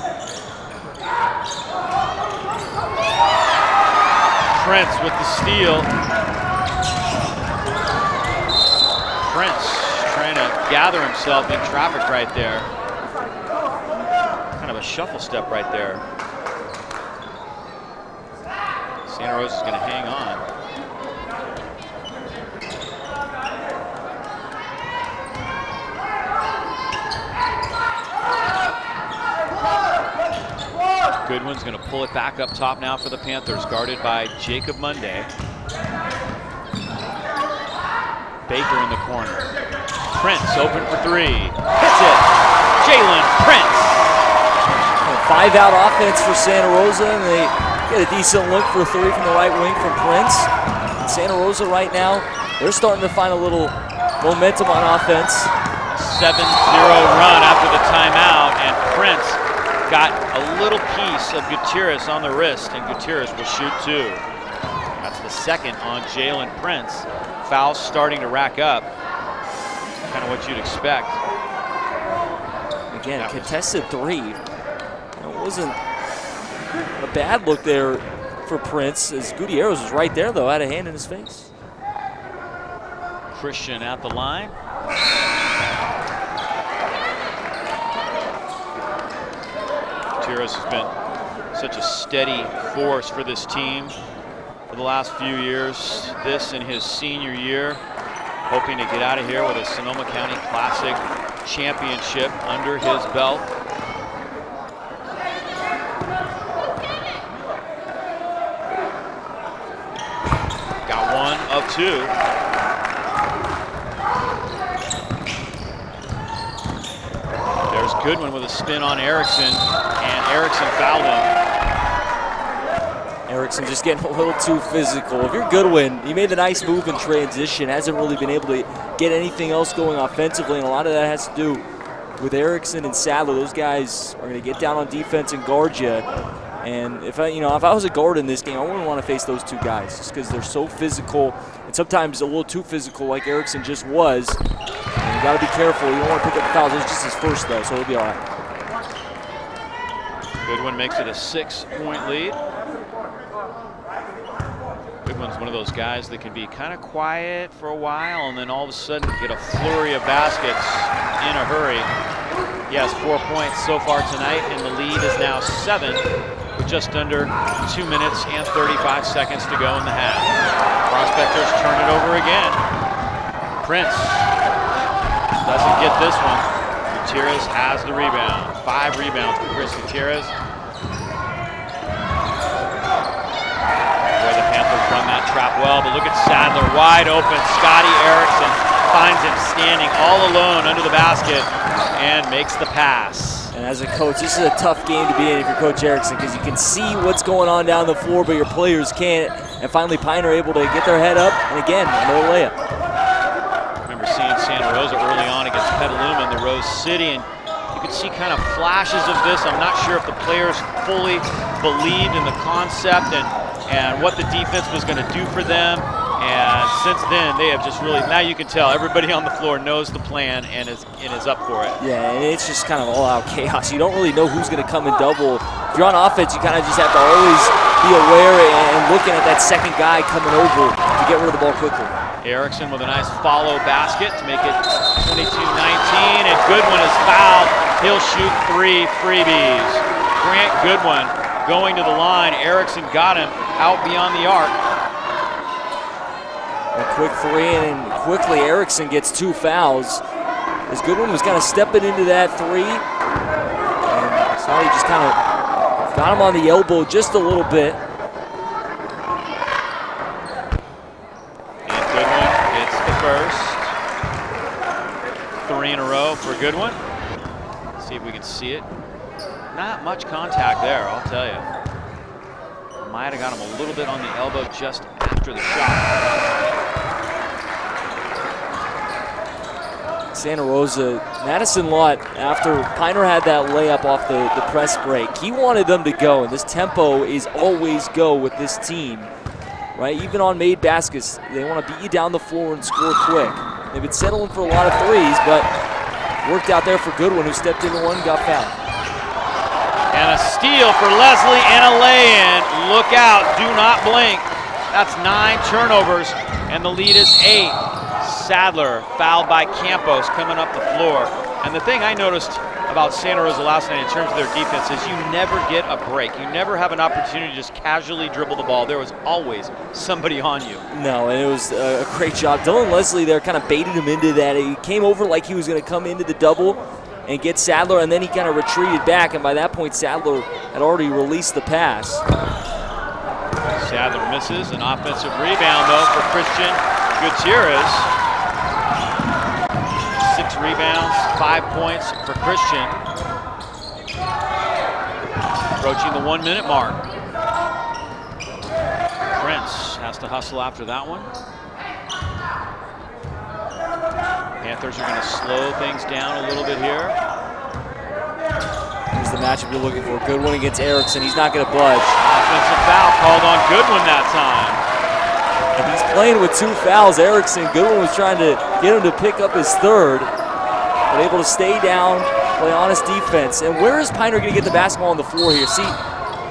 Prince with the steal. Prince trying to gather himself in traffic right there. Kind of a shuffle step right there. Santa Rosa is going to hang on. Goodwin's going to pull it back up top now for the Panthers, guarded by Jacob Monday. Baker in the corner. Prince open for 3. Hits it. Jalen Prince. 5-out offense for Santa Rosa, and they get a decent look for 3 from the right wing from Prince. And Santa Rosa right now, they're starting to find a little momentum on offense. 7-0 run after the timeout, and Prince got a little piece of Gutierrez on the wrist, and Gutierrez will shoot 2. That's the second on Jalen Prince. Fouls starting to rack up. Kind of what you'd expect. Again, contested 3. It wasn't a bad look there for Prince, as Gutierrez was right there, though, had a hand in his face. Christian at the line. Gutierrez has been such a steady force for this team for the last few years. This in his senior year, hoping to get out of here with a Sonoma County Classic championship under his belt. Got 1 of 2. There's Goodwin with a spin on Erickson, and Erickson fouled him. Erickson just getting a little too physical. If you're Goodwin, he made a nice move in transition, hasn't really been able to get anything else going offensively, and a lot of that has to do with Erickson and Sadler. Those guys are going to get down on defense and guard you. And if I was a guard in this game, I wouldn't want to face those 2 guys just because they're so physical and sometimes a little too physical, like Erickson just was. And you got to be careful. You don't want to pick up the fouls. It's just his first, though, so he'll be all right. Goodwin makes it a 6-point lead. Goodwin's one of those guys that can be kind of quiet for a while and then all of a sudden get a flurry of baskets in a hurry. He has 4 points so far tonight, and the lead is now 7 with just under 2 minutes and 35 seconds to go in the half. Prospectors turn it over again. Prince doesn't get this one. Gutierrez has the rebound. 5 rebounds for Chris Gutierrez. Boy, the Panthers run that trap well, but look at Sadler wide open. Scotty Erickson finds him standing all alone under the basket and makes the pass. And as a coach, this is a tough game to be in if you're Coach Erickson, because you can see what's going on down the floor, but your players can't. And finally, Pine are able to get their head up, and again, another layup. I remember seeing Santa Rosa early on against Petaluma in the Rose City, and you could see kind of flashes of this. I'm not sure if the players fully believed in the concept and what the defense was going to do for them. And since then, they have just really, now you can tell everybody on the floor knows the plan and is up for it. Yeah, and it's just kind of all-out chaos. You don't really know who's going to come and double. If you're on offense, you kind of just have to always be aware and looking at that second guy coming over to get rid of the ball quickly. Erickson with a nice follow basket to make it 22-19, and Goodwin is fouled. He'll shoot 3 freebies. Grant Goodwin going to the line. Erickson got him out beyond the arc. A quick 3, and quickly Erickson gets 2 fouls. As Goodwin was kind of stepping into that 3, and saw he just kind of got him on the elbow just a little bit. And Goodwin gets the first. 3 in a row for Goodwin. See if we can see it. Not much contact there, I'll tell you. Might have got him a little bit on the elbow just after the shot. Santa Rosa, Madison Lott, after Piner had that layup off the press break, he wanted them to go, and this tempo is always go with this team, right? Even on made baskets, they want to beat you down the floor and score quick. They've been settling for a lot of threes, but worked out there for Goodwin, who stepped into one and got fouled. And a steal for Leslie and a lay-in. Look out, do not blink. That's 9 turnovers, and the lead is 8. Sadler fouled by Campos coming up the floor. And the thing I noticed about Santa Rosa last night in terms of their defense is you never get a break. You never have an opportunity to just casually dribble the ball. There was always somebody on you. No, and it was a great job. Dylan Leslie there kind of baited him into that. He came over like he was going to come into the double and get Sadler, and then he kind of retreated back, and by that point Sadler had already released the pass. Sadler misses. An offensive rebound, though, for Christian Gutierrez. 6 rebounds, 5 points for Christian. Approaching the 1-minute mark. Prince has to hustle after that one. Panthers are going to slow things down a little bit here. Here's the matchup you're looking for. Goodwin against Erickson. He's not going to budge. Offensive foul called on Goodwin that time. And he's playing with 2 fouls. Erickson, Goodwin was trying to get him to pick up his 3rd, but able to stay down, play honest defense. And where is Piner going to get the basketball on the floor here? See,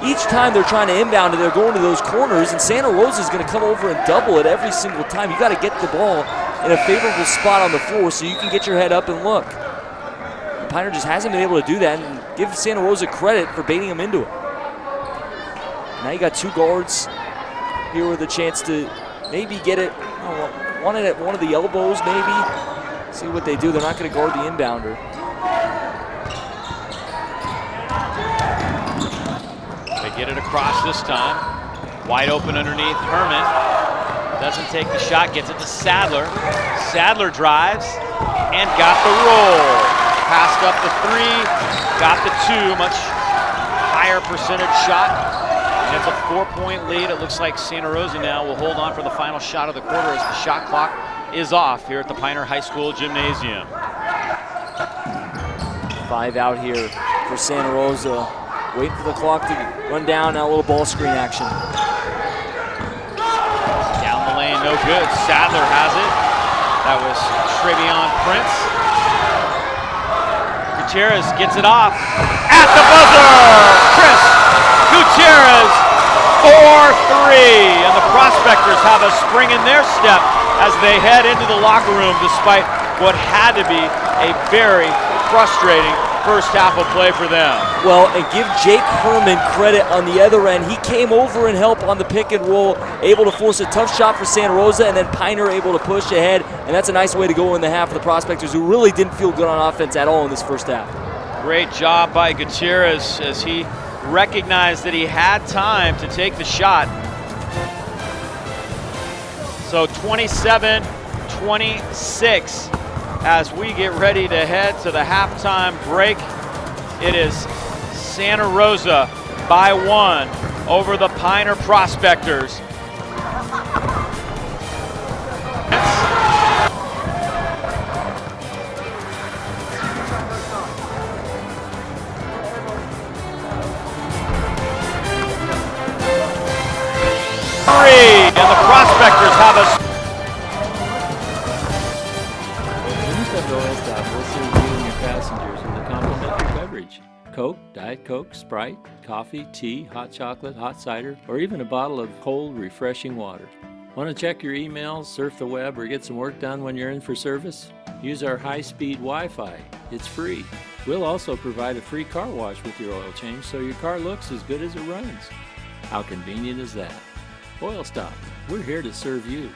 each time they're trying to inbound and they're going to those corners, and Santa Rosa is going to come over and double it every single time. You got to get the ball in a favorable spot on the floor so you can get your head up and look. And Piner just hasn't been able to do that, and give Santa Rosa credit for baiting him into it. Now you got 2 guards here with a chance to maybe get it, one at one of the elbows maybe. See what they do. They're not going to guard the inbounder. They get it across this time. Wide open underneath. Herman doesn't take the shot, gets it to Sadler. Sadler drives and got the roll. Passed up the 3, got the 2, much higher percentage shot. And it's a 4-point lead. It looks like Santa Rosa now will hold on for the final shot of the quarter as the shot clock is off here at the Piner High School Gymnasium. 5 out here for Santa Rosa. Waiting for the clock to run down. Now a little ball screen action. Down the lane, no good. Sadler has it. That was Trevion Prince. Gutierrez gets it off at the buzzer. Chris Gutierrez, 4-3. And the Prospectors have a spring in their step as they head into the locker room despite what had to be a very frustrating first half of play for them. Well, and give Jake Herman credit on the other end. He came over and helped on the pick and roll, able to force a tough shot for Santa Rosa, and then Piner able to push ahead, and that's a nice way to go in the half for the Prospectors, who really didn't feel good on offense at all in this first half. Great job by Gutierrez as he recognized that he had time to take the shot. So 27-26 as we get ready to head to the halftime break. It is Santa Rosa by 1 over the Piner Prospectors. And the Prospectors have a... When you come to Oil Stop, we'll serve you and your passengers with a complimentary beverage. Coke, Diet Coke, Sprite, coffee, tea, hot chocolate, hot cider, or even a bottle of cold, refreshing water. Want to check your emails, surf the web, or get some work done when you're in for service? Use our high-speed Wi-Fi. It's free. We'll also provide a free car wash with your oil change so your car looks as good as it runs. How convenient is that? Oil Stop. We're here to serve you.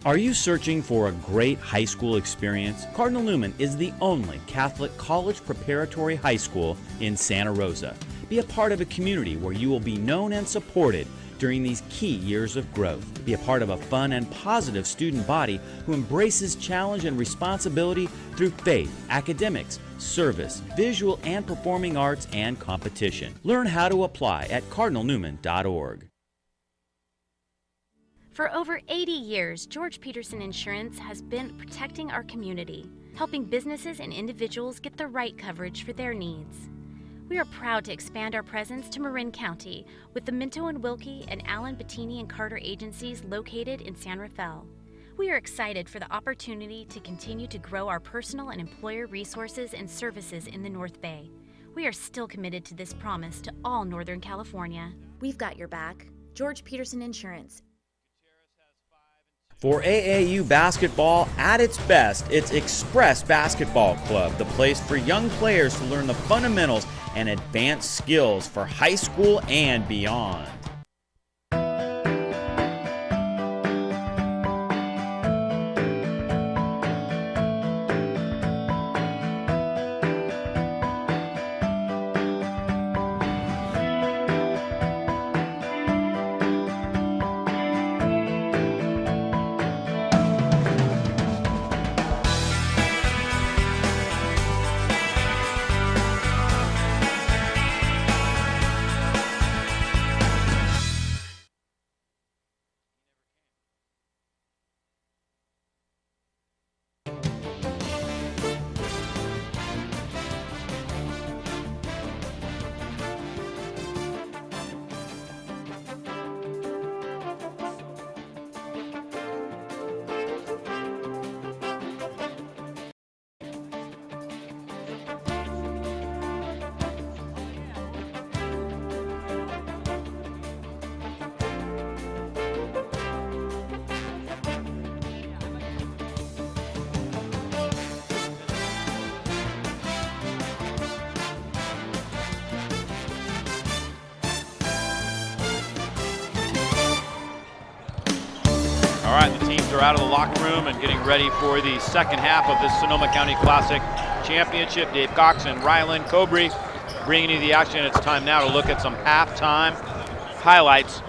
Are you searching for a great high school experience? Cardinal Newman is the only Catholic college preparatory high school in Santa Rosa. Be a part of a community where you will be known and supported during these key years of growth. Be a part of a fun and positive student body who embraces challenge and responsibility through faith, academics, service, visual and performing arts, and competition. Learn how to apply at cardinalnewman.org. For over 80 years, George Peterson Insurance has been protecting our community, helping businesses and individuals get the right coverage for their needs. We are proud to expand our presence to Marin County with the Minto and Wilkie and Allen, Bettini and Carter agencies located in San Rafael. We are excited for the opportunity to continue to grow our personal and employer resources and services in the North Bay. We are still committed to this promise to all Northern California. We've got your back. George Peterson Insurance. For AAU basketball at its best, it's Express Basketball Club, the place for young players to learn the fundamentals and advanced skills for high school and beyond. All right, the teams are out of the locker room and getting ready for the second half of this Sonoma County Classic Championship. Dave Cox and Rylan Cobry bringing you the action. It's time now to look at some halftime highlights.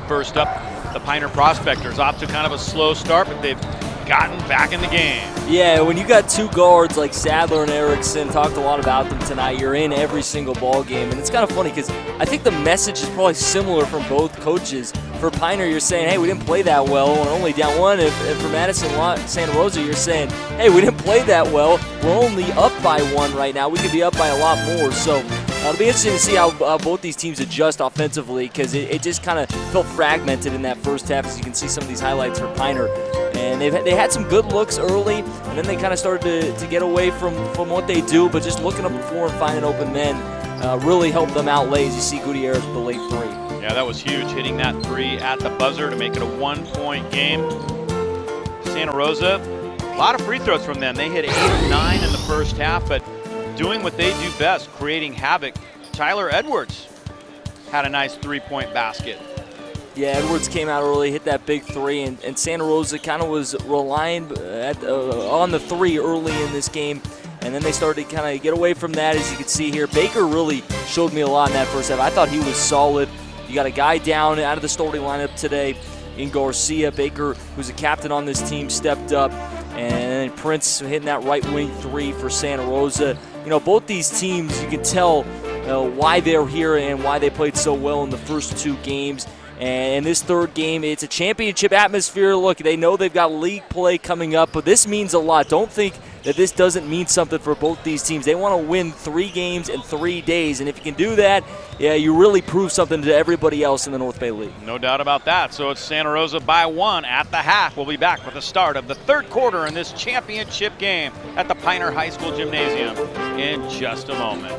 First up, the Pioneer Prospectors off to kind of a slow start, but they've gotten back in the game. Yeah, when you got two guards like Sadler and Erickson, talked a lot about them tonight. You're in every single ball game, and it's kind of funny because I think the message is probably similar from both coaches. For Pioneer, you're saying, hey, we didn't play that well, we're only down one. And for Madison Santa Rosa, you're saying, hey, we didn't play that well, we're only up by one right now. We could be up by a lot more. So it'll be interesting to see how both these teams adjust offensively, because it just kind of felt fragmented in that first half, as you can see some of these highlights for Pioneer. And they had some good looks early, and then they kind of started to get away from what they do, but just looking up the floor and finding open men really helped them out late, as you see Gutierrez with the late three. Yeah, that was huge, hitting that three at the buzzer to make it a 1-point game. Santa Rosa, a lot of free throws from them. They hit 8 of 9 in the first half, but doing what they do best, creating havoc. Tyler Edwards had a nice three-point basket. Yeah, Edwards came out early, hit that big three, and Santa Rosa kind of was relying on the three early in this game, and then they started to kind of get away from that, as you can see here. Baker really showed me a lot in that first half. I thought he was solid. You got a guy down out of the starting lineup today in Garcia. Baker, who's a captain on this team, stepped up, and Prince hitting that right wing three for Santa Rosa. You know, both these teams, you can tell why they're here and why they played so well in the first two games. And this third game, it's a championship atmosphere. Look, they know they've got league play coming up, but this means a lot. Don't think that this doesn't mean something for both these teams. They want to win 3 games in 3 days, and if you can do that, yeah, you really prove something to everybody else in the North Bay League. No doubt about that. So it's Santa Rosa by 1 at the half. We'll be back with the start of the third quarter in this championship game at the Pioneer High School Gymnasium in just a moment.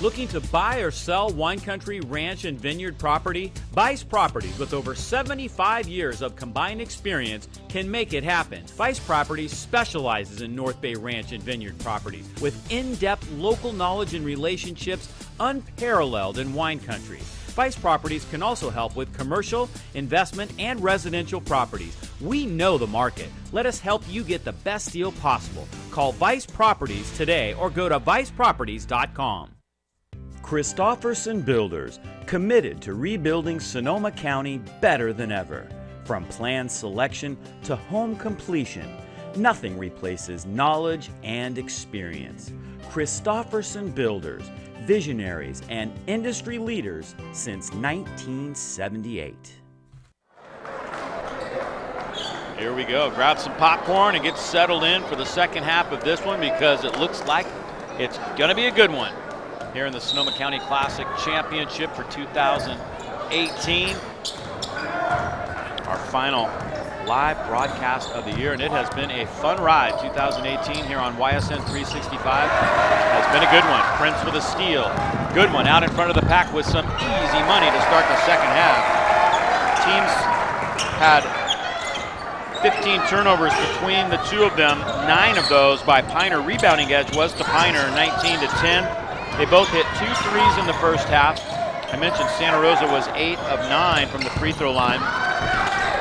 Looking to buy or sell wine country, ranch, and vineyard property? Vice Properties, with over 75 years of combined experience, can make it happen. Vice Properties specializes in North Bay ranch and vineyard properties with in-depth local knowledge and relationships unparalleled in wine country. Vice Properties can also help with commercial, investment, and residential properties. We know the market. Let us help you get the best deal possible. Call Vice Properties today or go to viceproperties.com. Christofferson Builders, committed to rebuilding Sonoma County better than ever. From plan selection to home completion, nothing replaces knowledge and experience. Christofferson Builders, visionaries and industry leaders since 1978. Here we go. Grab some popcorn and get settled in for the second half of this one, because it looks like it's going to be a good one here in the Sonoma County Classic Championship for 2018. Our final live broadcast of the year, and it has been a fun ride. 2018 here on YSN 365 has been a good one. Prince with a steal. Good one out in front of the pack with some easy money to start the second half. Teams had 15 turnovers between the two of them. 9 of those by Piner. Rebounding edge was to Piner, 19-10. They both hit 2 threes in the first half. I mentioned Santa Rosa was 8 of 9 from the free throw line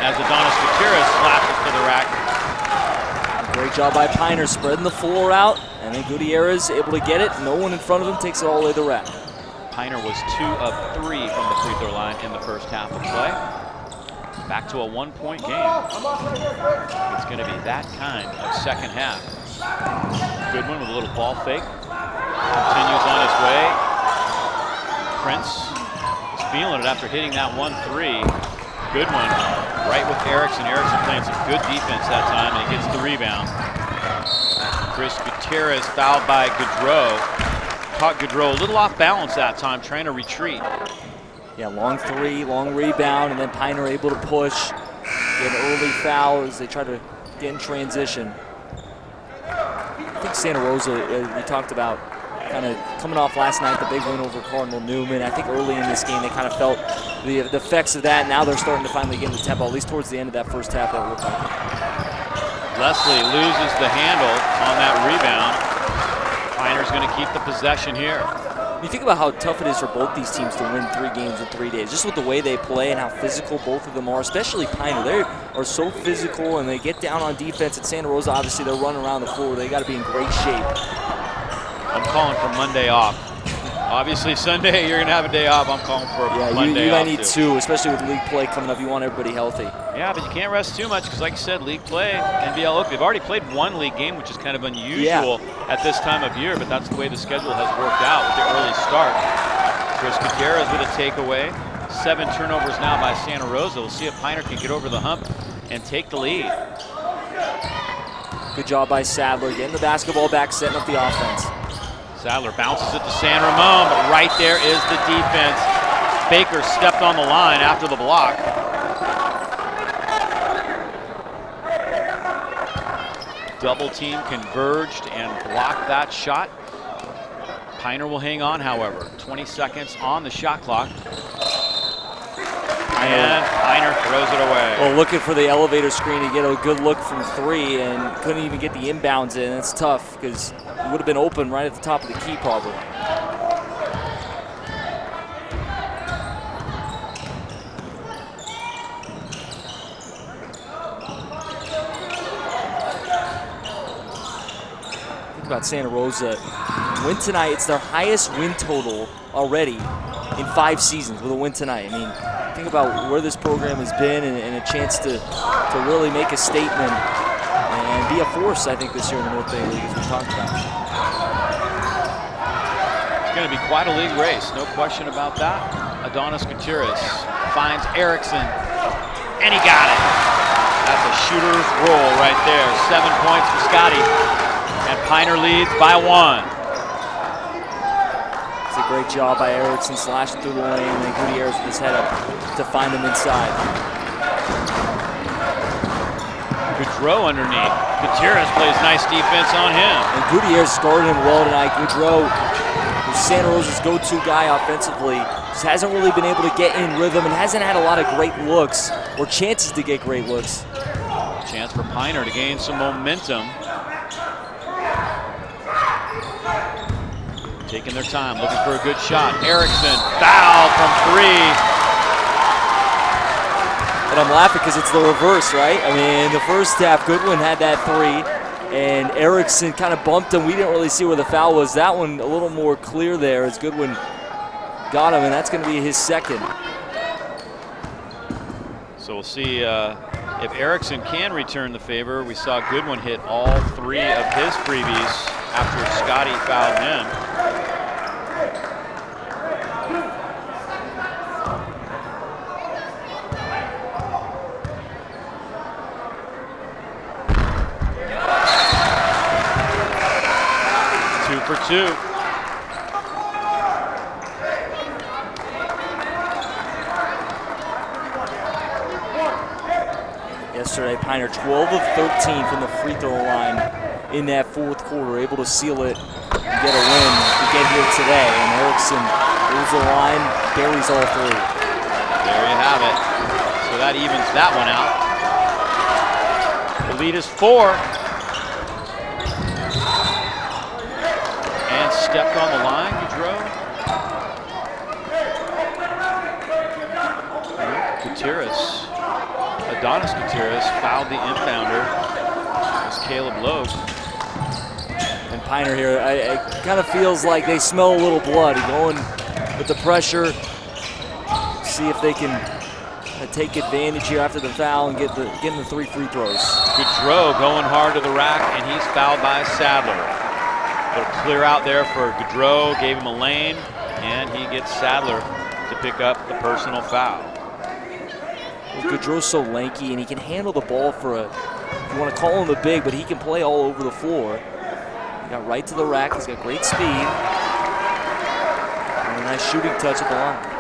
as Adonis Gutierrez slashes to the rack. Great job by Piner spreading the floor out, and then Gutierrez able to get it. No one in front of him takes it all the way to the rack. Piner was 2 of 3 from the free throw line in the first half of play. Back to a 1-point game. It's going to be that kind of second half. Goodwin with a little ball fake. Continues on his way. Prince is feeling it after hitting that 1-3. Goodwin right with Erickson. Erickson playing some good defense that time, and he gets the rebound. Chris Gutierrez fouled by Gaudreau. Caught Gaudreau a little off balance that time, trying to retreat. Yeah, long three, long rebound, and then Piner able to push. Get an early foul as they try to get in transition. I think Santa Rosa, we talked about kind of coming off last night, the big win over Cardinal Newman. I think early in this game they kind of felt the effects of that. Now they're starting to finally get in the tempo, at least towards the end of that first half. That looked like. Leslie loses the handle on that rebound. Piner's going to keep the possession here. You think about how tough it is for both these teams to win 3 games in 3 days, just with the way they play and how physical both of them are, especially Piner. They are so physical, and they get down on defense. At Santa Rosa, obviously, they're running around the floor. They got to be in great shape. I'm calling for Monday off. Obviously, Sunday, you're going to have a day off. I'm calling for Monday you off, need too. 2, especially with league play coming up. You want everybody healthy. Yeah, but you can't rest too much because, like you said, league play, NBL, look, they've already played 1 league game, which is kind of unusual at this time of year, but that's the way the schedule has worked out with the early start. Chris Gutierrez with a takeaway. 7 turnovers now by Santa Rosa. We'll see if Piner can get over the hump and take the lead. Good job by Sadler, getting the basketball back, setting up the offense. Sadler bounces it to San Ramon, but right there is the defense. Baker stepped on the line after the block. Double team converged and blocked that shot. Piner will hang on, however. 20 seconds on the shot clock. And Piner throws it away. Well, looking for the elevator screen to get a good look from 3 and couldn't even get the inbounds in. It's tough because he would have been open right at the top of the key probably. Think about Santa Rosa. Win tonight, it's their highest win total already in 5 seasons with a win tonight. I mean, think about where this program has been and a chance to really make a statement and be a force, I think, this year in the North Bay League, as we talked about. It's going to be quite a league race, no question about that. Adonis Gutierrez finds Erickson, and he got it. That's a shooter's roll right there. 7 points for Scotty, and Piner leads by 1. It's a great job by Erickson slashing through the lane, and then Gutierrez with his head up to find him inside. Gaudreau underneath. Gutierrez plays nice defense on him. And Gutierrez guarded him well tonight. Gaudreau who's Santa Rosa's go-to guy offensively, just hasn't really been able to get in rhythm and hasn't had a lot of great looks or chances to get great looks. Chance for Piner to gain some momentum. Taking their time, looking for a good shot. Erickson, foul from 3. And I'm laughing because it's the reverse, right? I mean, the first half, Goodwin had that 3, and Erickson kind of bumped him. We didn't really see where the foul was. That one a little more clear there as Goodwin got him, and that's going to be his second. So we'll see if Erickson can return the favor. We saw Goodwin hit all 3 of his freebies after Scotty fouled him. For 2. Yesterday, Piner 12 of 13 from the free throw line in that fourth quarter, able to seal it and get a win to get here today. And Erickson holds the line, buries all 3. There you have it. So that evens that one out. The lead is 4. Stepped on the line, Gaudreau. Gutierrez, Adonis Gutierrez fouled the inbounder. It was Caleb Loeb. And Piner here, it kind of feels like they smell a little blood. Going with the pressure, see if they can take advantage here after the foul and get the 3 free throws. Gaudreau going hard to the rack, and he's fouled by Sadler. Little clear out there for Gaudreau, gave him a lane, and he gets Sadler to pick up the personal foul. Well, Gaudreau's so lanky, and he can handle the ball for if you want to call him a big, but he can play all over the floor. He got right to the rack, he's got great speed, and a nice shooting touch at the line.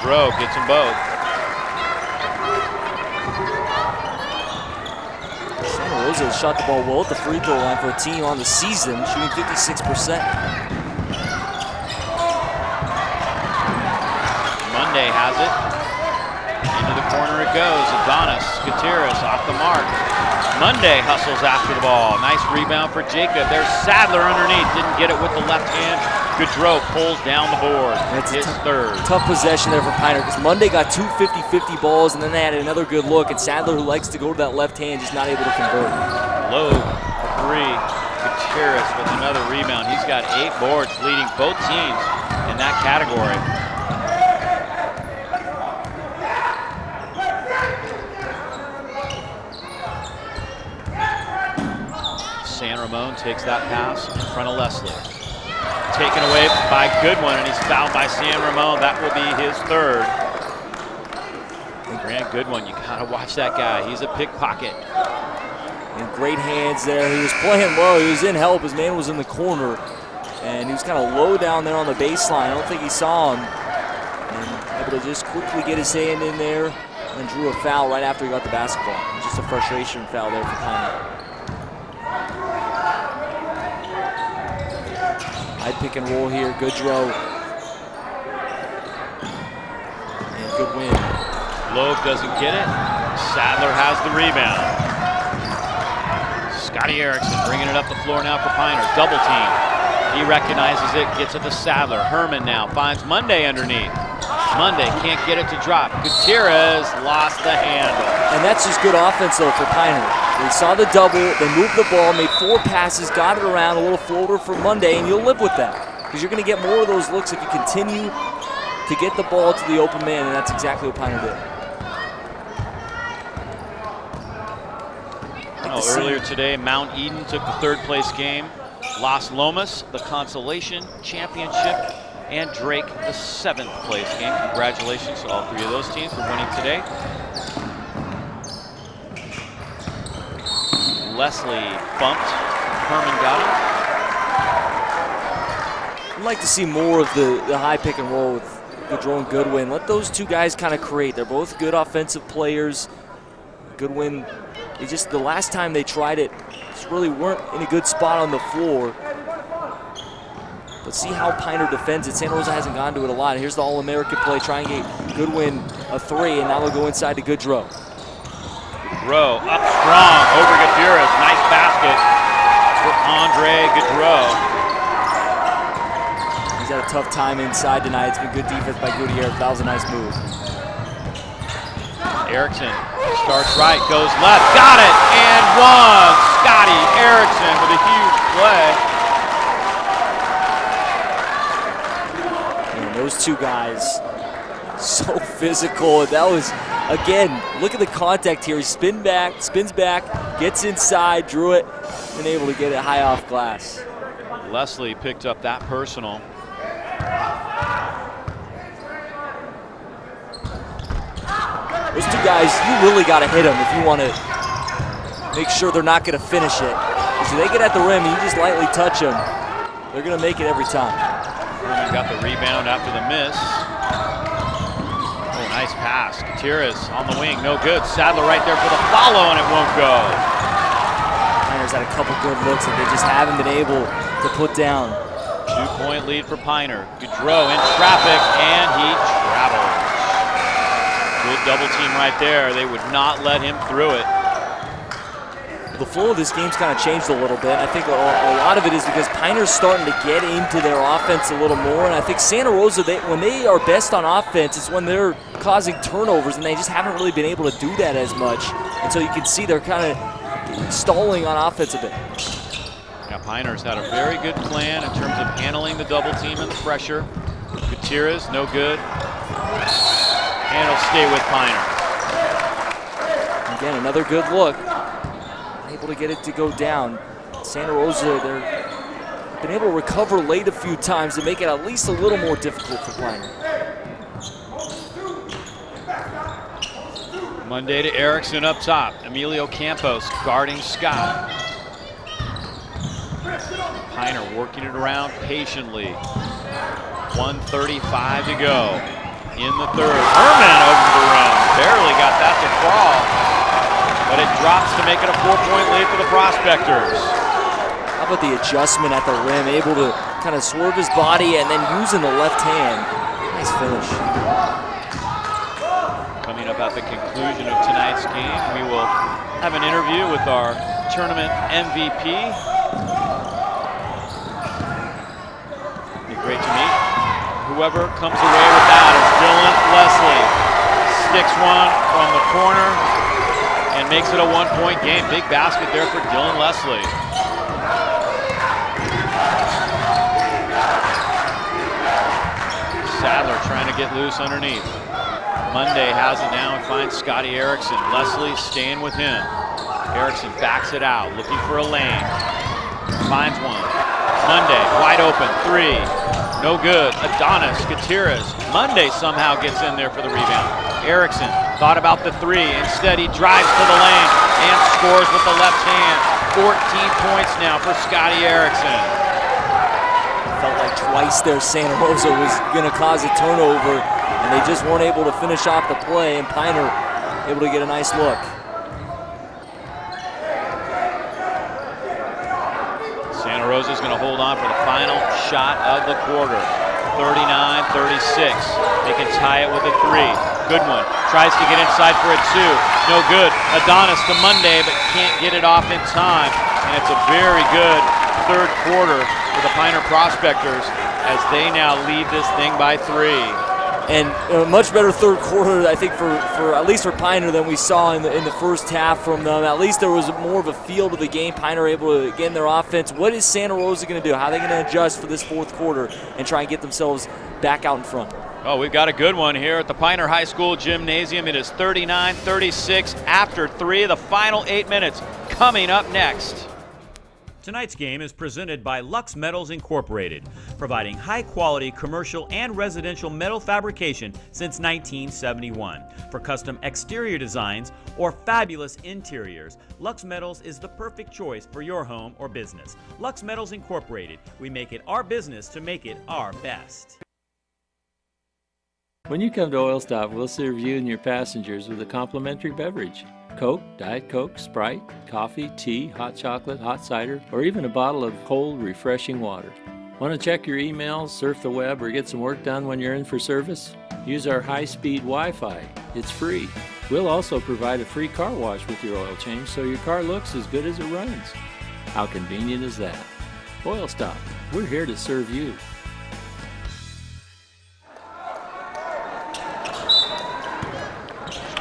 Gaudreau gets them both. Santa Rosa has shot the ball well at the free throw line for a team on the season, shooting 56%. Monday has it. Into the corner it goes. Adonis Gutierrez off the mark. Monday hustles after the ball. Nice rebound for Jacob. There's Sadler underneath. Didn't get it with the left hand. Gaudreau pulls down the board. It's his third. Tough possession there for Piner because Monday got 2 50-50 balls, and then they had another good look, and Sadler, who likes to go to that left hand, just not able to convert. Loeb, 3. Gutierrez with another rebound. He's got 8 boards, leading both teams in that category. San Ramon takes that pass in front of Leslie. Taken away by Goodwin, and he's fouled by San Ramon. That will be his third. Grant Goodwin, you gotta watch that guy. He's a pickpocket. And great hands there. He was playing low. He was in help. His man was in the corner, and he was kind of low down there on the baseline. I don't think he saw him. And able to just quickly get his hand in there, and drew a foul right after he got the basketball. Just a frustration foul there for Piner. High pick and roll here, Gaudreau. And good win. Loeb doesn't get it. Sadler has the rebound. Scotty Erickson bringing it up the floor now for Piner. Double team. He recognizes it, gets it to Sadler. Herman now finds Monday underneath. Monday can't get it to drop. Gutierrez lost the handle. And that's just good offense, though, for Piner. They saw the double, they moved the ball, made 4 passes, got it around, a little floater for Monday, and you'll live with that. Because you're going to get more of those looks if you continue to get the ball to the open man, and that's exactly what Piner did. Earlier today, Mount Eden took the 3rd place game. Las Lomas, the consolation championship, and Drake, the 7th place game. Congratulations to all 3 of those teams for winning today. Leslie bumped. Herman got him. I'd like to see more of the high pick and roll with Gaudreau and Goodwin. Let those two guys kind of create. They're both good offensive players. Goodwin, just the last time they tried it, just really weren't in a good spot on the floor. Let's see how Piner defends it. Santa Rosa hasn't gone to it a lot. Here's the All-American play. Try and get Goodwin a three, and now they'll go inside to Gaudreau. Gaudreau up strong over Gutierrez. Nice basket for Andre Gaudreau. He's had a tough time inside tonight. It's been good defense by Gutierrez. That was a nice move. Erickson starts right, goes left, got it, and one. Scotty Erickson with a huge play. Man, those two guys, so physical. That was, again, look at the contact here. He spins back, gets inside, drew it, and able to get it high off glass. Leslie picked up that personal. Those two guys, you really got to hit them if you want to make sure they're not going to finish it. Because if they get at the rim and you just lightly touch them, they're going to make it every time. Herman got the rebound after the miss. Oh, nice pass. Gutierrez on the wing, no good. Sadler right there for the follow, and it won't go. Piner's had a couple good looks that they just haven't been able to put down. 2-point lead for Piner. Gaudreau in traffic, and he travels. Good double team right there. They would not let him through it. The flow of this game's kind of changed a little bit. I think a lot of it is because Piner's starting to get into their offense a little more, and I think Santa Rosa, when they are best on offense, it's when they're causing turnovers, and they just haven't really been able to do that as much. And so you can see they're kind of stalling on offense a bit. Yeah, Piner's had a very good plan in terms of handling the double team and the pressure. Gutierrez, no good. And he'll stay with Piner. Again, another good look. Able to get it to go down. Santa Rosa, they've been able to recover late a few times to make it at least a little more difficult for Piner. Monday to Erickson up top. Emilio Campos guarding Scott. Piner working it around patiently. 1:35 to go in the third. Herman over the rim. Barely got that to crawl. But it drops to make it a 4-point lead for the Prospectors. How about the adjustment at the rim? Able to kind of swerve his body and then using the left hand. Nice finish. Coming up at the conclusion of tonight's game, we will have an interview with our tournament MVP. Be great to meet. Whoever comes away with that is Dylan Leslie. Sticks one from the corner and makes it a 1-point game. Big basket there for Dylan Leslie. Sadler trying to get loose underneath. Monday has it now and finds Scotty Erickson. Leslie staying with him. Erickson backs it out, looking for a lane. Finds one. Monday, wide open, three. No good. Adonis Gutierrez. Monday somehow gets in there for the rebound. Erickson thought about the three. Instead, he drives to the lane and scores with the left hand. 14 points now for Scotty Erickson. Felt like twice there Santa Rosa was going to cause a turnover, and they just weren't able to finish off the play, and Piner able to get a nice look. Santa Rosa's going to hold on for the final shot of the quarter. 39-36. They can tie it with a three. Goodwin tries to get inside for a two. No good. Adonis to Monday, but can't get it off in time. And it's a very good third quarter for the Piner Prospectors as they now lead this thing by three. And a much better third quarter, I think, for at least for Piner than we saw in the first half from them. At least there was more of a feel to the game. Piner able to get in their offense. What is Santa Rosa going to do? How are they going to adjust for this fourth quarter and try and get themselves back out in front? Oh, we've got a good one here at the Piner High School Gymnasium. It is 39-36 after three. The final 8 minutes coming up next. Tonight's game is presented by Lux Metals Incorporated, providing high-quality commercial and residential metal fabrication since 1971. For custom exterior designs or fabulous interiors, Lux Metals is the perfect choice for your home or business. Lux Metals Incorporated. We make it our business to make it our best. When you come to Oil Stop, we'll serve you and your passengers with a complimentary beverage. Coke, Diet Coke, Sprite, coffee, tea, hot chocolate, hot cider, or even a bottle of cold, refreshing water. Want to check your emails, surf the web, or get some work done when you're in for service? Use our high-speed Wi-Fi. It's free. We'll also provide a free car wash with your oil change so your car looks as good as it runs. How convenient is that? Oil Stop. We're here to serve you.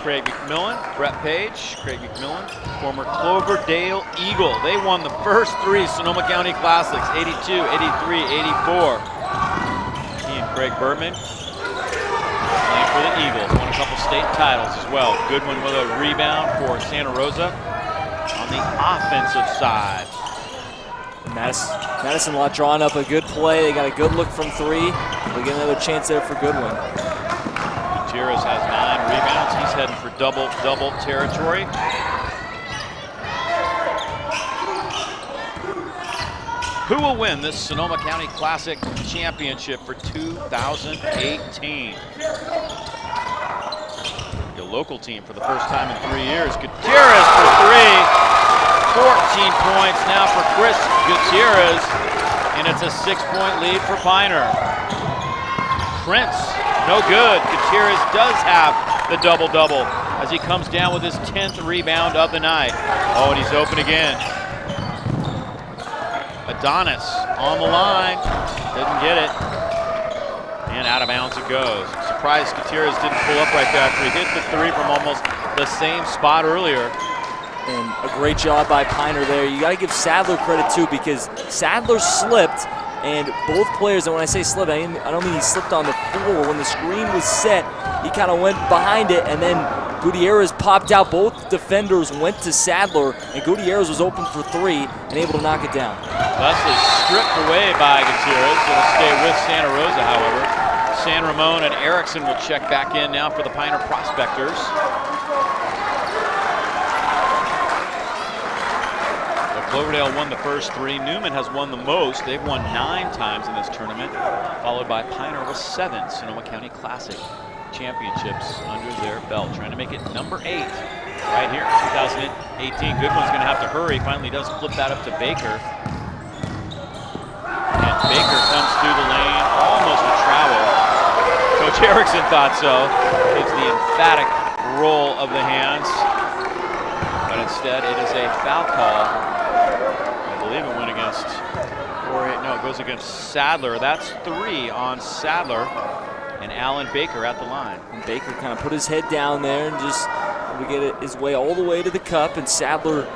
Craig McMillan, Brett Page, Craig McMillan, former Cloverdale Eagle. They won the first 3 Sonoma County Classics, 82, 83, 84. He and Craig Berman playing for the Eagles, won a couple state titles as well. Goodwin with a rebound for Santa Rosa on the offensive side. Madison Lott drawing up a good play. They got a good look from 3. We'll get another chance there for Goodwin. Gutierrez has 9 rebounds. He's heading for double-double territory. Who will win this Sonoma County Classic Championship for 2018? The local team for the first time in 3 years. Gutierrez for 3. 14 points now for Chris Gutierrez, and it's a 6-point lead for Piner. Prince, no good. Gutierrez does have the double-double as he comes down with his 10th rebound of the night. Oh, and he's open again. Adonis on the line, didn't get it, and out of bounds it goes. Surprised Gutierrez didn't pull up right there after he hit the 3 from almost the same spot earlier. And a great job by Piner there. You got to give Sadler credit too, because Sadler slipped, and both players, and when I say slipped, I don't mean he slipped on the floor. When the screen was set, he kind of went behind it, and then Gutierrez popped out. Both defenders went to Sadler, and Gutierrez was open for 3 and able to knock it down. Leslie stripped away by Gutierrez. It'll stay with Santa Rosa, however. San Ramon and Erickson will check back in now for the Piner Prospectors. Cloverdale won the first 3. Newman has won the most. They've won 9 times in this tournament, followed by Piner with 7 Sonoma County Classic championships under their belt, trying to make it number 8 right here in 2018. Goodwin's going to have to hurry. Finally does flip that up to Baker. And Baker comes through the lane, almost a travel. Coach Erickson thought so. Gives the emphatic roll of the hands, but instead it is a foul call. I believe it went against, no, it goes against Sadler. That's 3 on Sadler, and Alan Baker at the line. And Baker kind of put his head down there and just to get his way all the way to the cup, and Sadler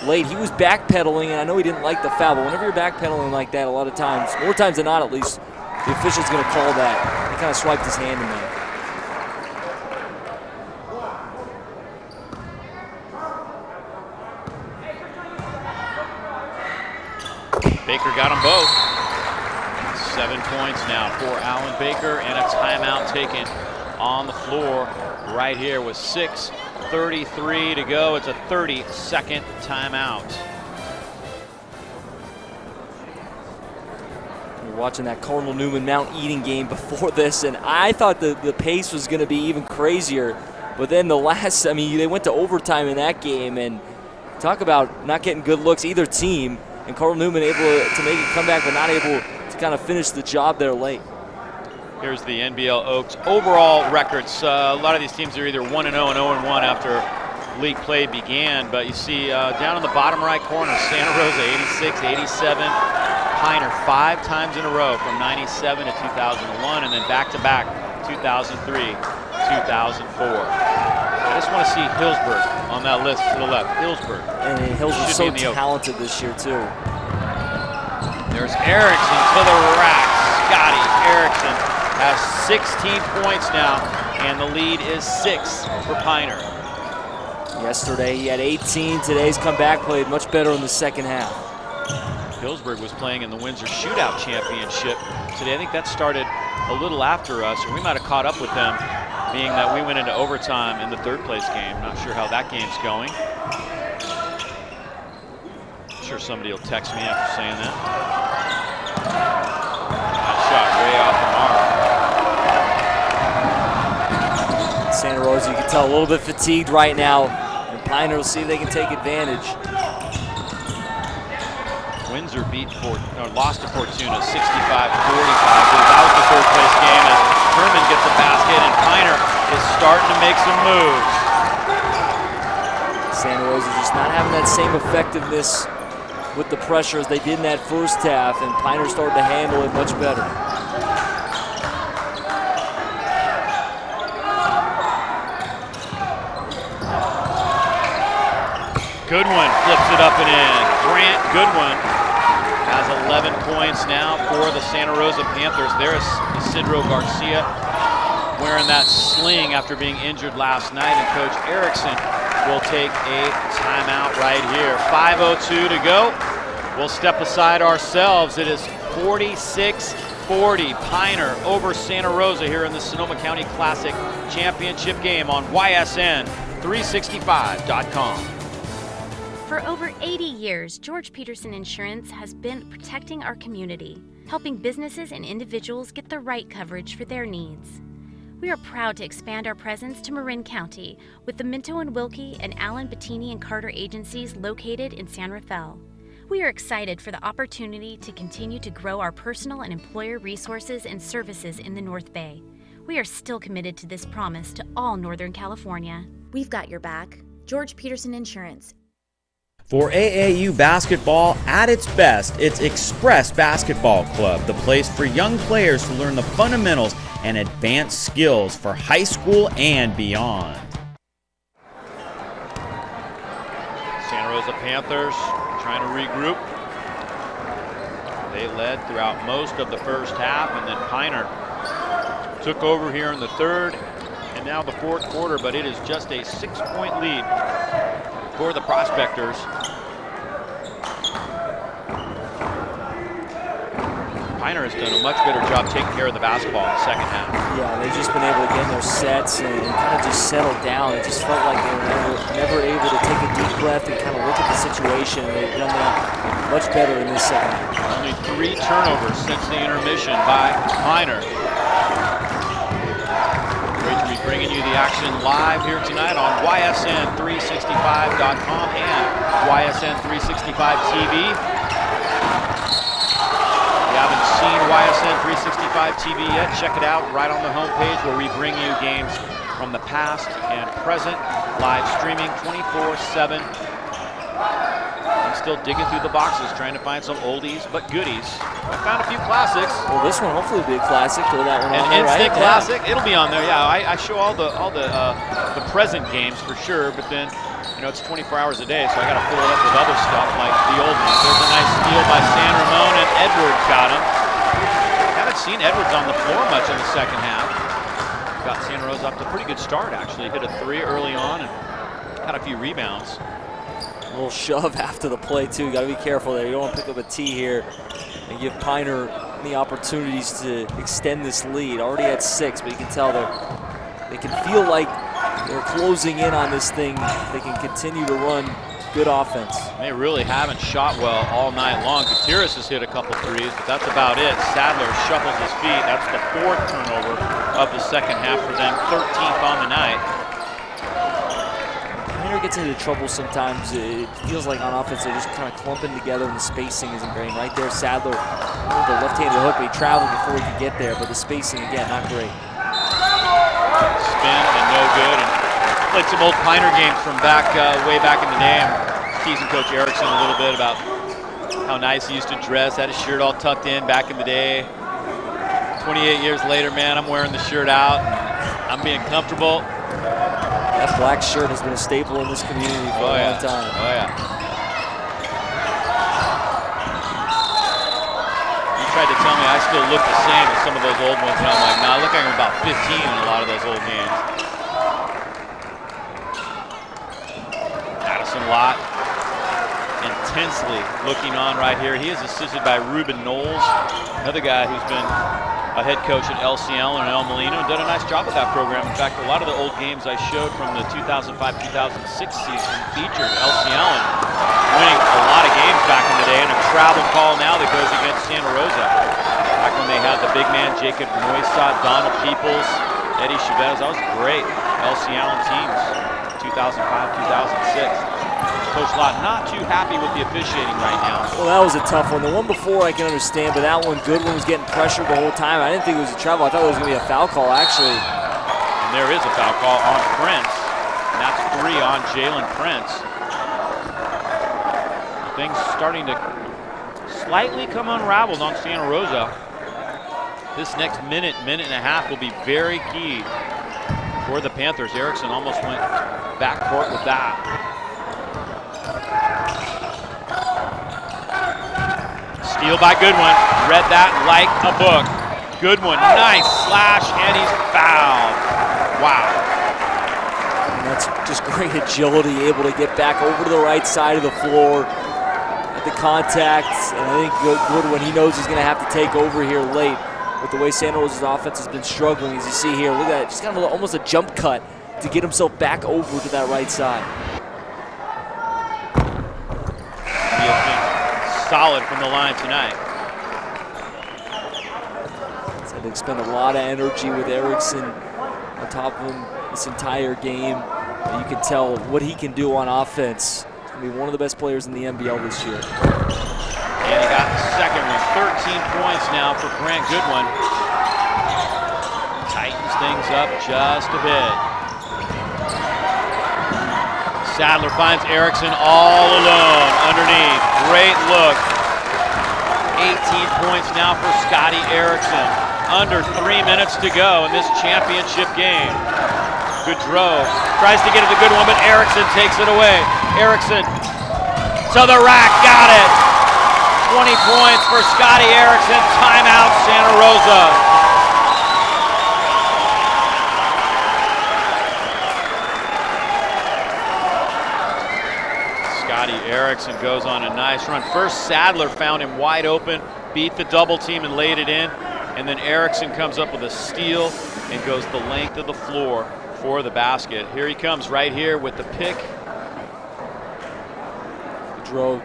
late. He was backpedaling, and I know he didn't like the foul, but whenever you're backpedaling like that, a lot of times, more times than not at least, the official's going to call that. He kind of swiped his hand in there. Baker got them both. 7 points now for Alan Baker, and a timeout taken on the floor right here with 6:33 to go. It's a 30-second timeout. We were watching that Cardinal Newman Mount Eden game before this, and I thought the pace was going to be even crazier. But then they went to overtime in that game, and talk about not getting good looks either team. And Cardinal Newman able to make it come back, but not able to kind of finish the job there late. Here's the NBL Oaks overall records. A lot of these teams are either 1-0 and 0-1 after league play began. But you see down in the bottom right corner, Santa Rosa 86, 87. Piner 5 times in a row from 97 to 2001, and then back-to-back 2003, 2004. I just want to see Hillsburg on that list to the left. Hillsburg. And Hillsburg's so talented this year, too. There's Erickson to the rack. Scotty Erickson has 16 points now, and the lead is 6 for Piner. Yesterday he had 18. Today's come back, played much better in the second half. Hillsburg was playing in the Windsor Shootout Championship today. I think that started a little after us, or we might have caught up with them, being that we went into overtime in the third place game. Not sure how that game's going. I'm sure somebody will text me after saying that. That shot way off the mark. Santa Rosa, you can tell, a little bit fatigued right now. And Piner will see if they can take advantage. Windsor lost to Fortuna 65-45. That was the third place game as Herman gets a basket and Piner is starting to make some moves. Santa Rosa just not having that same effectiveness with the pressure as they did in that first half, and Piner started to handle it much better. Goodwin flips it up and in. Grant Goodwin has 11 points now for the Santa Rosa Panthers. There's Isidro Garcia wearing that sling after being injured last night, and Coach Erickson will take a timeout right here. 5:02 to go. We'll step aside ourselves. It is 46-40 Piner over Santa Rosa here in the Sonoma County Classic Championship game on YSN365.com. For over 80 years, George Peterson Insurance has been protecting our community, helping businesses and individuals get the right coverage for their needs. We are proud to expand our presence to Marin County with the Minto and Wilkie and Allen, Bettini and Carter agencies located in San Rafael. We are excited for the opportunity to continue to grow our personal and employer resources and services in the North Bay. We are still committed to this promise to all Northern California. We've got your back. George Peterson Insurance. For AAU basketball at its best, it's Express Basketball Club, the place for young players to learn the fundamentals and advanced skills for high school and beyond. Santa Rosa Panthers trying to regroup. They led throughout most of the first half, and then Piner took over here in the third and now the fourth quarter, but it is just a 6-point lead for the Prospectors. Piner has done a much better job taking care of the basketball in the second half. Yeah, they've just been able to get in their sets and kind of just settle down. It just felt like they were never able to take a deep breath and kind of look at the situation. They've done that much better in this second half. Only 3 turnovers since the intermission by Piner. Great to be bringing you the action live here tonight on YSN365.com and YSN365 TV. If you haven't seen YSN 365 TV yet, check it out right on the homepage where we bring you games from the past and present, live streaming 24/7. I'm still digging through the boxes trying to find some oldies but goodies. I found a few classics. Well, this one hopefully will be a classic. Throw that one on An there, instant right? classic. Yeah. It'll be on there. Yeah, I show all the present games for sure, but then it's 24 hours a day, so I got to fill it up with other stuff like the old ones. There's a nice steal by San Ramon, and Edwards got him. Haven't seen Edwards on the floor much in the second half. Got Santa Rosa up to a pretty good start, actually. Hit a 3 early on and had a few rebounds. A little shove after the play, too. Got to be careful there. You don't want to pick up a tee here and give Piner any opportunities to extend this lead. Already at 6, but you can tell they can feel like they're closing in on this thing. They can continue to run good offense. They really haven't shot well all night long. Gutierrez has hit a couple threes, but that's about it. Sadler shuffles his feet. That's the 4th turnover of the second half for them, 13th on the night. Piner gets into trouble sometimes. It feels like on offense they're just kind of clumping together and the spacing isn't great. Right there, Sadler with the left-handed hook, but he traveled before he could get there, but the spacing, again, not great. Spin and no good. And played some old Piner games from way back in the day. I'm teasing Coach Erickson a little bit about how nice he used to dress. Had his shirt all tucked in back in the day. 28 years later, man, I'm wearing the shirt out. And I'm being comfortable. That black shirt has been a staple in this community for a long time. Oh, yeah. You tried to tell me I still look the same as some of those old ones, and I'm like, nah, I look like I'm about 15 in a lot of those old games. Addison Lott intensely looking on right here. He is assisted by Ruben Knowles, another guy who's been a head coach at LCL and El Molino, and done a nice job with that program. In fact, a lot of the old games I showed from the 2005-2006 season featured LCL and winning a lot of games back in the day, and a travel call now that goes against Santa Rosa. Back when they had the big man Jacob Noisat, Donald Peoples, Eddie Chavez, that was great. LC Allen teams, 2005, 2006. Coach Lott not too happy with the officiating right now. Well, that was a tough one. The one before I can understand, but that one, Goodwin was getting pressured the whole time. I didn't think it was a travel. I thought it was going to be a foul call, actually. And there is a foul call on Prince. And that's 3 on Jalen Prince. Things starting to slightly come unraveled on Santa Rosa. This next minute and a half will be very key for the Panthers. Erickson almost went backcourt with that. Steal by Goodwin. Read that like a book. Goodwin, nice slash, and he's fouled. Wow. And that's just great agility, able to get back over to the right side of the floor at the contact. And I think Goodwin, he knows he's going to have to take over here late. With the way Santa Rosa's offense has been struggling, as you see here, look at that, just kind of almost a jump cut to get himself back over to that right side. He has been solid from the line tonight. So they expend a lot of energy with Erickson on top of him this entire game. And you can tell what he can do on offense. He's going to be one of the best players in the NBL this year. And he got the second one. 13 points now for Grant Goodwin. Tightens things up just a bit. Sadler finds Erickson all alone underneath. Great look. 18 points now for Scotty Erickson. Under 3 minutes to go in this championship game. Goodrow tries to get it to Goodwin, but Erickson takes it away. Erickson to the rack, got it. 20 points for Scotty Erickson. Timeout, Santa Rosa. Scotty Erickson goes on a nice run. First, Sadler found him wide open, beat the double team and laid it in. And then Erickson comes up with a steal and goes the length of the floor for the basket. Here he comes right here with the pick. Drove.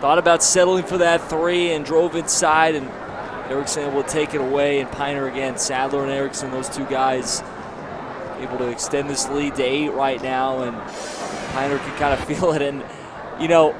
Thought about settling for that 3 and drove inside, and Erickson able to take it away. And Piner again, Sadler and Erickson, those two guys able to extend this lead to 8 right now, and Piner can kind of feel it. And you know,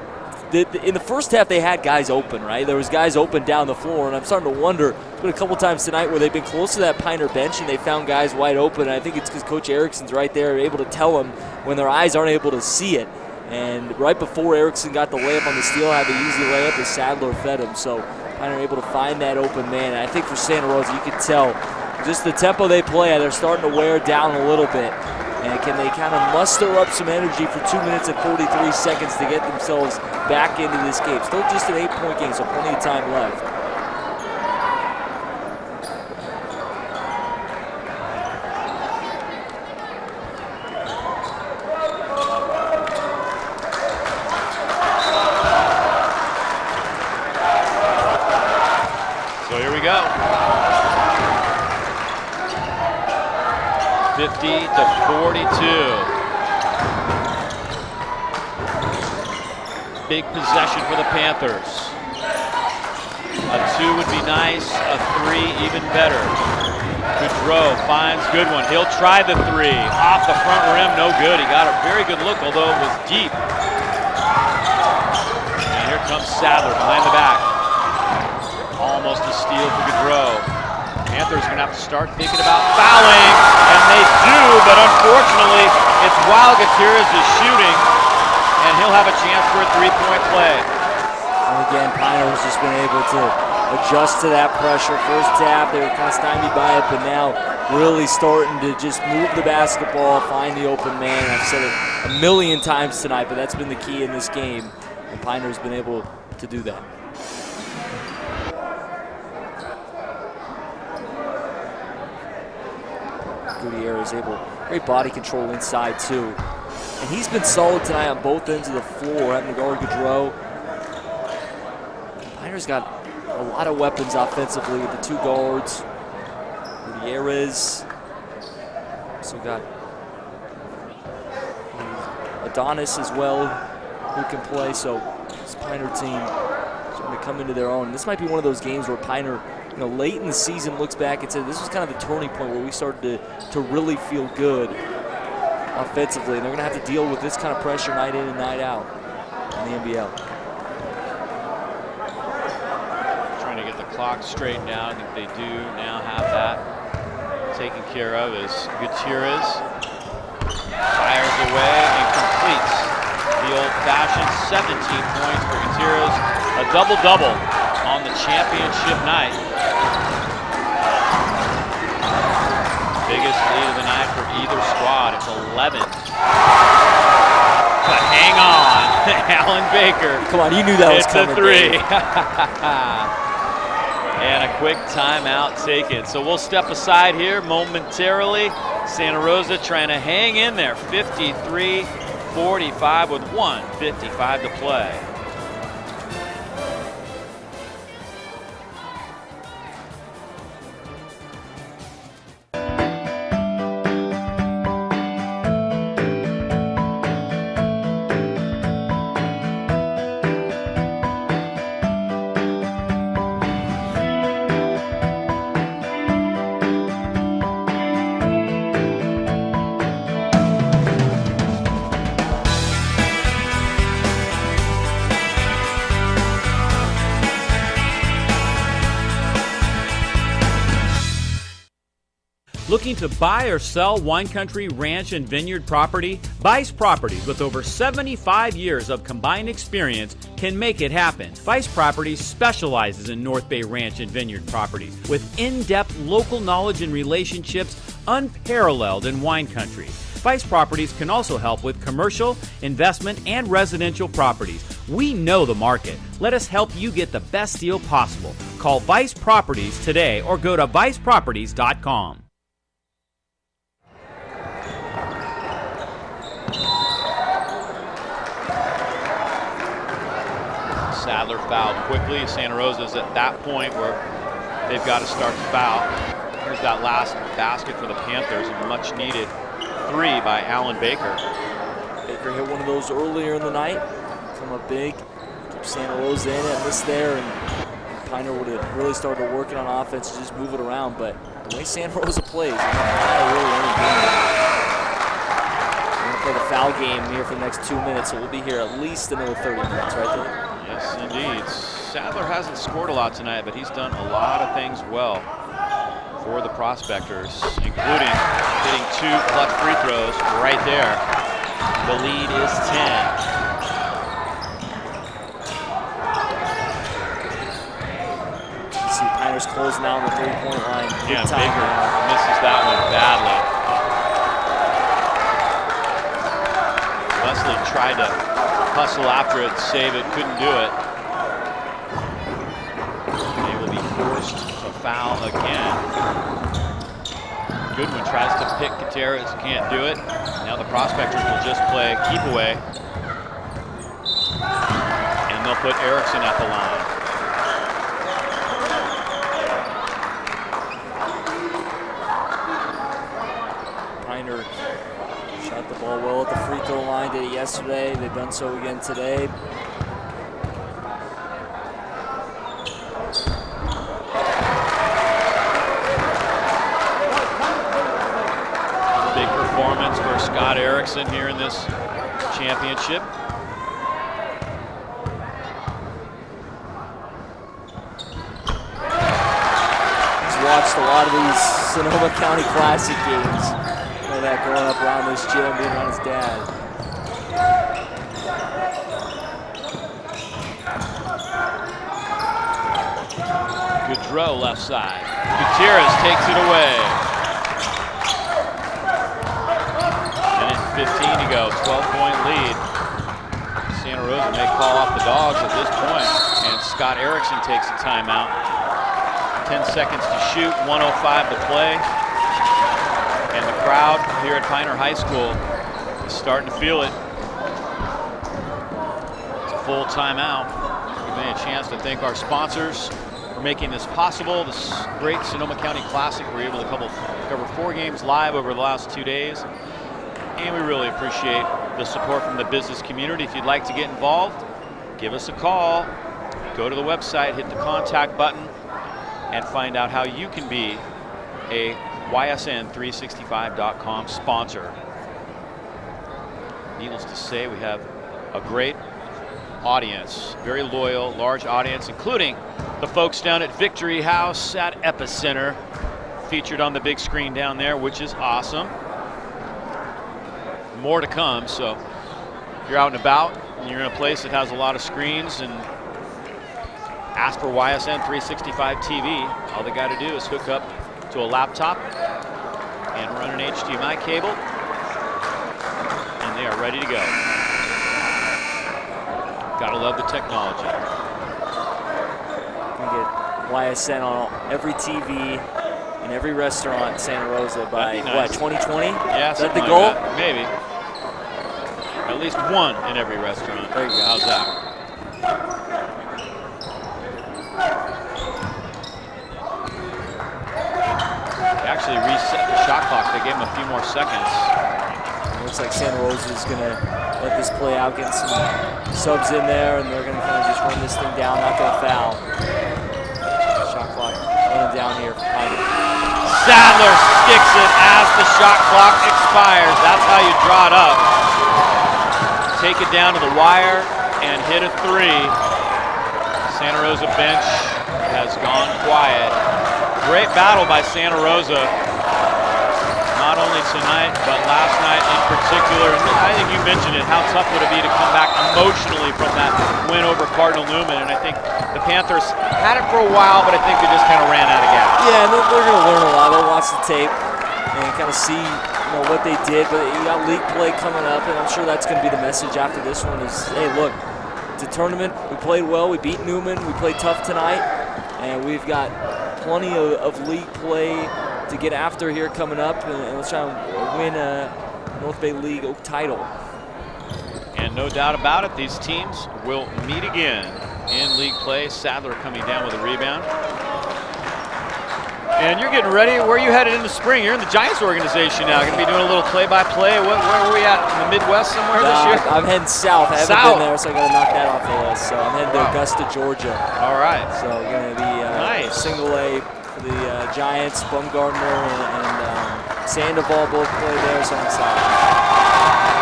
in the first half they had guys open, right? There was guys open down the floor, and I'm starting to wonder. There's been a couple times tonight where they've been close to that Piner bench and they found guys wide open. And I think it's because Coach Erickson's right there, able to tell them when their eyes aren't able to see it. And right before Erickson got the layup on the steal, had the easy layup, the Sadler fed him. So Piner able to find that open man. And I think for Santa Rosa, you can tell just the tempo they play at, they're starting to wear down a little bit. And can they kind of muster up some energy for 2 minutes and 43 seconds to get themselves back into this game? Still just an 8-point game, so plenty of time left. So here we go. 50-42. Big possession for the Panthers. A 2 would be nice, a 3 even better. Goodrow finds Goodwin. He'll try the 3. Off the front rim, no good. He got a very good look, although it was deep. And here comes Sadler behind the back. Almost a steal for Goodrow. Panthers are going to have to start thinking about fouling, and they do, but unfortunately, it's while Gutierrez is shooting, and he'll have a chance for a 3-point play. And again, Piner has just been able to adjust to that pressure. First half, they were kind of stymied by it, but now really starting to just move the basketball, find the open man. I've said it a million times tonight, but that's been the key in this game, and Piner's been able to do that. Gutierrez able, great body control inside too. And he's been solid tonight on both ends of the floor, having to guard Goodrow. Piner's got a lot of weapons offensively with the 2 guards. Gutierrez. Also got Adonis as well, who can play. So this Piner team starting to come into their own. This might be one of those games where Piner late in the season looks back and said this was kind of the turning point where we started to really feel good offensively. And they're going to have to deal with this kind of pressure night in and night out in the NBL. Trying to get the clock straightened out. I think they do now have that taken care of as Gutierrez fires away and completes the old-fashioned 17 points for Gutierrez. A double-double on the championship night. Biggest lead of the night for either squad. It's 11. But hang on, Alan Baker. Come on, you knew that was coming. It's a three. And a quick timeout taken. So we'll step aside here momentarily. Santa Rosa trying to hang in there. 53-45 with 1:55 to play. Looking to buy or sell wine country, ranch, and vineyard property? Vice Properties, with over 75 years of combined experience, can make it happen. Vice Properties specializes in North Bay ranch and vineyard properties with in-depth local knowledge and relationships unparalleled in wine country. Vice Properties can also help with commercial, investment, and residential properties. We know the market. Let us help you get the best deal possible. Call Vice Properties today or go to viceproperties.com. Sadler fouled quickly. Santa Rosa's at that point where they've got to start to foul. Here's that last basket for the Panthers, a much needed three by Alan Baker. Baker hit one of those earlier in the night. Come up big, keep Santa Rosa in it, missed there, and Piner would have really started working on offense to just move it around. But the way Santa Rosa plays, they're going to play the foul game here for the next 2 minutes, so we'll be here at least another 30 minutes, right there. Yes, indeed. Sadler hasn't scored a lot tonight, but he's done a lot of things well for the Prospectors, including hitting 2 clutch free throws right there. The lead is 10. You see Piner's closing out on the three-point line. Yeah, Baker misses that one badly. Wesley tried to hustle after it, save it, couldn't do it. They will be forced to foul again. Goodwin tries to pick Gutierrez, can't do it. Now the Prospectors will just play keep away. And they'll put Erickson at the line. Piner shot the ball well at the free throw line, did it yesterday. They've done so again today. Big performance for Scott Erickson here in this championship. He's watched a lot of these Sonoma County Classic games. That growing up around this gym, being around his dad. Goudreau left side. Gutierrez takes it away. Minute 15 to go, 12-point lead. Santa Rosa may call off the Dogs at this point, and Scott Erickson takes a timeout. 10 seconds to shoot, 1:05 to play. And the crowd here at Piner High School is starting to feel it. It's a full timeout. Give me a chance to thank our sponsors for making this possible. This great Sonoma County Classic. We're able to cover 4 games live over the last 2 days. And we really appreciate the support from the business community. If you'd like to get involved, give us a call. Go to the website, hit the contact button. and find out how you can be a YSN365.com sponsor. Needless to say, we have a great audience, very loyal, large audience, including the folks down at Victory House at Epicenter, featured on the big screen down there, which is awesome. More to come, so if you're out and about and you're in a place that has a lot of screens and ask for YSN 365 TV, all they got to do is hook up to a laptop and run an HDMI cable, and they are ready to go. Gotta love the technology. You can get YSN on every TV in every restaurant in Santa Rosa by, nice. what, 2020? Yeah, is that the like goal? that. Maybe. At least one in every restaurant. There you go. How's that? They actually reset the shot clock. They gave them a few more seconds. Looks like Santa Rosa is going to let this play out, get some subs in there, and they're going to kind of just run this thing down, not going to foul. Shot clock running down here for Piner. Sadler sticks it as the shot clock expires. That's how you draw it up. Take it down to the wire and hit a three. Santa Rosa bench has gone quiet. Great battle by Santa Rosa. Not only tonight, but last night in particular. I think you mentioned it, how tough would it be to come back emotionally from that win over Cardinal Newman. And I think the Panthers had it for a while, but I think they just kind of ran out of gas. Yeah, and they're going to learn a lot. They'll watch the tape and kind of see what they did. But you got league play coming up, and I'm sure that's going to be the message after this one is, hey, look, it's a tournament. We played well. We beat Newman. We played tough tonight. And we've got plenty of league play to get after here coming up, and let's try and win a North Bay League title. And no doubt about it, these teams will meet again in league play. Sadler coming down with a rebound. And you're getting ready. Where are you headed in the spring? You're in the Giants organization now. Going to be doing a little play-by-play. Where are we at? In the Midwest somewhere this year? I'm heading south. I haven't been there, so I got to knock that off the list. So I'm heading to Augusta, Georgia. All right. So going to be nice. Single A for the Giants. Bumgardner and Sandoval both play there, so I'm excited.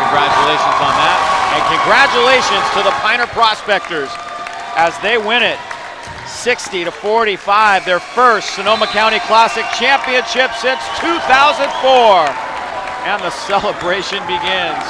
Congratulations on that. And congratulations to the Piner Prospectors as they win it 60-45, their first Sonoma County Classic championship since 2004. And the celebration begins.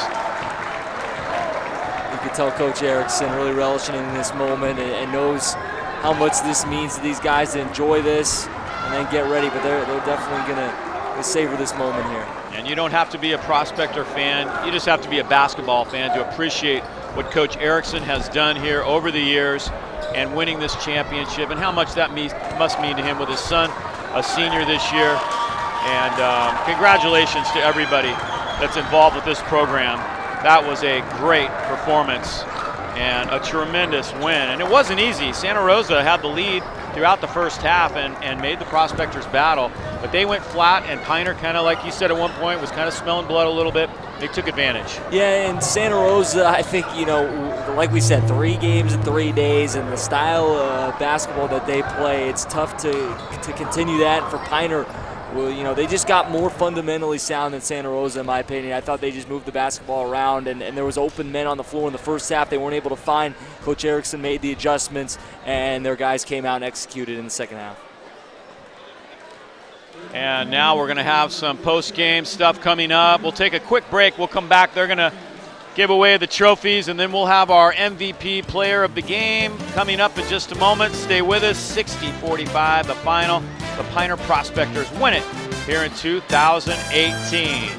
You can tell Coach Erickson really relishing in this moment and knows how much this means to these guys to enjoy this and then get ready, but they're definitely going to savor this moment here. And you don't have to be a Prospector fan. You just have to be a basketball fan to appreciate what Coach Erickson has done here over the years and winning this championship and how much that must mean to him with his son, a senior this year. And congratulations to everybody that's involved with this program. That was a great performance and a tremendous win. And it wasn't easy. Santa Rosa had the lead throughout the first half and made the Prospectors battle, but they went flat, and Piner, kind of like you said at one point, was kind of smelling blood a little bit. They took advantage. Yeah, and Santa Rosa, I think, like we said, 3 games in 3 days, and the style of basketball that they play, it's tough to continue that. For Piner, well, they just got more fundamentally sound than Santa Rosa, in my opinion. I thought they just moved the basketball around, and there was open men on the floor in the first half they weren't able to find. Coach Erickson made the adjustments, and their guys came out and executed in the second half. And now we're going to have some post-game stuff coming up. We'll take a quick break. We'll come back. They're going to give away the trophies, and then we'll have our MVP player of the game coming up in just a moment. Stay with us. 60-45, the final. The Piner Prospectors win it here in 2018.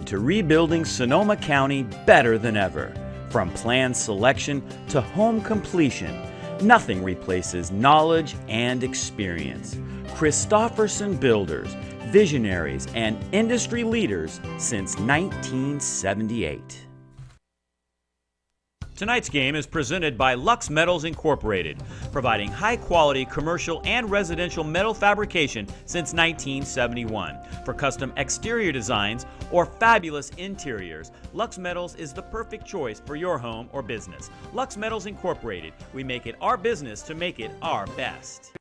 To rebuilding Sonoma County better than ever. From plan selection to home completion, nothing replaces knowledge and experience. Christofferson Builders, visionaries and industry leaders since 1978. Tonight's game is presented by Lux Metals Incorporated, providing high-quality commercial and residential metal fabrication since 1971. For custom exterior designs or fabulous interiors, Lux Metals is the perfect choice for your home or business. Lux Metals Incorporated. We make it our business to make it our best.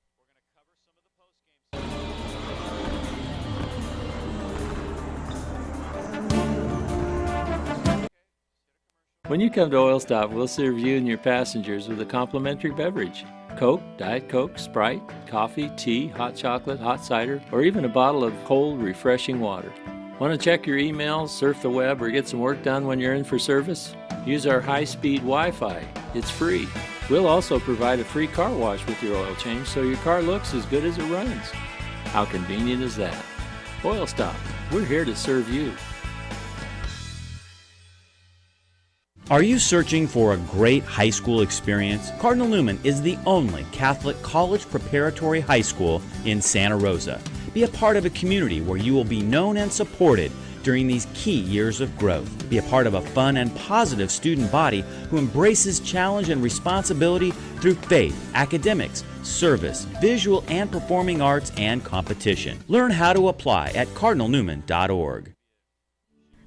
When you come to Oil Stop, we'll serve you and your passengers with a complimentary beverage. Coke, Diet Coke, Sprite, coffee, tea, hot chocolate, hot cider, or even a bottle of cold, refreshing water. Want to check your emails, surf the web, or get some work done when you're in for service? Use our high-speed Wi-Fi. It's free. We'll also provide a free car wash with your oil change so your car looks as good as it runs. How convenient is that? Oil Stop. We're here to serve you. Are you searching for a great high school experience? Cardinal Newman is the only Catholic college preparatory high school in Santa Rosa. Be a part of a community where you will be known and supported during these key years of growth. Be a part of a fun and positive student body who embraces challenge and responsibility through faith, academics, service, visual and performing arts, and competition. Learn how to apply at cardinalnewman.org.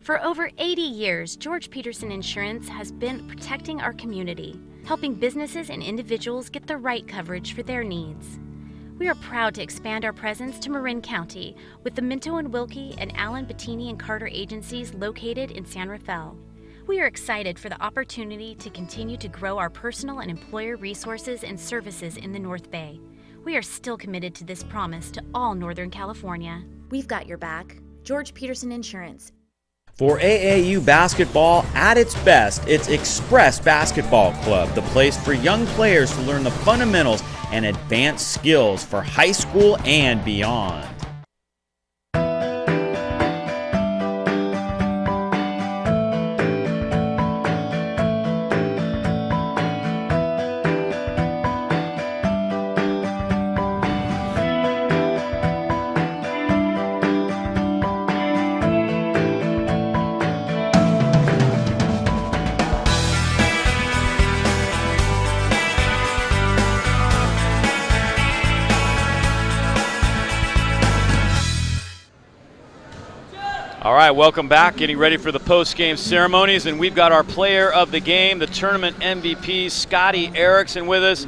For over 80 years, George Peterson Insurance has been protecting our community, helping businesses and individuals get the right coverage for their needs. We are proud to expand our presence to Marin County with the Minto and Wilkie and Allen, Bettini and Carter agencies located in San Rafael. We are excited for the opportunity to continue to grow our personal and employer resources and services in the North Bay. We are still committed to this promise to all Northern California. We've got your back. George Peterson Insurance. For AAU basketball at its best, it's Express Basketball Club, the place for young players to learn the fundamentals and advanced skills for high school and beyond. All right, welcome back. Getting ready for the post-game ceremonies, and we've got our player of the game, the tournament MVP, Scotty Erickson, with us.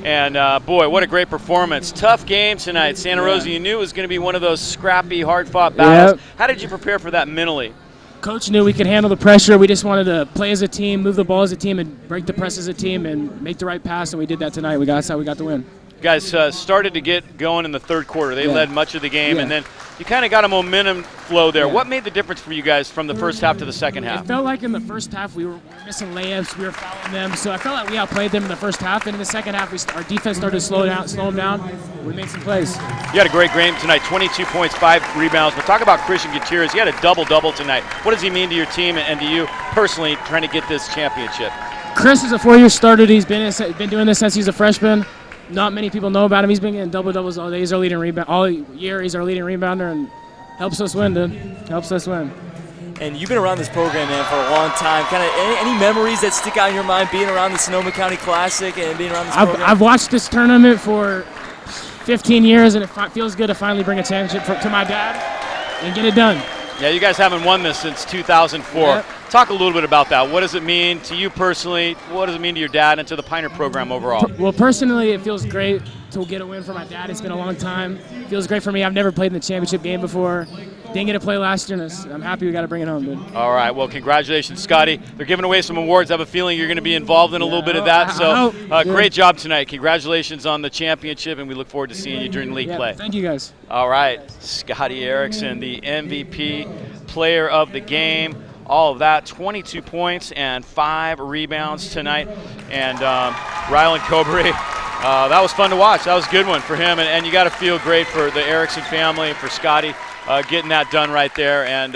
And boy, what a great performance. Tough game tonight. Santa Rosa, you knew it was going to be one of those scrappy, hard-fought battles. Yep. How did you prepare for that mentally? Coach knew we could handle the pressure. We just wanted to play as a team, move the ball as a team, and break the press as a team and make the right pass, and we did that tonight. That's how we got the win. You guys started to get going in the third quarter. They led much of the game, and then you kind of got a momentum flow there. What made the difference for you guys from the first half to the second half? It felt like in the first half we were missing layups, we were fouling them, so I felt like we outplayed them in the first half, and in the second half our defense started to slow them down. We made some plays. You had a great game tonight, 22 points, 5 rebounds, but talk about Christian Gutierrez. He had a double-double tonight. What does he mean to your team and to you personally trying to get this championship? Chris is a 4-year starter. He's been doing this since he's a freshman. Not many people know about him. He's been getting double-doubles all day. He's our leading rebound all year. He's our leading rebounder and helps us win, dude. Helps us win. And you've been around this program, man, for a long time. Kind of any memories that stick out in your mind being around the Sonoma County Classic and being around this program? I've watched this tournament for 15 years, and it feels good to finally bring a championship to my dad and get it done. Yeah, you guys haven't won this since 2004. Yep. Talk a little bit about that. What does it mean to you personally? What does it mean to your dad and to the Pioneer program overall? Well, personally, it feels great to get a win for my dad. It's been a long time. It feels great for me. I've never played in the championship game before. Didn't get to play last year, and I'm happy we got to bring it home, dude. All right. Well, congratulations, Scotty. They're giving away some awards. I have a feeling you're going to be involved in a little bit of that. So great job tonight. Congratulations on the championship, and we look forward to seeing you during league play. Thank you, guys. All right. Scotty Erickson, the MVP, player of the game. All of that, 22 points and 5 rebounds tonight. And Rylan Coberry, that was fun to watch. That was a good one for him. And you got to feel great for the Erickson family and for Scotty getting that done right there. And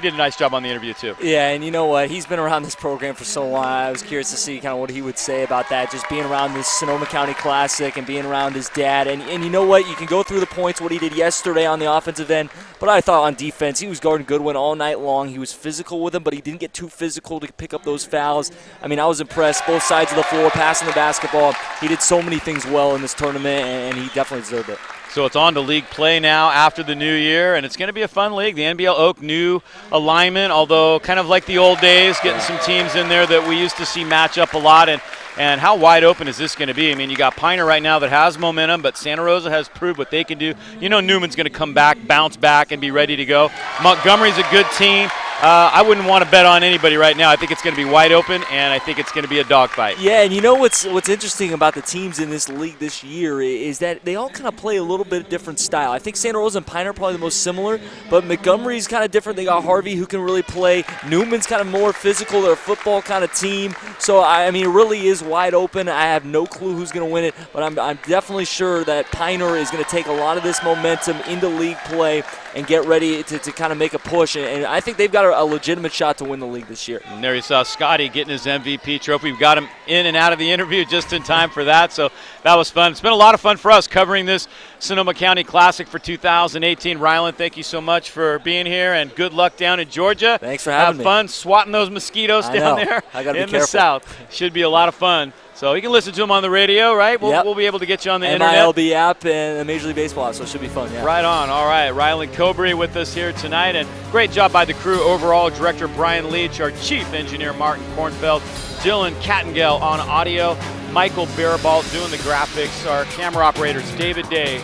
he did a nice job on the interview too. Yeah, and you know what? He's been around this program for so long. I was curious to see kind of what he would say about that, just being around this Sonoma County Classic and being around his dad. And you know what? You can go through the points, what he did yesterday on the offensive end, but I thought on defense, he was guarding Goodwin all night long. He was physical with him, but he didn't get too physical to pick up those fouls. I mean, I was impressed. Both sides of the floor, passing the basketball. He did so many things well in this tournament, and he definitely deserved it. So it's on to league play now after the new year, and it's going to be a fun league. The NBL Oak new alignment, although kind of like the old days, getting some teams in there that we used to see match up a lot. And how wide open is this going to be? I mean, you got Pioneer right now that has momentum, but Santa Rosa has proved what they can do. You know Newman's going to come back, bounce back, and be ready to go. Montgomery's a good team. I wouldn't want to bet on anybody right now. I think it's going to be wide open, and I think it's going to be a dogfight. Yeah, and you know what's interesting about the teams in this league this year is that they all kind of play a little bit different style. I think Santa Rosa and Pioneer are probably the most similar, but Montgomery's kind of different. They got Harvey who can really play. Newman's kind of more physical. They're a football kind of team. So, I mean, it really is wide open. I have no clue who's going to win it, but I'm definitely sure that Pioneer is going to take a lot of this momentum into league play and get ready to kind of make a push. And I think they've got a legitimate shot to win the league this year. And there you saw Scotty getting his MVP trophy. We've got him in and out of the interview just in time for that, so that was fun. It's been a lot of fun for us covering this Sonoma County Classic for 2018. Rylan, thank you so much for being here, and good luck down in Georgia. Thanks for having me. Have fun swatting those mosquitoes down there in the south. Should be a lot of fun. So you can listen to him on the radio, right? We'll be able to get you on the internet. MILB app and the Major League Baseball app, so it should be fun, yeah. Right on. All right. Rylan Cobry with us here tonight, and great job by the crew overall. Director Brian Leach, our chief engineer Martin Kornfeld, Dylan Kattengell on audio, Michael Barabalt doing the graphics, our camera operators David Day,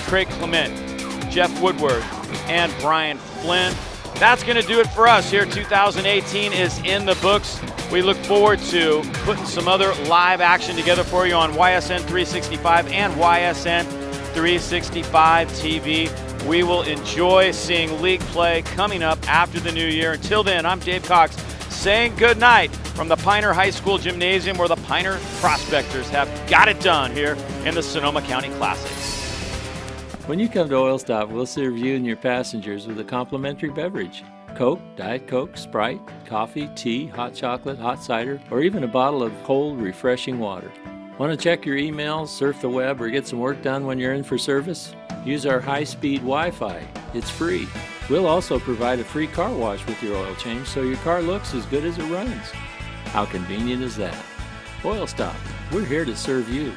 Craig Clement, Jeff Woodward, and Brian Flynn. That's going to do it for us here. 2018 is in the books. We look forward to putting some other live action together for you on YSN 365 and YSN 365 TV. We will enjoy seeing league play coming up after the new year. Until then, I'm Dave Cox saying good night from the Pioneer High School Gymnasium, where the Pioneer Prospectors have got it done here in the Sonoma County Classic. When you come to Oil Stop, we'll serve you and your passengers with a complimentary beverage. Coke, Diet Coke, Sprite, coffee, tea, hot chocolate, hot cider, or even a bottle of cold, refreshing water. Want to check your emails, surf the web, or get some work done when you're in for service? Use our high-speed Wi-Fi. It's free. We'll also provide a free car wash with your oil change, so your car looks as good as it runs. How convenient is that? Oil Stop. We're here to serve you.